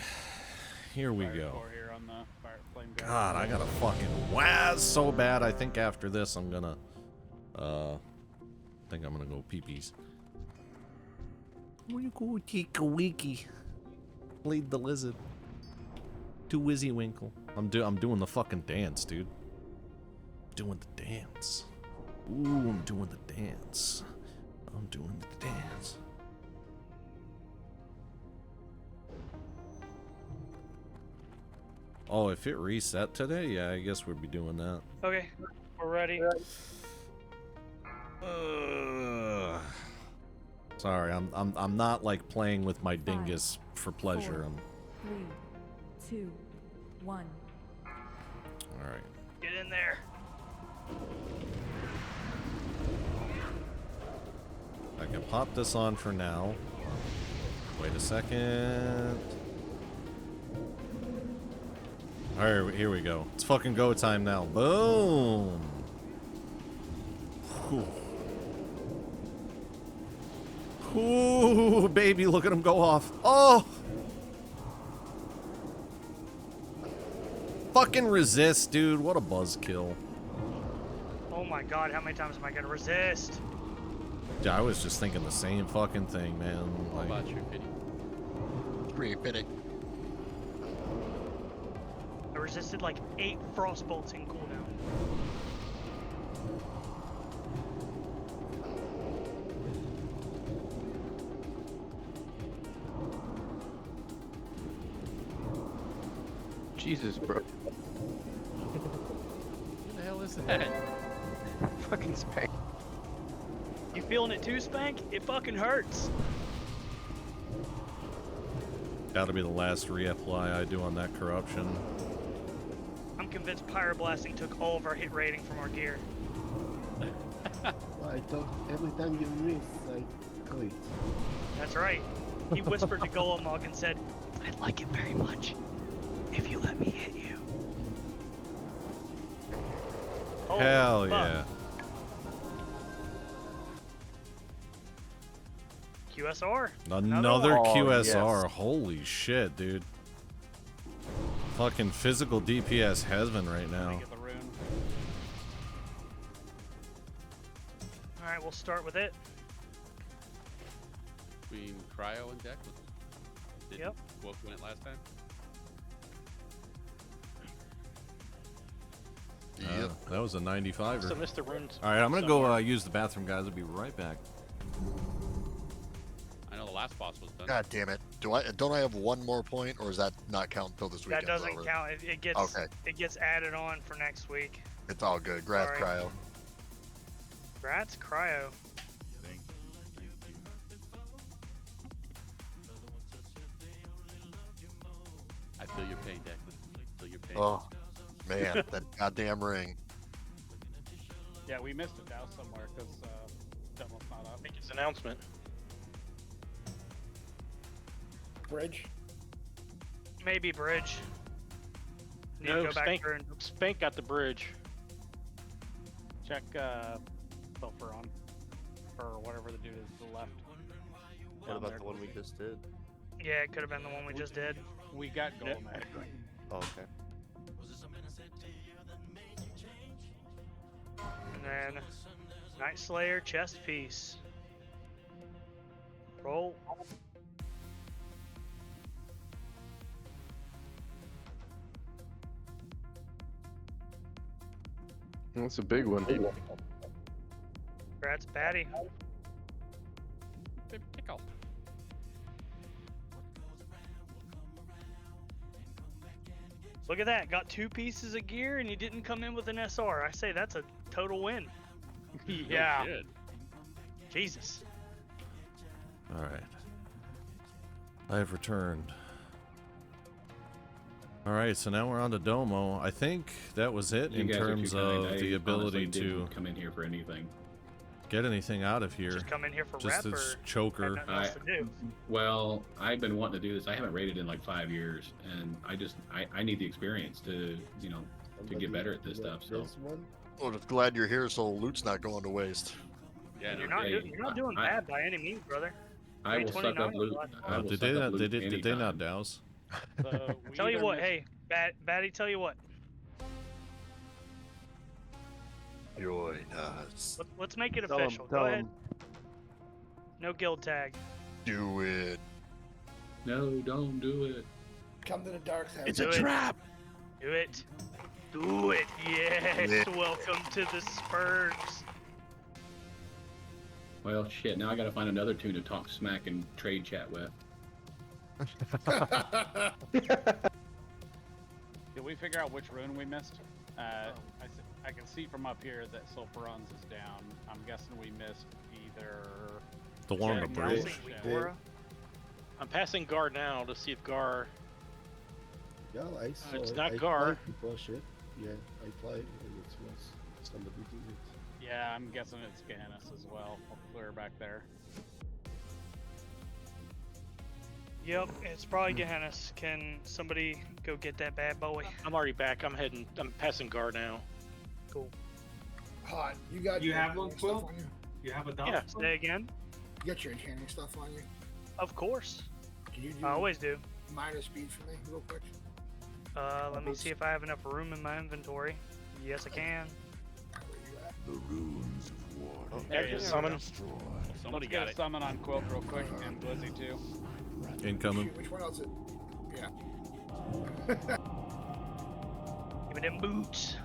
Here we go. Here on the fire flame guy. God, I gotta fucking waz so bad. I think after this I'm gonna go pee-pees. Where you go, Tika Wiki? Lead the lizard. To Wizzy Winkle. I'm doing the fucking dance, dude. Doing the dance. Ooh, I'm doing the dance. I'm doing the dance. Oh, if it reset today, yeah, I guess we'd be doing that. Okay, we're ready. Sorry, I'm not like playing with my dingus for pleasure. 3, 2, 1. All right. Get in there. I can pop this on for now. Wait a second. Alright, here we go. It's fucking go time now. Boom! Ooh. Ooh, baby, look at him go off. Oh! Fucking resist, dude. What a buzzkill. Oh my god, how many times am I gonna resist? Yeah, I was just thinking the same fucking thing, man. How about you, Pity? 3 Pity. I resisted like 8 frost bolts in cooldown. Jesus, bro. What the hell is that? Fucking Spank. You feeling it too, Spank? It fucking hurts. That'll be the last reapply I do on that corruption. I'm convinced Pyroblasting took all of our hit rating from our gear. I thought every time you miss, I quit. That's right. He whispered to Golemog and said, I'd like it very much if you let me hit you. Oh, Hell fuck. yeah. QSR. Another one. QSR. Holy shit, dude. Fucking physical DPS heaven right now. Alright, we'll start with it. Between Cryo and Deck? Yep. Wolf win it last time? Yep. That was a 95er. So Mr. Runes. Alright, I'm gonna go use the bathroom, guys. I'll be right back. I know the last boss was done. God damn it. Don't I have one more point, or does that not count until this weekend? That doesn't count. It gets added on for next week. It's all good. Grath Cryo. Grats Cryo. I feel your pain, Declan. I feel your pain. Oh, man, that goddamn ring. Yeah, we missed a douse somewhere because Demo's not up. Make his announcement. Bridge? Maybe bridge. Need to No, go back through and Spank got the bridge. Check Sulfur on. Or whatever the dude is to the left. What about the one we just did? yeah, it could have been the one we just did. We got gold mag. Oh, okay. And then Night Slayer chest piece. Roll. That's a big one. Congrats, Batty. Kick off. Look at that. Got 2 pieces of gear and you didn't come in with an SR. I say that's a total win. Yeah. No shit. Jesus. Alright. I have returned. Alright, so now we're on to Domo. I think that was it in terms of the ability to come in here for anything. Get anything out of here. Just come in here for just rep this or choker. have nothing else to do? Well, I've been wanting to do this. I haven't raided in like 5 years, and I need the experience to to get better at this stuff. So. Well, just glad you're here, so loot's not going to waste. Yeah, You're not doing bad by any means, brother. I will suck up loot. Did they not douse? Tell you what, hey, Batty, tell you what. Join us. Let's make it Tell 'em, official. tell Go 'em. ahead. No guild tag. Do it. No, don't do it. Come to the dark side. It's a trap. Do it. Do it. Yes. Yeah. Welcome to the Spurs. Well, shit. Now I got to find another tune to talk smack and trade chat with. Did we figure out which rune we missed? I can see from up here that Sulfuron's is down. I'm guessing we missed either... The one on the bridge. I'm passing Gar now to see if Gar... Yeah, I saw it's it. not I Gar. tried to push it. Yeah, I tried and it was somebody did it. Yeah, I'm guessing it's Ganis as well. I'll clear back there. Yep, it's probably Gehennis. Can somebody go get that bad boy? I'm already back. I'm passing Gar now. Cool. Hot. You got You your have one, enchanting stuff Quill? on you? You have a dog? Yeah, say again? You got your enchanting stuff on you? Of course. Can you do I always do. minor speed for me real quick? Let me see if I have enough room in my inventory. Yes, I can. The runes of war. There you summon. Let's get a summon on Quilt real quick, and Blizzy too. Incoming. Which one else? Yeah. Give me them boots.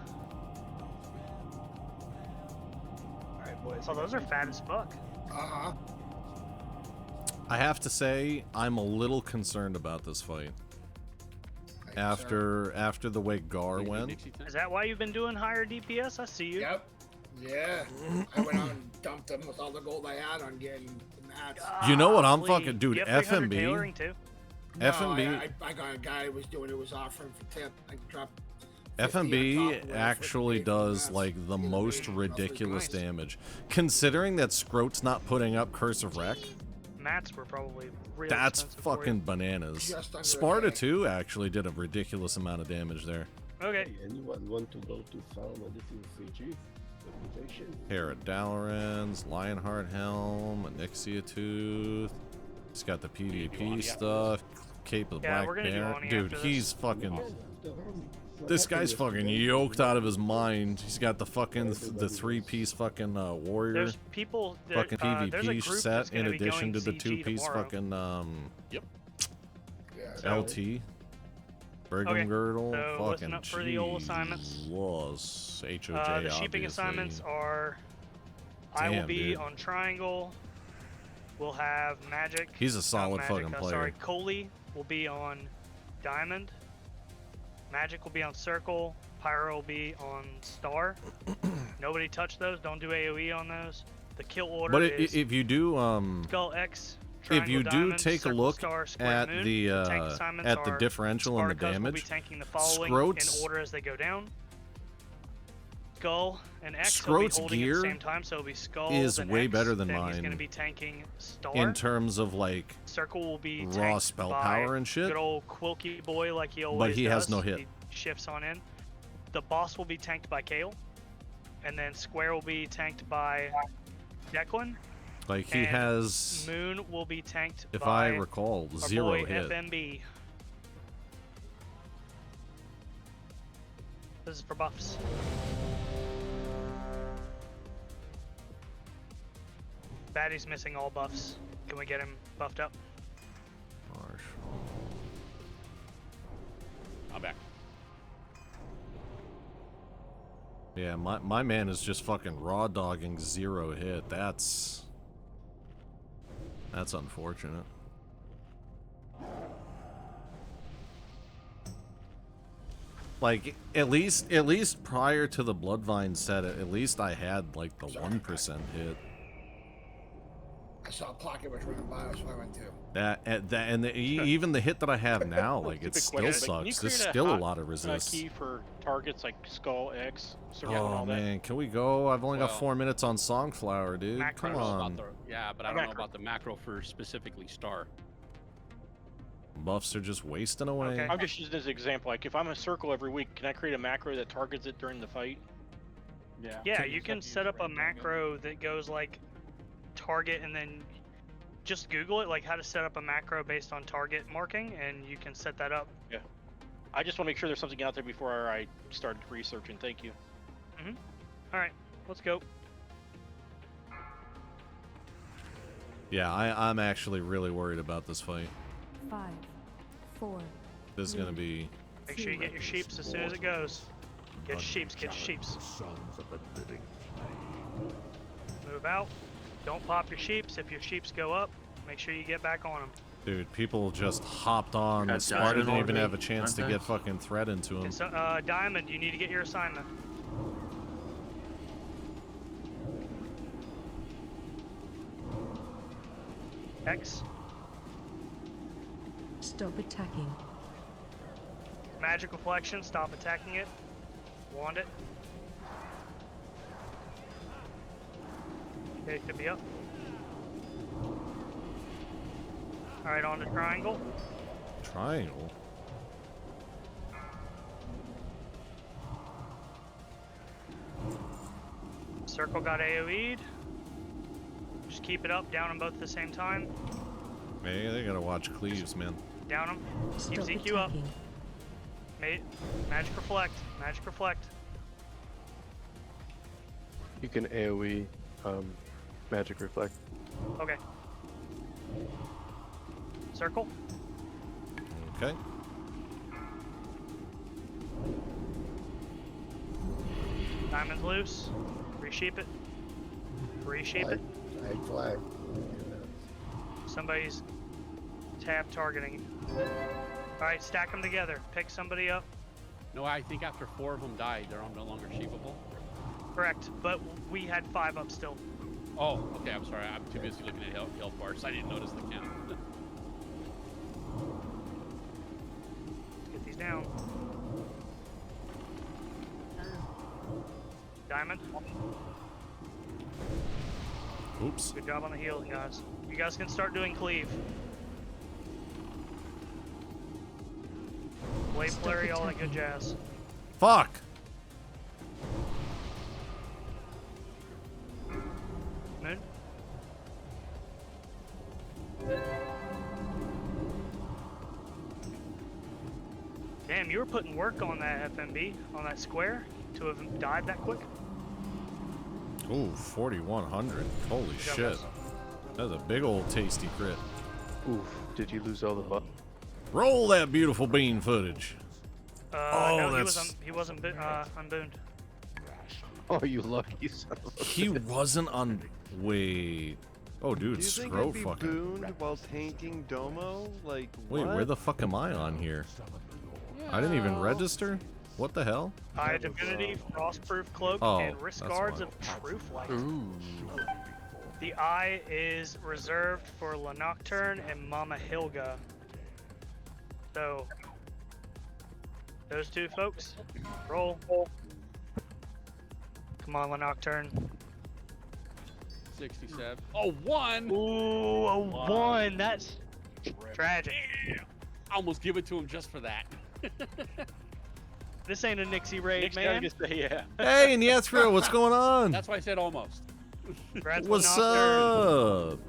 Alright, boys. Oh, those are fat as fuck. Uh-huh. I have to say, I'm a little concerned about this fight. After the way Gar went. Is that why you've been doing higher DPS? I see you. Yep. Yeah. I went out and dumped them with all the gold I had on getting the mats. You know what I'm Golly. fucking dude? You have 300 FMB. tailoring too? No, FMB. I got a guy who was doing it was offering for tip. I dropped 50 on top FMB of it actually for does mats. like the most ridiculous nice. damage. Considering that Scrote's not putting up Curse of Wreck, Mats were probably really that's expensive for you. fucking bananas. Just under a Sparta K. 2 actually did a ridiculous amount of damage there. Okay. Hey, anyone want to go to farm a little CG? Reputation? Hair of Dalorans, Lionheart Helm, Onyxia Tooth. He's got the PvP stuff, Cape of the Yeah, Black we're gonna do Bear. Oni Dude, after he's this. fucking. This guy's fucking yoked out of his mind. He's got the fucking the 3-piece fucking warrior There's people that, fucking there's a PvP group set that's in gonna be addition to going the CG 2-piece tomorrow. fucking Yep. Yeah. LT. Brigham Okay, Girdle, so fucking listen up for the old assignments. Jesus. HOJ, The sheeping obviously. assignments are I will Damn, be dude. on Triangle We'll have Magic. He's a solid fucking player. Sorry, Coley will be on Diamond. Magic will be on Circle. Pyro will be on Star. Nobody touch those. Don't do AoE on those. The kill order But is if you do, Skull X. if you Triangle, do Diamond, take a Circle, look Star, Square, at Moon. the tank assignments are differential and the Spartacus will be damage, tanking the following Scroat's in order as they go down. Skull and X will be Scroat's holding gear at the same time, so it'll be Skull is and way X, better than then mine He's going to be tanking Star. in terms of like Circle will be raw tanked spell by power and shit. Good old Quilky boy like he always But he does. has no hit. He shifts on in. The boss will be tanked by Kale. And then Square will be tanked by Declan. Like he and has, Moon will be tanked if by I recall, our 0 boy hit. FMB. This is for buffs. Baddie's missing all buffs. Can we get him buffed up? I'm back. Yeah, my man is just fucking raw dogging 0 hit. That's unfortunate. Like at least prior to the Bloodvine set, at least I had like the 1% hit. I saw a pocket was running by, so I went too. Even the hit that I have now, like it still sucks. There's still a lot of resist. Key for targets like Skull X, Circle, and Oh all that. man, can we go? I've only got 4 minutes on Songflower, dude. Come on. Yeah, but I don't know about the macro for specifically Star. Buffs are just wasting away. I'm just using this as an example. Like if I'm a Circle every week, can I create a macro that targets it during the fight? Yeah. Yeah, you can set up a macro that goes like target and then just Google it, like how to set up a macro based on target marking, and you can set that up. Yeah. I just want to make sure there's something out there before I start researching. Thank you. All right, let's go. Yeah, I'm actually really worried about this fight. 5, 4. This is gonna be. Make sure you get your sheeps as soon as it goes. Get your sheeps, get your sheeps. Move out. Don't pop your sheeps. If your sheeps go up, make sure you get back on them. Dude, people just hopped on. That's Sparta didn't even already. have a chance to get fucking thread into him. So, Diamond, you need to get your assignment. X. Stop attacking. Magic Reflection, stop attacking it. Wand it. Okay, it could be up. Alright, on to Triangle. Triangle? Circle got AoE'd. Just keep it up, down them both at the same time. Man, they gotta watch Cleaves, man. Down them. Keep Stop ZQ up. attacking. Magic Reflect. Magic Reflect. You can AoE Magic Reflect. Okay. Circle. Okay. Diamond's loose. Resheep it. Resheep it. Flag, flag. Somebody's tab targeting. Alright, stack them together. Pick somebody up. No, I think after 4 of them died, they're no longer sheepable. Correct, but we had 5 up still. Oh, okay, I'm sorry. I'm too busy looking at health bars. I didn't notice the count. Get these down. Diamond. Oops. Good job on the healing, guys. You guys can start doing cleave. Blade flurry, all that good jazz. Fuck! Moon? Damn, you were putting work on that FMB, on that square, to have died that quick. Ooh, 4,100. Holy Good job, shit. guys. That's a big old tasty crit. Oof, did you lose all the buff? Roll that beautiful bean footage. No, that's... he wasn't unbooned. Oh, you lucky son of a He wasn't on... Wait. Oh, dude, Do you think Scro I'd be fucking. booned while tanking Domo? Like, Wait, what? where the fuck am I on here? I didn't even register? What the hell? High Divinity, Frostproof Cloak, Oh, and Wrist that's Guards why. of Truth Light. Ooh. The eye is reserved for La Nocturne and Mama Hilga. So, those two folks, roll. Come on, La Nocturne. 67. Oh, 1! Ooh, a 1. That's tragic. I almost give it to him just for that. This ain't a Nixie raid, Nick's man. gotta get yeah. Hey, Niethro, what's going on? That's why I said almost. Congrats, What's La Nocturne. up?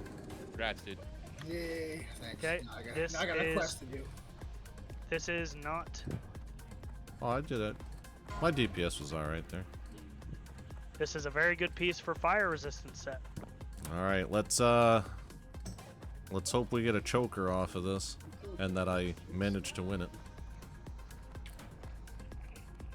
Congrats, dude. Yay, thanks. Okay, Now I got a quest to do. This is not. Oh, I did it. My DPS was alright there. This is a very good piece for fire resistance set. Alright, let's hope we get a choker off of this. And that I managed to win it.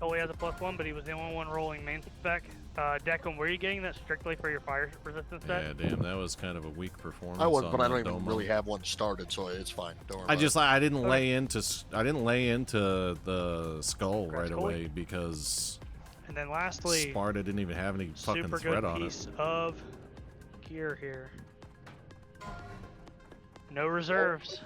Oh, he has a +1, but he was the only one rolling main spec. Declan, were you getting that strictly for your fire resistance set? Yeah, damn, that was kind of a weak performance. I was, on but I don't the even Domo. really have one started, so it's fine. Don't worry I about just it. I didn't lay into the skull right cool. away because And then lastly, Sparta didn't even have any fucking super threat good on piece it. of gear here. No reserves.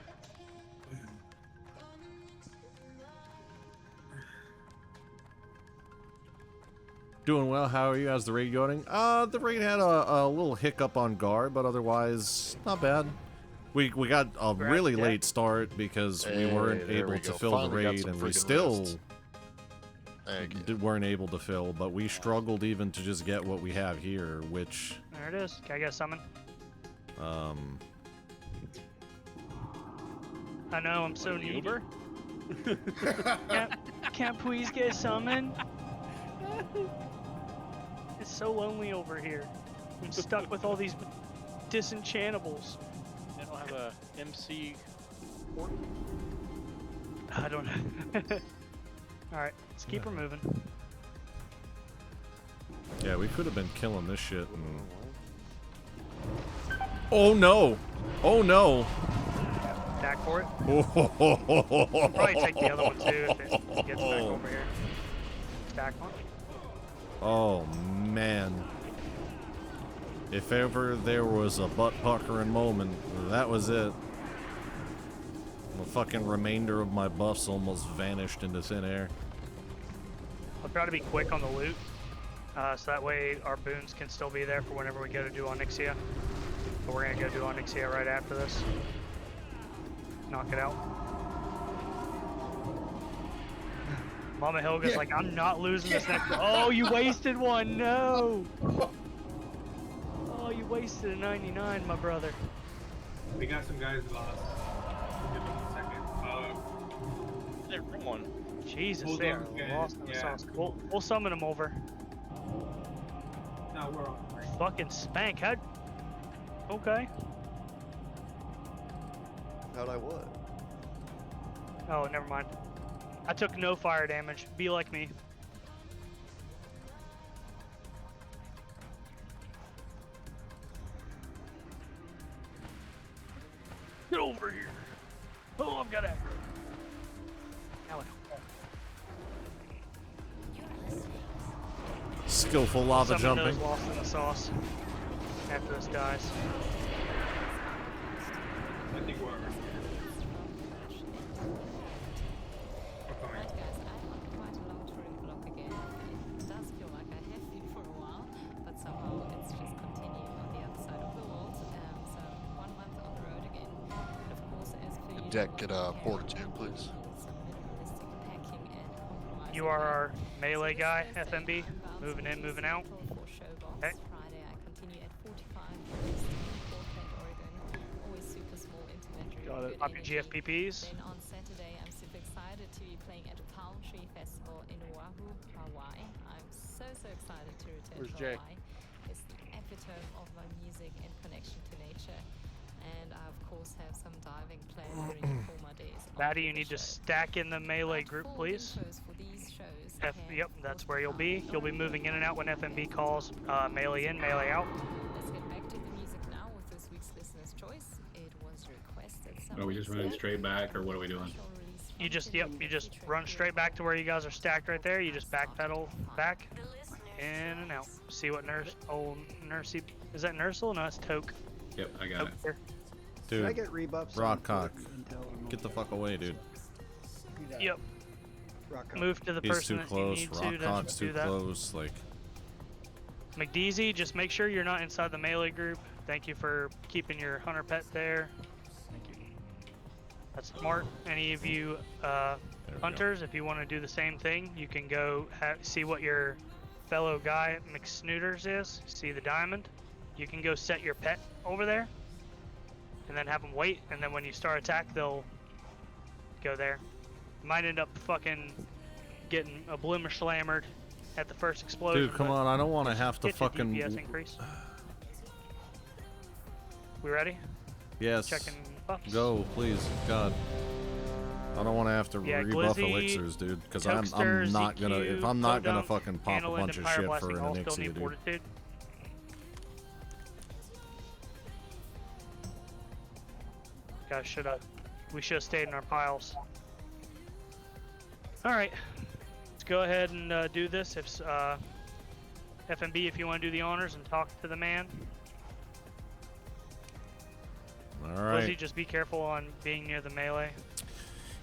Doing well. How are you? How's the raid going? The raid had a little hiccup on guard, but otherwise not bad. We got a really Jack. late start because we Hey, weren't there able we to go. fill the Finally got raid, some and we freaking still rest. Thank you. weren't able to fill. But we struggled even to just get what we have here, which There it is. Can I get a summon? I know, I'm so needy. Uber? Can't please get a summon? It's so lonely over here. I'm stuck with all these disenchantables. They don't have a MC port? I don't know. Alright, let's keep her moving. yeah, we could have been killing this shit. Oh no! Oh no! Back for it. Oh, Probably take the other one too if it gets back over here. Stack one. Oh man. If ever there was a butt puckering moment, that was it. The fucking remainder of my buffs almost vanished into thin air. I'll try to be quick on the loot, so that way our boons can still be there for whenever we go to do Onyxia. But we're gonna go do Onyxia right after this. Knock it out. Mama Helga's like, I'm not losing this next. Oh, you wasted one. No. Oh, you wasted a 99, my brother. We got some guys lost. Give me a second. Hey, wrong one. Jesus, Hold they on, are yeah, lost in the yeah. sauce. We'll summon them over. No, we're on. Fucking spank. How'd... Okay. How'd I what? Oh, never mind. I took no fire damage. Be like me. Get over here. Oh, I've got aggro. Now Skillful lava Summon jumping. those lost in the sauce. After this dies. I think we're. Deck get port 2, please. You are our melee guy, FMB. Moving in, moving out. Okay. Got it. Pop your GFPPs. Then on Saturday, I'm super excited to be playing at Palm Tree Festival in Oahu, Hawaii. I'm so excited to return Where's to Jay? Hawaii. It's the epitome of my music and connection to nature. And I, of course, have some diving planned during the former days. Maddie, you need to stack in the melee group, please. Yep, that's where you'll be. You'll be moving in and out when FMB calls melee in, melee out. Let's get back to the music now with this week's Are we just running straight back, or what are we doing? You just run straight back to where you guys are stacked right there. You just backpedal back, in and out. See what nurse, old nursey, is that Nursel? No, that's Toke. Yep, I got it. Here. Did I Dude, get rebuffs? Rockcock, get the fuck away, dude. Yep. Rockcock. Move to the He's person too that close. you need to Rockcock's do too that. close. Like, McDeezy, just make sure you're not inside the melee group. Thank you for keeping your hunter pet there. Thank you. That's smart. Any of you hunters, if you want to do the same thing, you can go see what your fellow guy McSnooters is. See the diamond? You can go set your pet over there, and then have them wait. And then when you start attack, they'll go there. Might end up fucking getting a bloomer slammered at the first explosion. dude, come on! I don't want to have to get your fucking. DPS increase. We ready? Yes. Checking buffs. Go, please, God. I don't want to have to Yeah, rebuff Glizzy, elixirs, dude, because I'm Tokester, not gonna. ZQ, If I'm not gonna Podunk, fucking pop a Candlewind, bunch and of Fire shit Blasting for an all still Onyxia, need dude. fortitude. Guys, we should have stayed in our piles. All right, let's go ahead and do this. If FMB, if you want to do the honors and talk to the man. All right. Lizzie, just be careful on being near the melee.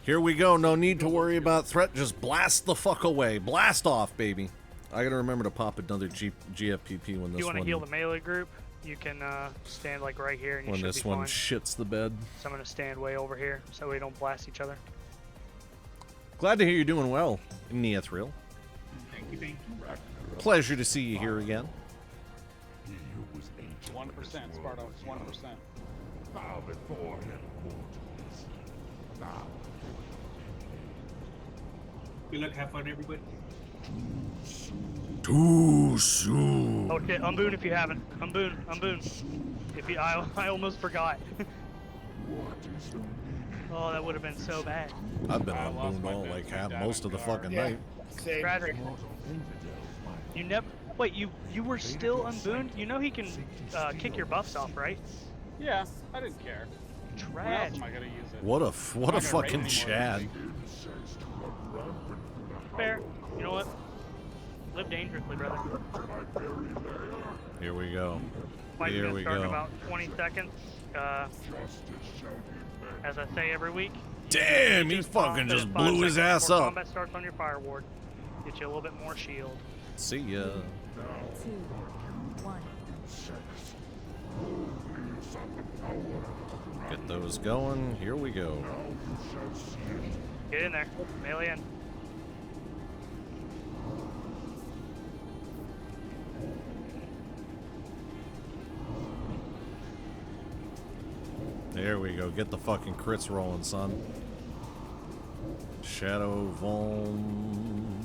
Here we go. No need to worry about threat. Just blast the fuck away. Blast off, baby. I gotta remember to pop another GFPP when If this you want to one. heal the melee group, you can stand like right here, and you when should this be one fine. shits the bed. So I'm gonna stand way over here so we don't blast each other. Glad to hear you're doing well, Neathril. Thank you, thank you. Pleasure to see you here again. 1%, Sparta. 1%. Good luck, have fun, everybody. Too soon. Okay, unboon if you haven't. Unboon. If you, I almost forgot. Oh, that would have been so bad. I've been on Boon all like most of the fucking night. Bradrick, you never. Wait, you were still unbooned? You know he can kick your buffs off, right? Yeah, I didn't care. When else Trad. am I gonna use it? What a I'm not gonna raid fucking anymore, Chad. really. Fair. You know what? Live dangerously, brother. Here we go. Fight's Here gonna we start in go. about 20 seconds. As I say every week. Damn, he fucking just blew his ass before up. Combat starts on your fire ward. Get you a little bit more shield. See ya. 2, 1. Get those going. Here we go. Get in there. Melee in. There we go. Get the fucking crits rolling, son. Shadow Vom.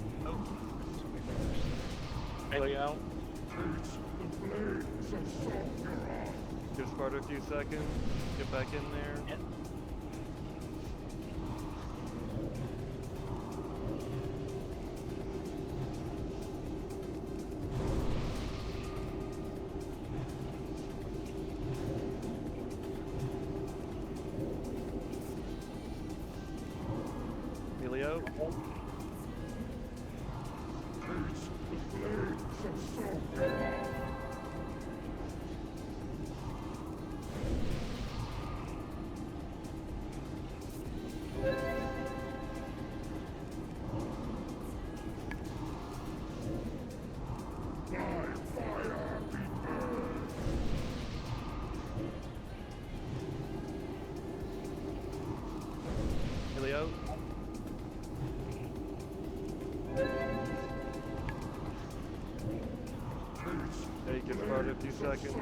Melee out. Give Sparta a few seconds. Get back in there. Yep. Helio. Helio. Hey, give Sparta a few seconds.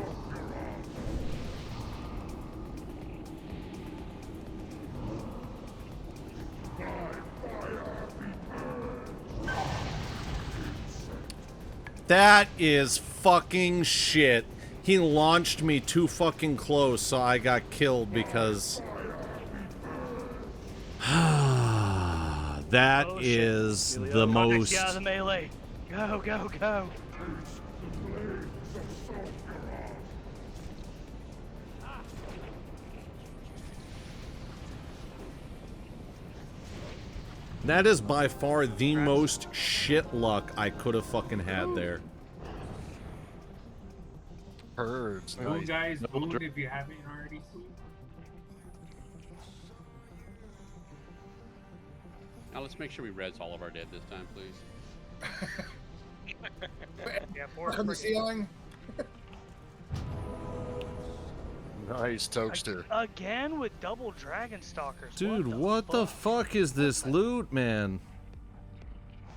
That is fucking shit. He launched me too fucking close, so I got killed because... That Oh, is shit. the Context, most... get out of the melee. Go, go, go. That is by far the most shit luck I could have fucking had there. Birds. Boon, guys, boon if you haven't already seen. Now let's make sure we res all of our dead this time, please. Yeah, On the ceiling. Nice, Toaster. Again with double dragon stalkers. Dude, what the fuck is this loot, man?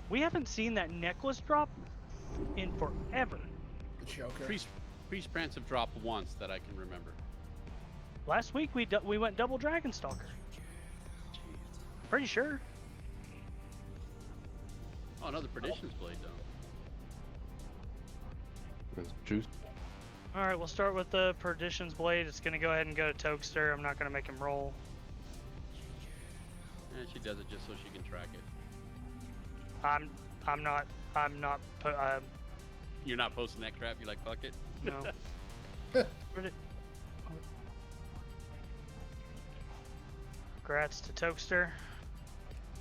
We haven't seen that necklace drop in forever. Priest Prance have dropped once that I can remember. Last week we went double dragon stalker. Pretty sure. Oh, another Perdition's Blade, though. Juice. All right, we'll start with the Perdition's Blade. It's gonna go ahead and go to Tokester. I'm not gonna make him roll. And she does it just so she can track it. I'm not. You're not posting that crap. You're like, fuck it. No. Congrats to Tokester.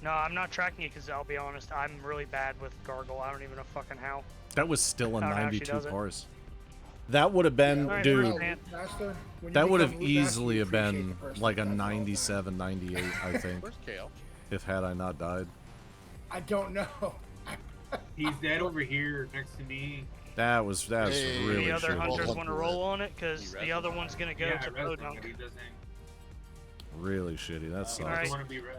No, I'm not tracking it because I'll be honest, I'm really bad with Gargle. I don't even know fucking how. That was still a I don't know how she 92 does it. parse. That would have been, Alright, dude. Master, when you That would have become Blue Master, easily you have been appreciate the like a person. 97, 98, I think. Where's Kale? If had I not died. I don't know. He's dead over here next to me. That's really The other shitty. hunters want to roll on it because the other one's gonna go to Podunk. Really shitty. That sucks. Alright. Want to be res.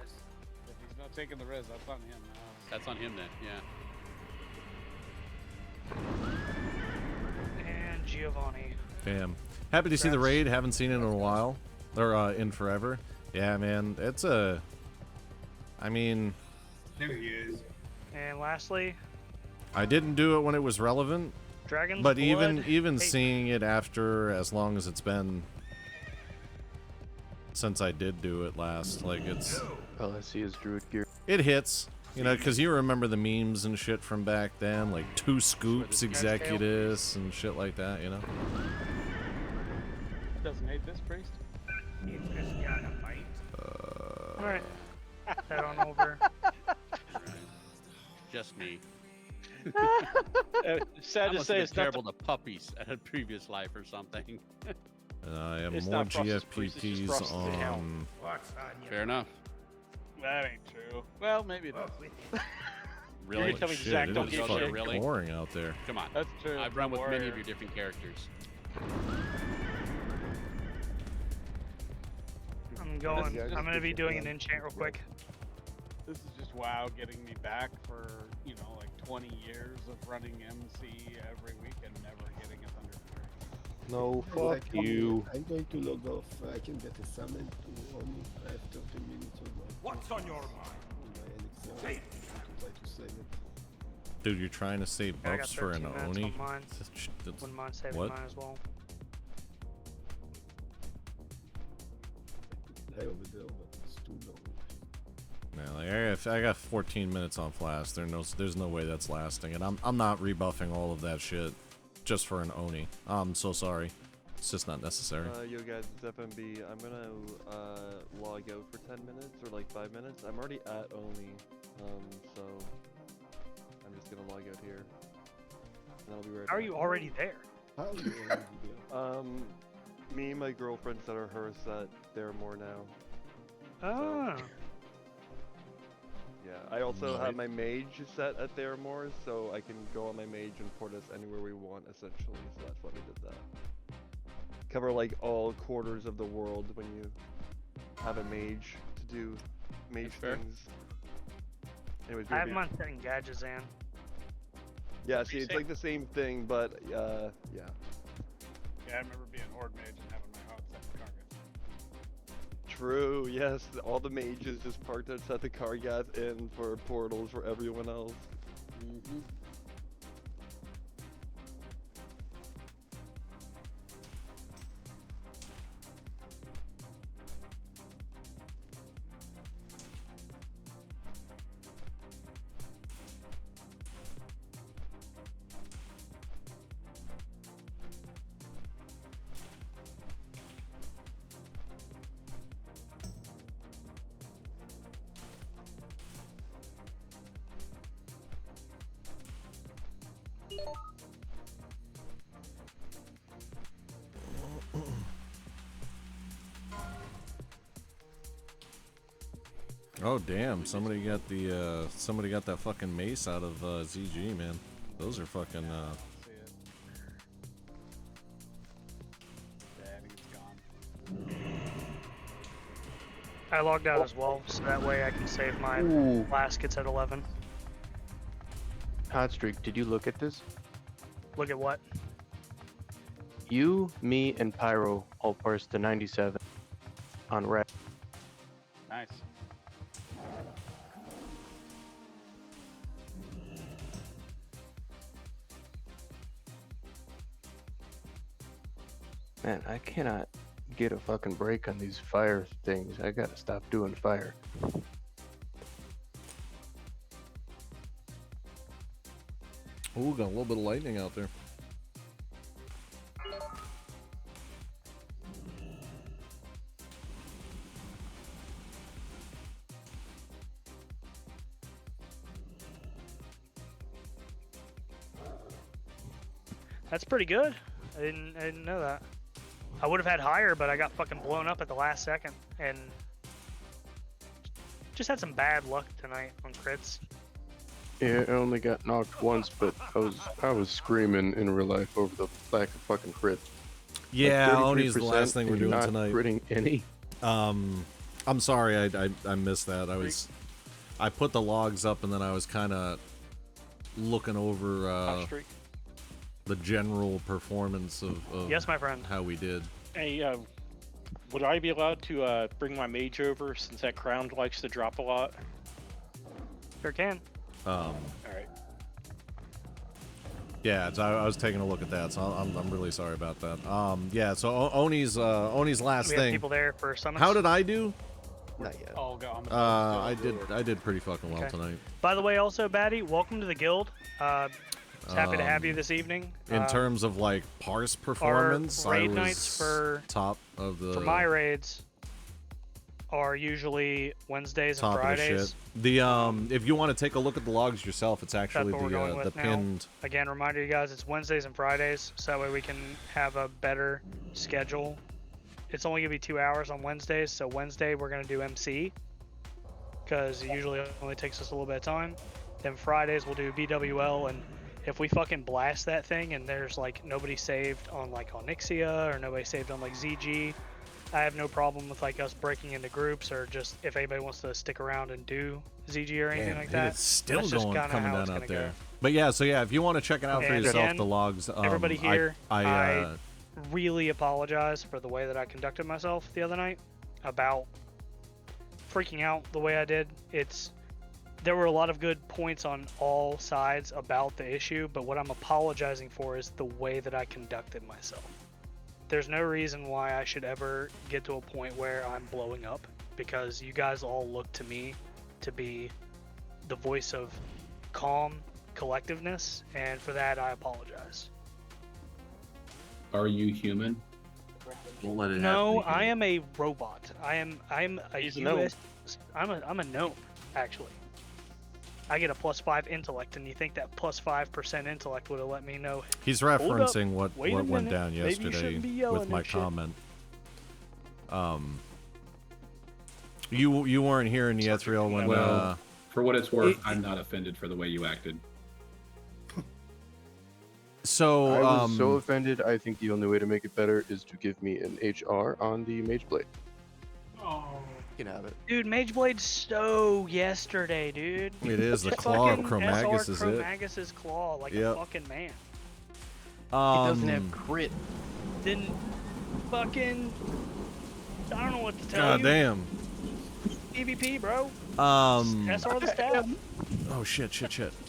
If he's not taking the res, that's on him now. That's on him then, yeah. And Giovanni. Damn. Happy to see the raid. Haven't seen it in a while. Or in forever. Yeah, man. It's a... I mean... There he is. And lastly, I didn't do it when it was relevant. Dragon's But Blood. even Hey, seeing it after, as long as it's been... Since I did do it last, like, it's... All I see is druid gear. It hits. You know, because you remember the memes and shit from back then, like 2 scoops executus and shit like that, you know? Doesn't hate this priest. Alright. Head on over. Just me. Sad I to must say, have it's been not terrible to puppies at a previous life or something. I have It's more not Frost's priest, it's just GFPTs Frost's hell. on... Fair enough. That ain't true. Well, maybe it is. Really? You're telling Shit, Zach it don't is give a fucking shit. Really? boring out there. Come on. That's true. I've run with many Warrior. of your different characters. I'm gonna be doing an enchant real quick. This is just WoW getting me back for, you know, like 20 years of running MC every week and never getting a Thunder Fury. No, fuck you. I'm going to log off. I can get a summon to on I have 30 minutes or more. What's on your mind? My Onyxia. I'm to try to save it. Dude, you're trying to save I got buffs for an 13 minutes Oni? on mine. That's- Wouldn't mind saving what? mine as well. Die over there, but it's too long. Man, like, I got 14 minutes on Flask. There's no way that's lasting, and I'm not rebuffing all of that shit just for an Oni. I'm so sorry. It's just not necessary. Yo guys, it's FMB. I'm gonna log out for 10 minutes or like 5 minutes. I'm already at Oni, so I'm just gonna log out here. And I'll be right How are back. you already there? How are you already there? Me and my girlfriend set our hearse at Theramore now. Ah. Yeah, I also Nice. have my mage set at Theramore, so I can go on my mage and port us anywhere we want, essentially, so that's why we did that. Cover, like, all quarters of the world when you have a mage to do mage fair. things. Anyways, I have BRB. mine set in Gadgetzan. Yeah, see, it's like the same thing, but, yeah. Yeah, I remember being Horde Mage and having my hot set target. True, yes, all the mages just parked outside the Kargath Inn for portals for everyone else. Oh damn! Somebody got that fucking mace out of ZG, man. Those are fucking. See it. Yeah, I think it's gone. I logged out as well, so that way I can save my last gets at 11. Hot Streak, did you look at this? Look at what? You, me, and Pyro all parsed to 97 on red. Nice. Man, I cannot get a fucking break on these fire things. I gotta stop doing fire. Ooh, got a little bit of lightning out there. That's pretty good. I didn't know that. I would have had higher, but I got fucking blown up at the last second, and just had some bad luck tonight on crits. Yeah, I only got knocked once, but I was screaming in real life over the lack of fucking crit. Yeah, Like Oni's the 33% last thing we're and doing not tonight. Critting any. I'm sorry, I missed that. I put the logs up and then I was kind of looking over the general performance of yes, my friend, how we did. Hey, would I be allowed to bring my mage over since that crown likes to drop a lot? Sure can. All right. Yeah, so I was taking a look at that, so I'm really sorry about that. Yeah, so Oni's last We thing. have people there for summons. How did I do? Not yet. Oh, God. I did pretty fucking well tonight. By the way, also, Batty, welcome to the guild. Just happy to have you this evening. In terms of like parse performance, our raid I was nights for top of the. For my raids are usually Wednesdays and top of the Fridays. shit. The if you want to take a look at the logs yourself, it's actually That's what we're going the with now. pinned. Again, reminder you guys, it's Wednesdays and Fridays, so that way we can have a better schedule. It's only gonna be 2 hours on Wednesdays, so Wednesday we're gonna do MC, because it usually only takes us a little bit of time. Then Fridays we'll do BWL, and if we fucking blast that thing and there's like nobody saved on like Onyxia or nobody saved on like ZG, I have no problem with like us breaking into groups, or just if anybody wants to stick around and do ZG or anything like that. It's still That's just going kinda coming how it's down gonna out there. go. But yeah, so yeah, if you want to check it out for And yourself, again, the logs. everybody here, I really apologize for the way that I conducted myself the other night, about freaking out the way I did. There were a lot of good points on all sides about the issue, but what I'm apologizing for is the way that I conducted myself. There's no reason why I should ever get to a point where I'm blowing up, because you guys all look to me to be the voice of calm collectiveness, and for that I apologize. Are you human? Won't let it No, happen. I am a robot. I'm a He's a gnome. US. I'm a gnome, actually. I get a +5 intellect, and you think that +5% intellect would have let me know? He's Hold up, referencing what wait a went minute, down maybe you shouldn't yesterday be yelling with my and shit. comment. You weren't here in the Ethereal when Well, for what it's worth, I'm not offended for the way you acted. So I was so offended. I think the only way to make it better is to give me an HR on the Mage Blade. Oh. You can have it. Dude, Mage Blade's so yesterday, dude. It is, the claw of Fucking Chromagus SR is it. Chromagus' claw, like Yep. a fucking man. It doesn't have crit. Then fucking, I don't know what to tell God you. damn. PvP, bro. SR the staff. Oh shit.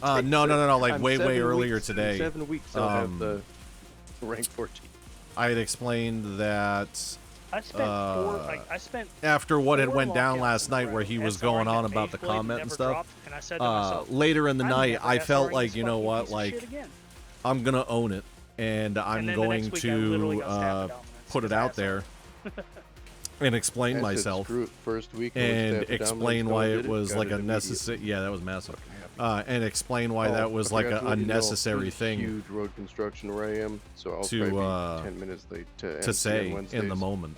No. Like I'm way 7 earlier weeks, today. 7 weeks I'll have the rank 14. I had explained that. I spent I spent after what had 4 went down lockouts last in a night, row. where he was SR going on that about the Mage Blade comment and never stuff. dropped, and I said to myself, Later in the I'm night, never I felt SRing like, this you know fucking what, piece of like shit again. I'm gonna own it, and I'm then the going next week I literally to got stabbed dominance put it because I out there and explain I said, myself "Screw it, first week, no and staff dominance, explain no why did it it, was got like it a immediately." necessary. Yeah, that was massive. And explain why Oh, that was I like forgot a to let you know, unnecessary there's thing Huge road construction where I am, so I'll to probably be 10 minutes late to to MC say on in the Wednesdays. moment.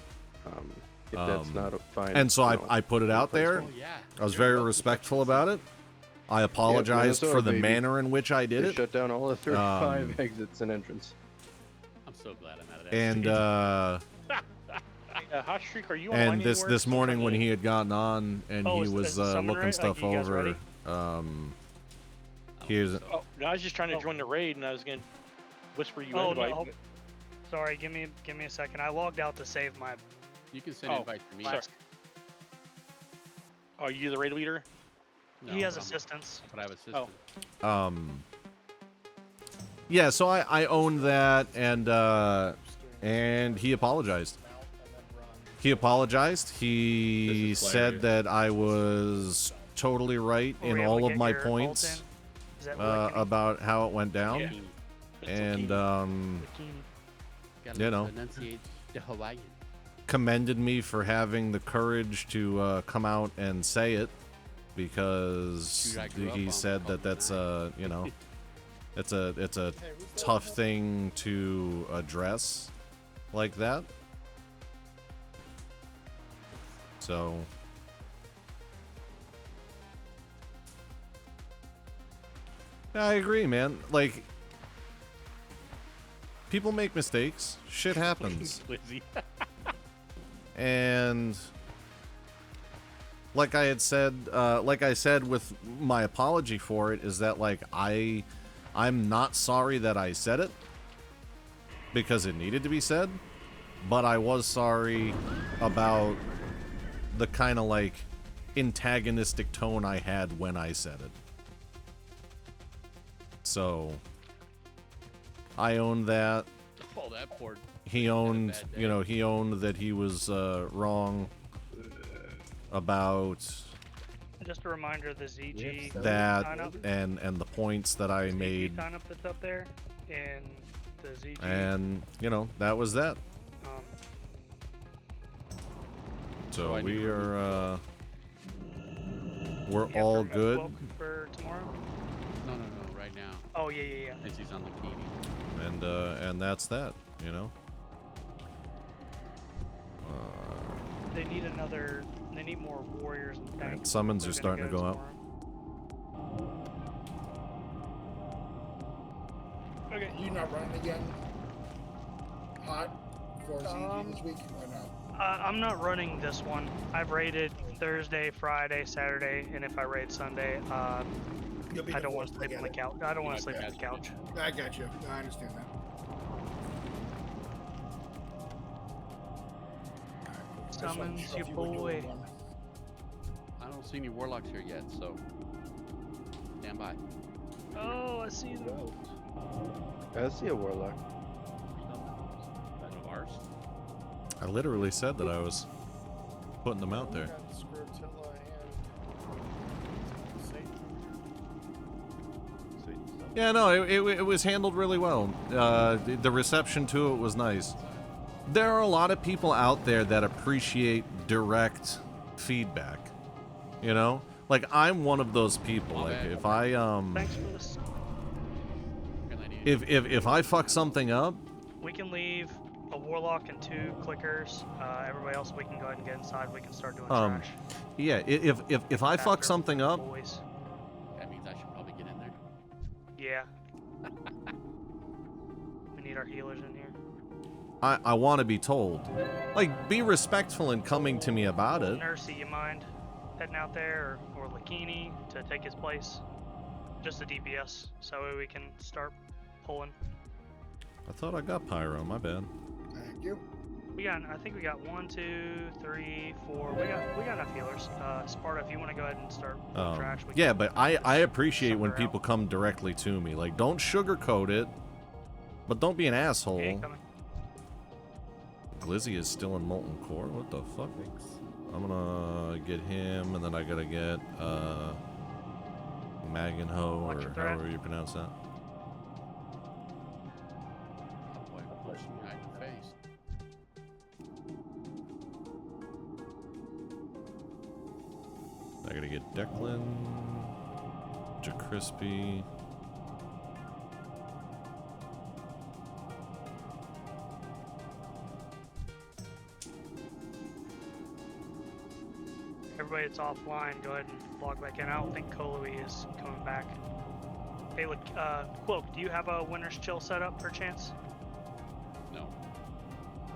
If that's not fine. And so you know, I put it out there. Oh, yeah. I was very respectful about it. I apologized Minnesota, for the baby. manner in which I did They it. shut down all the 35 exits and entrance. I'm so glad I'm out of that. And Hot Streak, are you on and this morning when he had gotten on and he was looking stuff over, here's Oh, no, I was just trying to join the raid, and I was gonna whisper you Oh, invite. no. Sorry, give me a second. I logged out to save my. You can send invites to me. Sorry. Are you the raid leader? He has assistants. But I have assistants. Oh. Yeah, so I owned that, and he apologized. He apologized. He said that I was totally right in all of my points about how it went down, and you know, Enunciate the Hawaiian. commended me for having the courage to come out and say it, because he said that that's you know, it's a tough thing to address like that. So yeah, I agree, man. Like, people make mistakes. Shit happens. And like I said with my apology for it, is that like I'm not sorry that I said it, because it needed to be said, but I was sorry about the kind of like antagonistic tone I had when I said it. So I owned that. Oh, that poor. He owned, you know, he owned that he was wrong about Just a reminder, the ZG that sign-up, and the points that I made, sign-up that's up there, and the ZG. and you know, that was that. So we are we're all good. For tomorrow? No, right now. Oh yeah. As he's on the TV. And that's that, you know. They need another. They need more warriors and tanks. Summons are starting to go up. Okay, you not running again? Hot for ZG this week or no? I'm not running this one. I've raided Thursday, Friday, Saturday, and if I raid Sunday, I don't want to sleep on the couch. I don't want to sleep on the couch. I got you. I understand that. Summons your boy. I don't see any warlocks here yet, so stand by. Oh, I see them. I see a warlock. One of ours. I literally said that I was putting them out there. Yeah, no, it was handled really well. The reception to it was nice. There are a lot of people out there that appreciate direct feedback. You know? Like, I'm one of those people. Like, if I, Thanks for this. if I fuck something up, We can leave a warlock and 2 clickers. Everybody else, we can go ahead and get inside. We can start doing trash. yeah, if I fuck something up, Boys. That means I should probably get in there. Yeah. We need our healers in here. I want to be told. Like, be respectful in coming to me about it. Nursey, you mind heading out there, or Lakini to take his place? Just a DPS, so we can start pulling. I thought I got pyro, my bad. Thank you. I think we got 1, 2, 3, 4. We got enough healers. Sparta, if you want to go ahead and start pulling trash, we Yeah, can but I appreciate when people come directly to me. Like, don't sugarcoat it, but don't be an asshole. Glizzy is still in Molten Core? What the fuck? I'm gonna get him, and then I gotta get, Magenho, or however you pronounce that. Oh boy, pushing me right in the face. I gotta get Declan, Jacrispy. point it's offline, go ahead and log back in. I don't think Kolui is coming back. Hey, look, Quoke, do you have a Winter's Chill set up, perchance? No.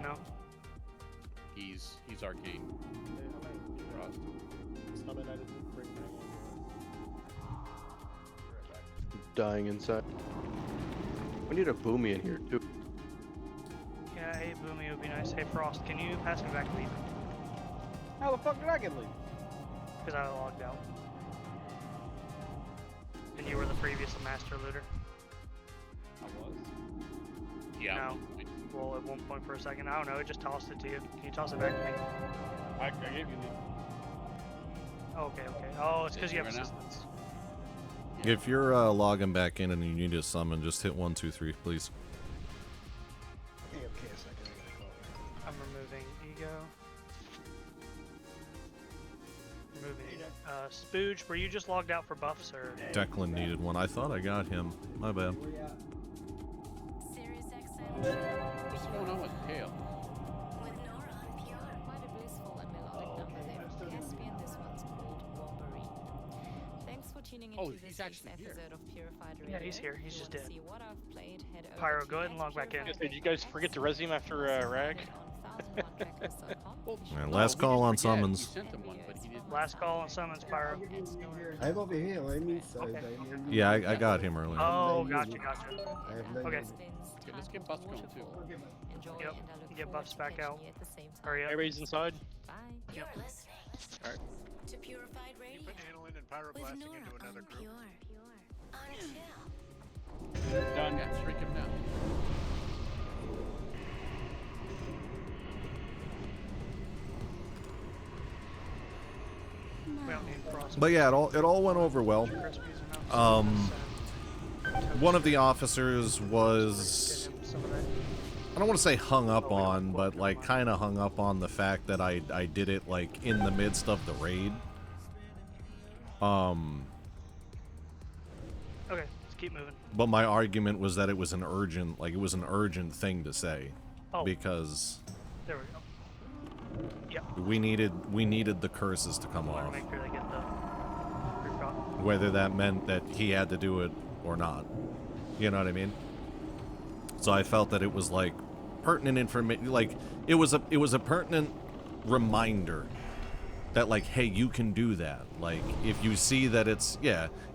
No? He's arcane. Frost. Dying inside. We need a boomy in here too. Yeah, hey, Boomy would be nice. Hey, Frost, can you pass me back leave? How the fuck did I get leave? Because I logged out. And you were the previous master looter. I was. Yeah. No. Well, at one point for a second. I don't know, it just tossed it to you. Can you toss it back to me? I gave you leave. Okay. Oh, it's because you have Right now? assistance. If you're logging back in and you need to summon, just hit 1, 2, 3, please. Okay, a second. I'm removing Ego. Removing Spooge, were you just logged out for buffs or? Declan needed one. I thought I got him. My bad. What's going on with Kale? Quite a blissful and melodic number there from Caspian. This one's called Wombery. Thanks for tuning into this week's episode of Purified Radio. Yeah, he's here. He's just dead. See what I've played, head over Pyro, to go ahead and log back in. Did you guys forget to res him after Rag? And last call on summons. Sent him one, but he didn't. Last call on summons, Pyro. I'm over here. I'm inside. Okay. Yeah, I got him earlier. Oh, gotcha. I have 9 Okay. units. Okay, let's get buffs going too. Yep. Get buffs back out. Hurry up. Everybody's inside. Yep. Alright. To Purified Radio. Put Anilin and pyroblasting into another group. Done. Yeah, shrink him down. We don't need Frost. But yeah, it all went over well. One of the officers was, I don't want to say hung up on, but like kind of hung up on the fact that I did it like in the midst of the raid. Okay, let's keep moving. But my argument was that it was an urgent, thing to say, because There we go. Yep. we needed the curses to come off, Make sure they get the reprop. whether that meant that he had to do it or not. You know what I mean? So I felt that it was like pertinent information, like it was a pertinent reminder that like, hey, you can do that. Like if you see that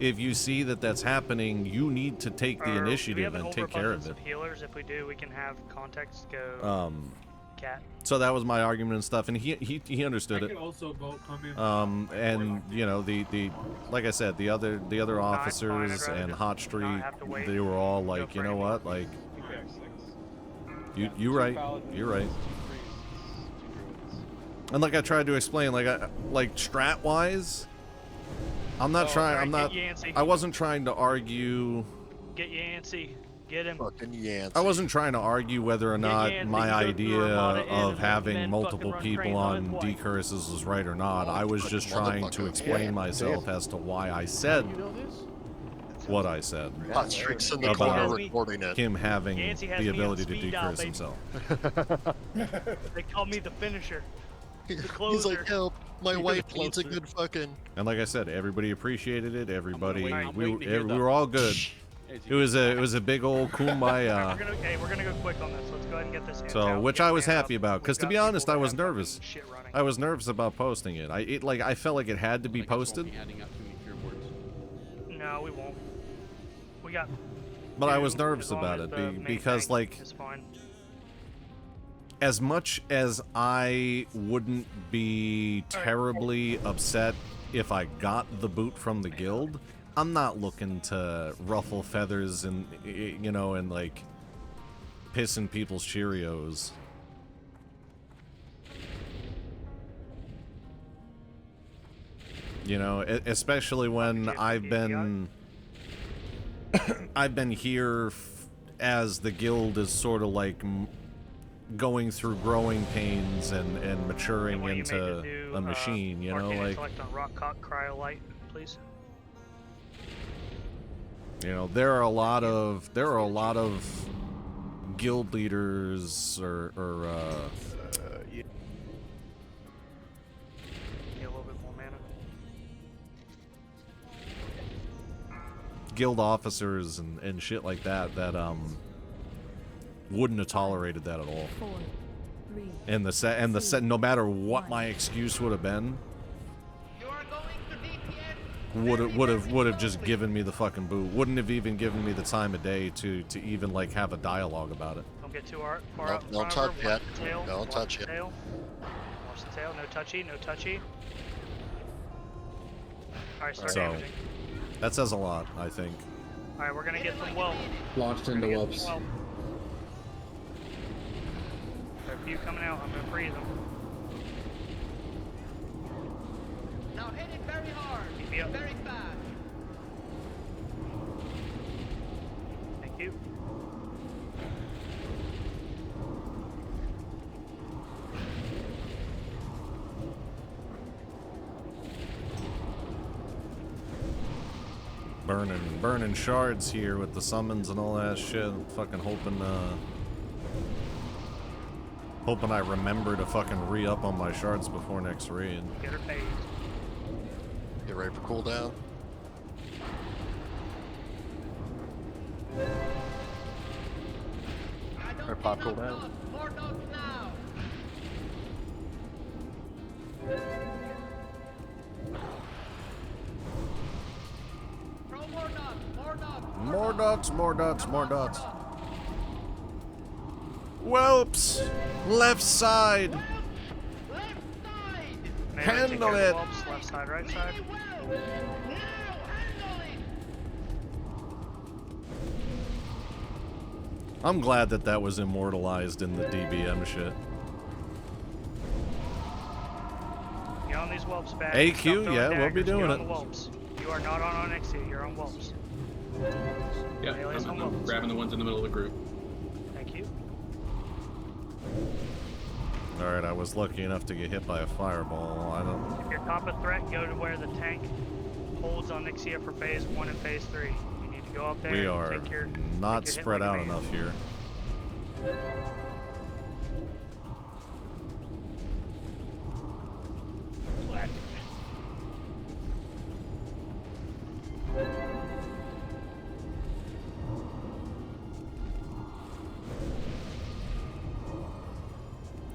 if you see that that's happening, you need to take the initiative and take care of it. Healers, if we do, we can have context go. Cat. So that was my argument and stuff, and he understood I it. could also vote come in. And you know the like I said, the other officers and Hot Street, they were all like, you know what, like you're right. And like I tried to explain, like strat wise, I wasn't trying to argue. Get Yancey. Get him. Fucking Yancey. I wasn't trying to argue whether or not my idea of having multiple people on decurses was right or not. I was just trying to explain myself as to why I said what I said Hot Streak's in the corner recording it. him having the ability to decurse himself. They call me the finisher. The He's closer. like, help, my wife wants a good fucking... And like I said, everybody appreciated it. Everybody, we were all good. It was a big old kumbaya. We're gonna go quick on this. Let's go ahead and get this. So, which I was happy about, because to be honest, I was nervous. I was nervous about posting it. I felt like it had to be posted. No, we won't. We got. But I was nervous about it because, like, as much as I wouldn't be terribly upset if I got the boot from the guild, I'm not looking to ruffle feathers and, you know, and like pissing people's Cheerios. You know, especially when I've been here as the guild is sort of like going through growing pains and maturing into a machine, you know, like. Select on Rockcock Cryolite, please. You know, there are a lot of guild leaders or Need a little bit more mana. guild officers and shit like that wouldn't have tolerated that at all. 4, 3, And the set, no matter what my excuse would have been, would have just given me the fucking boot. Wouldn't have even given me the time of day to even like have a dialogue about it. Don't get too far out in Don't front of touch her. yet. Watch the tail. Don't touch the yet. tail. Watch the tail. No touchy. No touchy. All right, start So damaging. that says a lot, I think. All right, we're gonna get some whelp. Launched into whelps. There are a few coming out. I'm gonna freeze them. Now hit it very hard. Keep me up. Very fast. Thank you. Burning shards here with the summons and all that shit. I'm fucking hoping I remember to fucking re-up on my shards before next raid. Get her paid. Get ready for cooldown. Or pop cooldown. More dogs now. Throw more dogs. More dogs. More dots, more dots, more dots. Whelps! Left side! Melee, Handle take care of the it. whelps. Left side, right side. I'm glad that was immortalized in the DBM shit. Get on these whelps back. AQ, Stop throwing yeah, we'll be daggers. doing Get on it. the whelps. You are not on Onyxia, you're on whelps. Yeah, Melee's on I'm whelps. grabbing the ones in the middle of the group. Thank you. Alright, I was lucky enough to get hit by a fireball. I don't... If you're top of threat, go to where the tank holds Onyxia for phase 1 and phase 3. You need to go up there We and are take your not take your hit spread like a out man. enough here.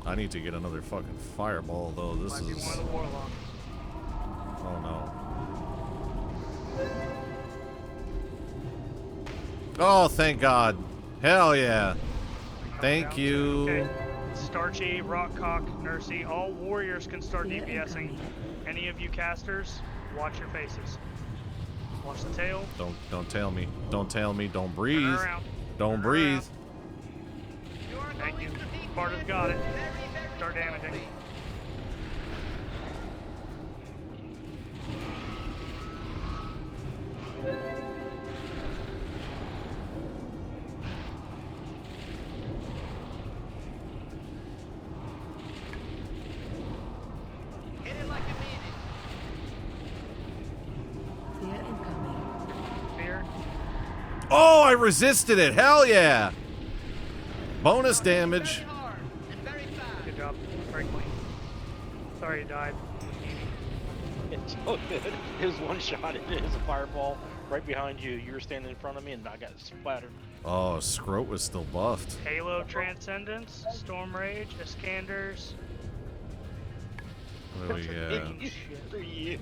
I need to get another fucking fireball though. This Might be is... one of the Warlock. Oh no. Oh, thank God. Hell yeah. Thank you. Okay. Starchy, Rockcock, Nursey, all warriors can start DPSing. Any of you casters, watch your faces. Watch the tail. Don't tell me. Don't tell me. Don't breathe. Turn around. Don't Turn breathe. around. Thank you. Sparta's got it. Start damaging. Clear incoming. Fear. Oh, I resisted it. Hell yeah. Bonus damage. Good job. Very clean. Sorry you died. It's so good. It was one shot. It is a fireball right behind you. You were standing in front of me, and I got splattered. Oh, Scroat was still buffed. Halo Transcendence, Storm Rage, Iskanders. What do we got? For you.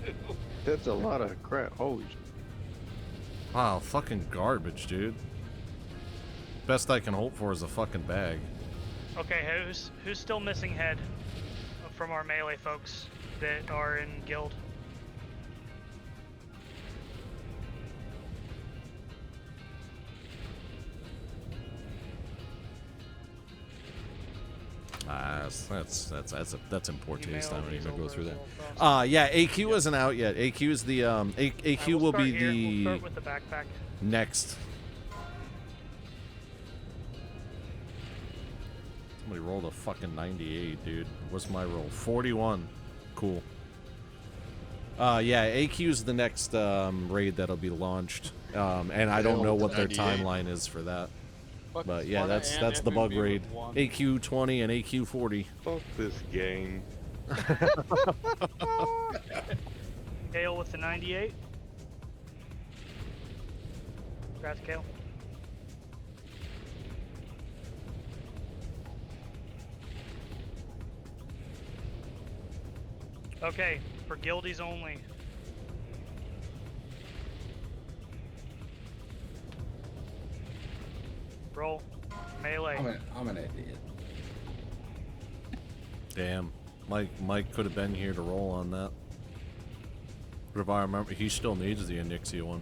That's a lot of crap. Holy shit. Wow, fucking garbage, dude. Best I can hope for is a fucking bag. Okay, who's still missing head from our melee folks that are in guild? That's in poor taste. I don't even go through that. Yeah, AQ isn't out yet. AQ is the AQ will be the We'll start with the backpack. next. Somebody rolled a fucking 98, dude. What's my roll? 41. Cool. Yeah, AQ's the next raid that'll be launched. And I don't know what their 98. timeline is for that. But yeah, that's the bug raid. AQ 20 and AQ 40. Fuck this game. Gale with the 98. Grass Kale. Okay, for guildies only. Roll. Melee. I'm an idiot. Damn. Mike could have been here to roll on that. But if I remember, he still needs the Onyxia one.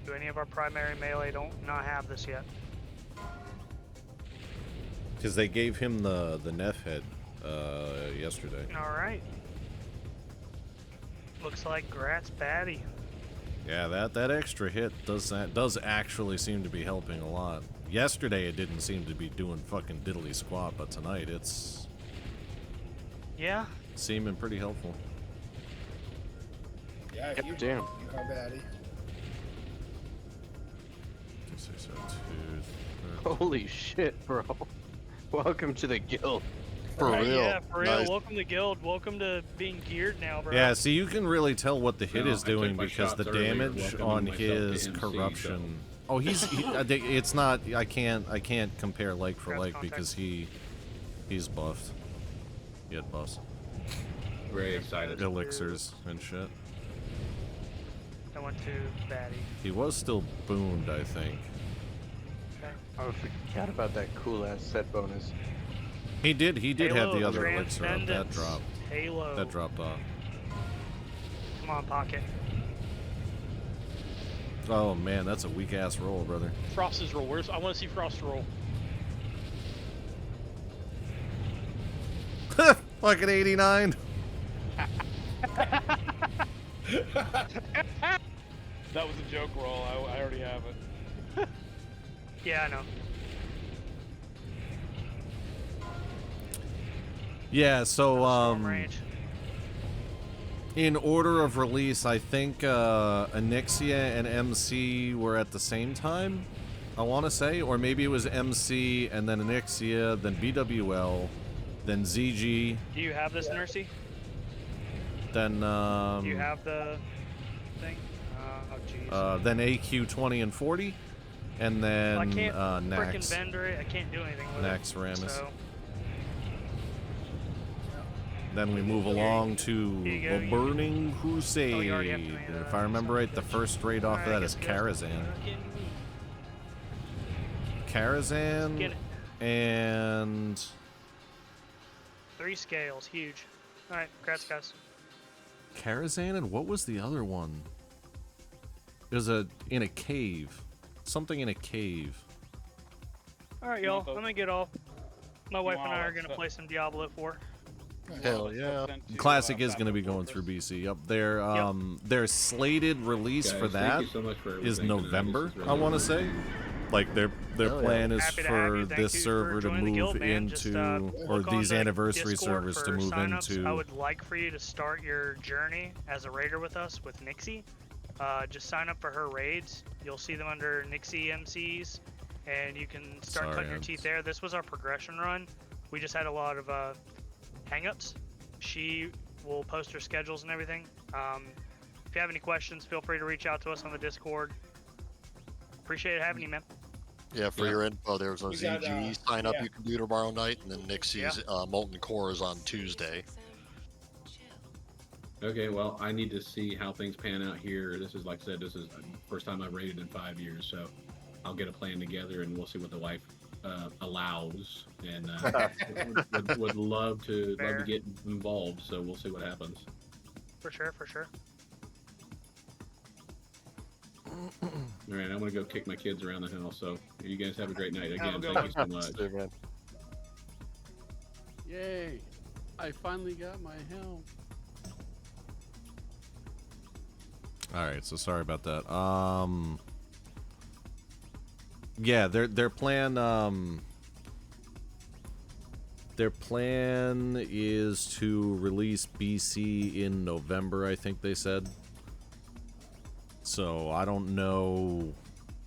Do any of our primary melee not have this yet? Because they gave him the Neff head yesterday. Alright. Looks like Grat's baddie. Yeah, that extra hit does actually seem to be helping a lot. Yesterday it didn't seem to be doing fucking diddly squat, but tonight it's yeah seeming pretty helpful. Yeah, you damn. are baddie. Holy shit, bro. Welcome to the guild. For real. Yeah, for real. Nice. Welcome to guild. Welcome to being geared now, bro. Yeah, see, you can really tell what the hit No, is I took doing my because the shots earlier, damage welcoming on myself to his MC, corruption. Oh, it's not. I can't compare like for like because he's buffed. He had buffs. Very excited. Elixirs and shit. I went to baddie. He was still booned, I think. Okay. I forgot about that cool ass set bonus. He did have Halo, the other elixir up. That Transcendence, dropped. Halo. That dropped off. Come on, Pocket. Oh man, that's a weak ass roll, brother. Frost's roll. I want to see Frost roll. Fucking 89. That was a joke roll. I already have it. Yeah, I know. Yeah, so Range. in order of release, I think Onyxia and MC were at the same time. I want to say, or maybe it was MC and then Onyxia, then BWL, then ZG. Do you have this, Nursey? Then Do you have the thing? Oh, jeez. then AQ 20 and 40, and then I can't frickin' Nax. vendor it. I can't do anything with Nax it. Ramus. So. Then we move along to Here you go. the Burning Oh, Crusade. you already have to make that If I remember right, the first raid off of that Alright, is I guess Karazhan. Get Karazhan it. and 3 scales, huge. Alright, congrats, guys. Karazhan and what was the other one? It was in a cave. Something in a cave. Alright, y'all, I'm gonna get off. My wife and I are gonna play some Diablo 4. Hell yeah. Classic is going to be going through BC. Yep. Their slated release Guys, for thank that you so much for is everything tonight. November, This is really I want to awesome. say. Like their plan is Happy to have for you. Thank this you server for to joining the move guild, man. Just, into, or look on these the anniversary Discord servers to for move signups. into. I would like for you to start your journey as a raider with us with Nixie. Just sign up for her raids. You'll see them under Nixie MCs, and you can start Sorry, cutting your I'm- teeth there. This was our progression run. We just had a lot of hang-ups. She will post her schedules and everything. If you have any questions, feel free to reach out to us on the Discord. Appreciate having you, man. Yeah, for your info, there's a We got, ZG sign up yeah. you can do tomorrow night, and then Nixie's Molten Core is on Tuesday. Okay, well, I need to see how things pan out here. This is, like I said, this is the first time I've raided in 5 years, so I'll get a plan together and we'll see what the wife allows. And would love to get involved, so we'll see what happens. For sure, for sure. All right, I'm gonna go kick my kids around the house. So you guys have a great night. Have a Again, good thank you so one. much. See you, man. Yay! I finally got my helm. All right, so sorry about that. Yeah, their plan is to release BC in November, I think they said. So I don't know,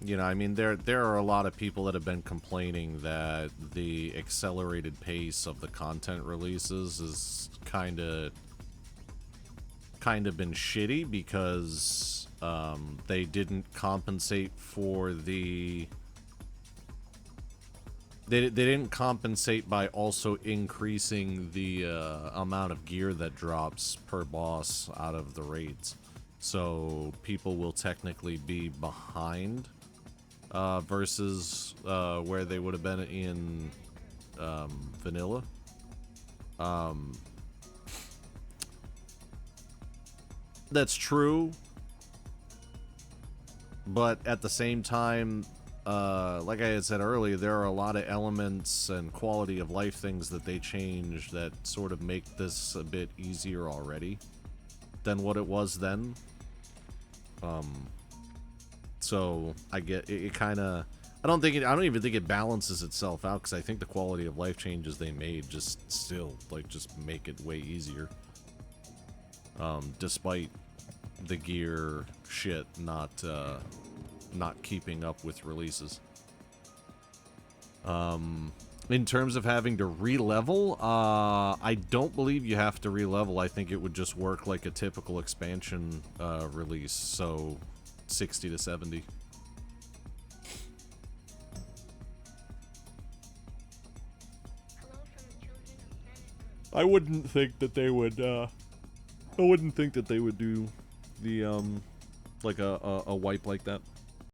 you know, I mean there are a lot of people that have been complaining that the accelerated pace of the content releases is kind of been shitty because They didn't compensate for the... They didn't compensate by also increasing the amount of gear that drops per boss out of the raids. So people will technically be behind versus where they would have been in vanilla. That's true, but at the same time, like I had said earlier, there are a lot of elements and quality of life things that they changed that sort of make this a bit easier already than what it was then. So I get it kind of, I don't even think it balances itself out, because I think the quality of life changes they made just still just make it way easier. Despite the gear shit not keeping up with releases. In terms of having to re-level, I don't believe you have to re-level. I think it would just work like a typical expansion release, so 60 to 70. I wouldn't think that they would do the like a wipe like that.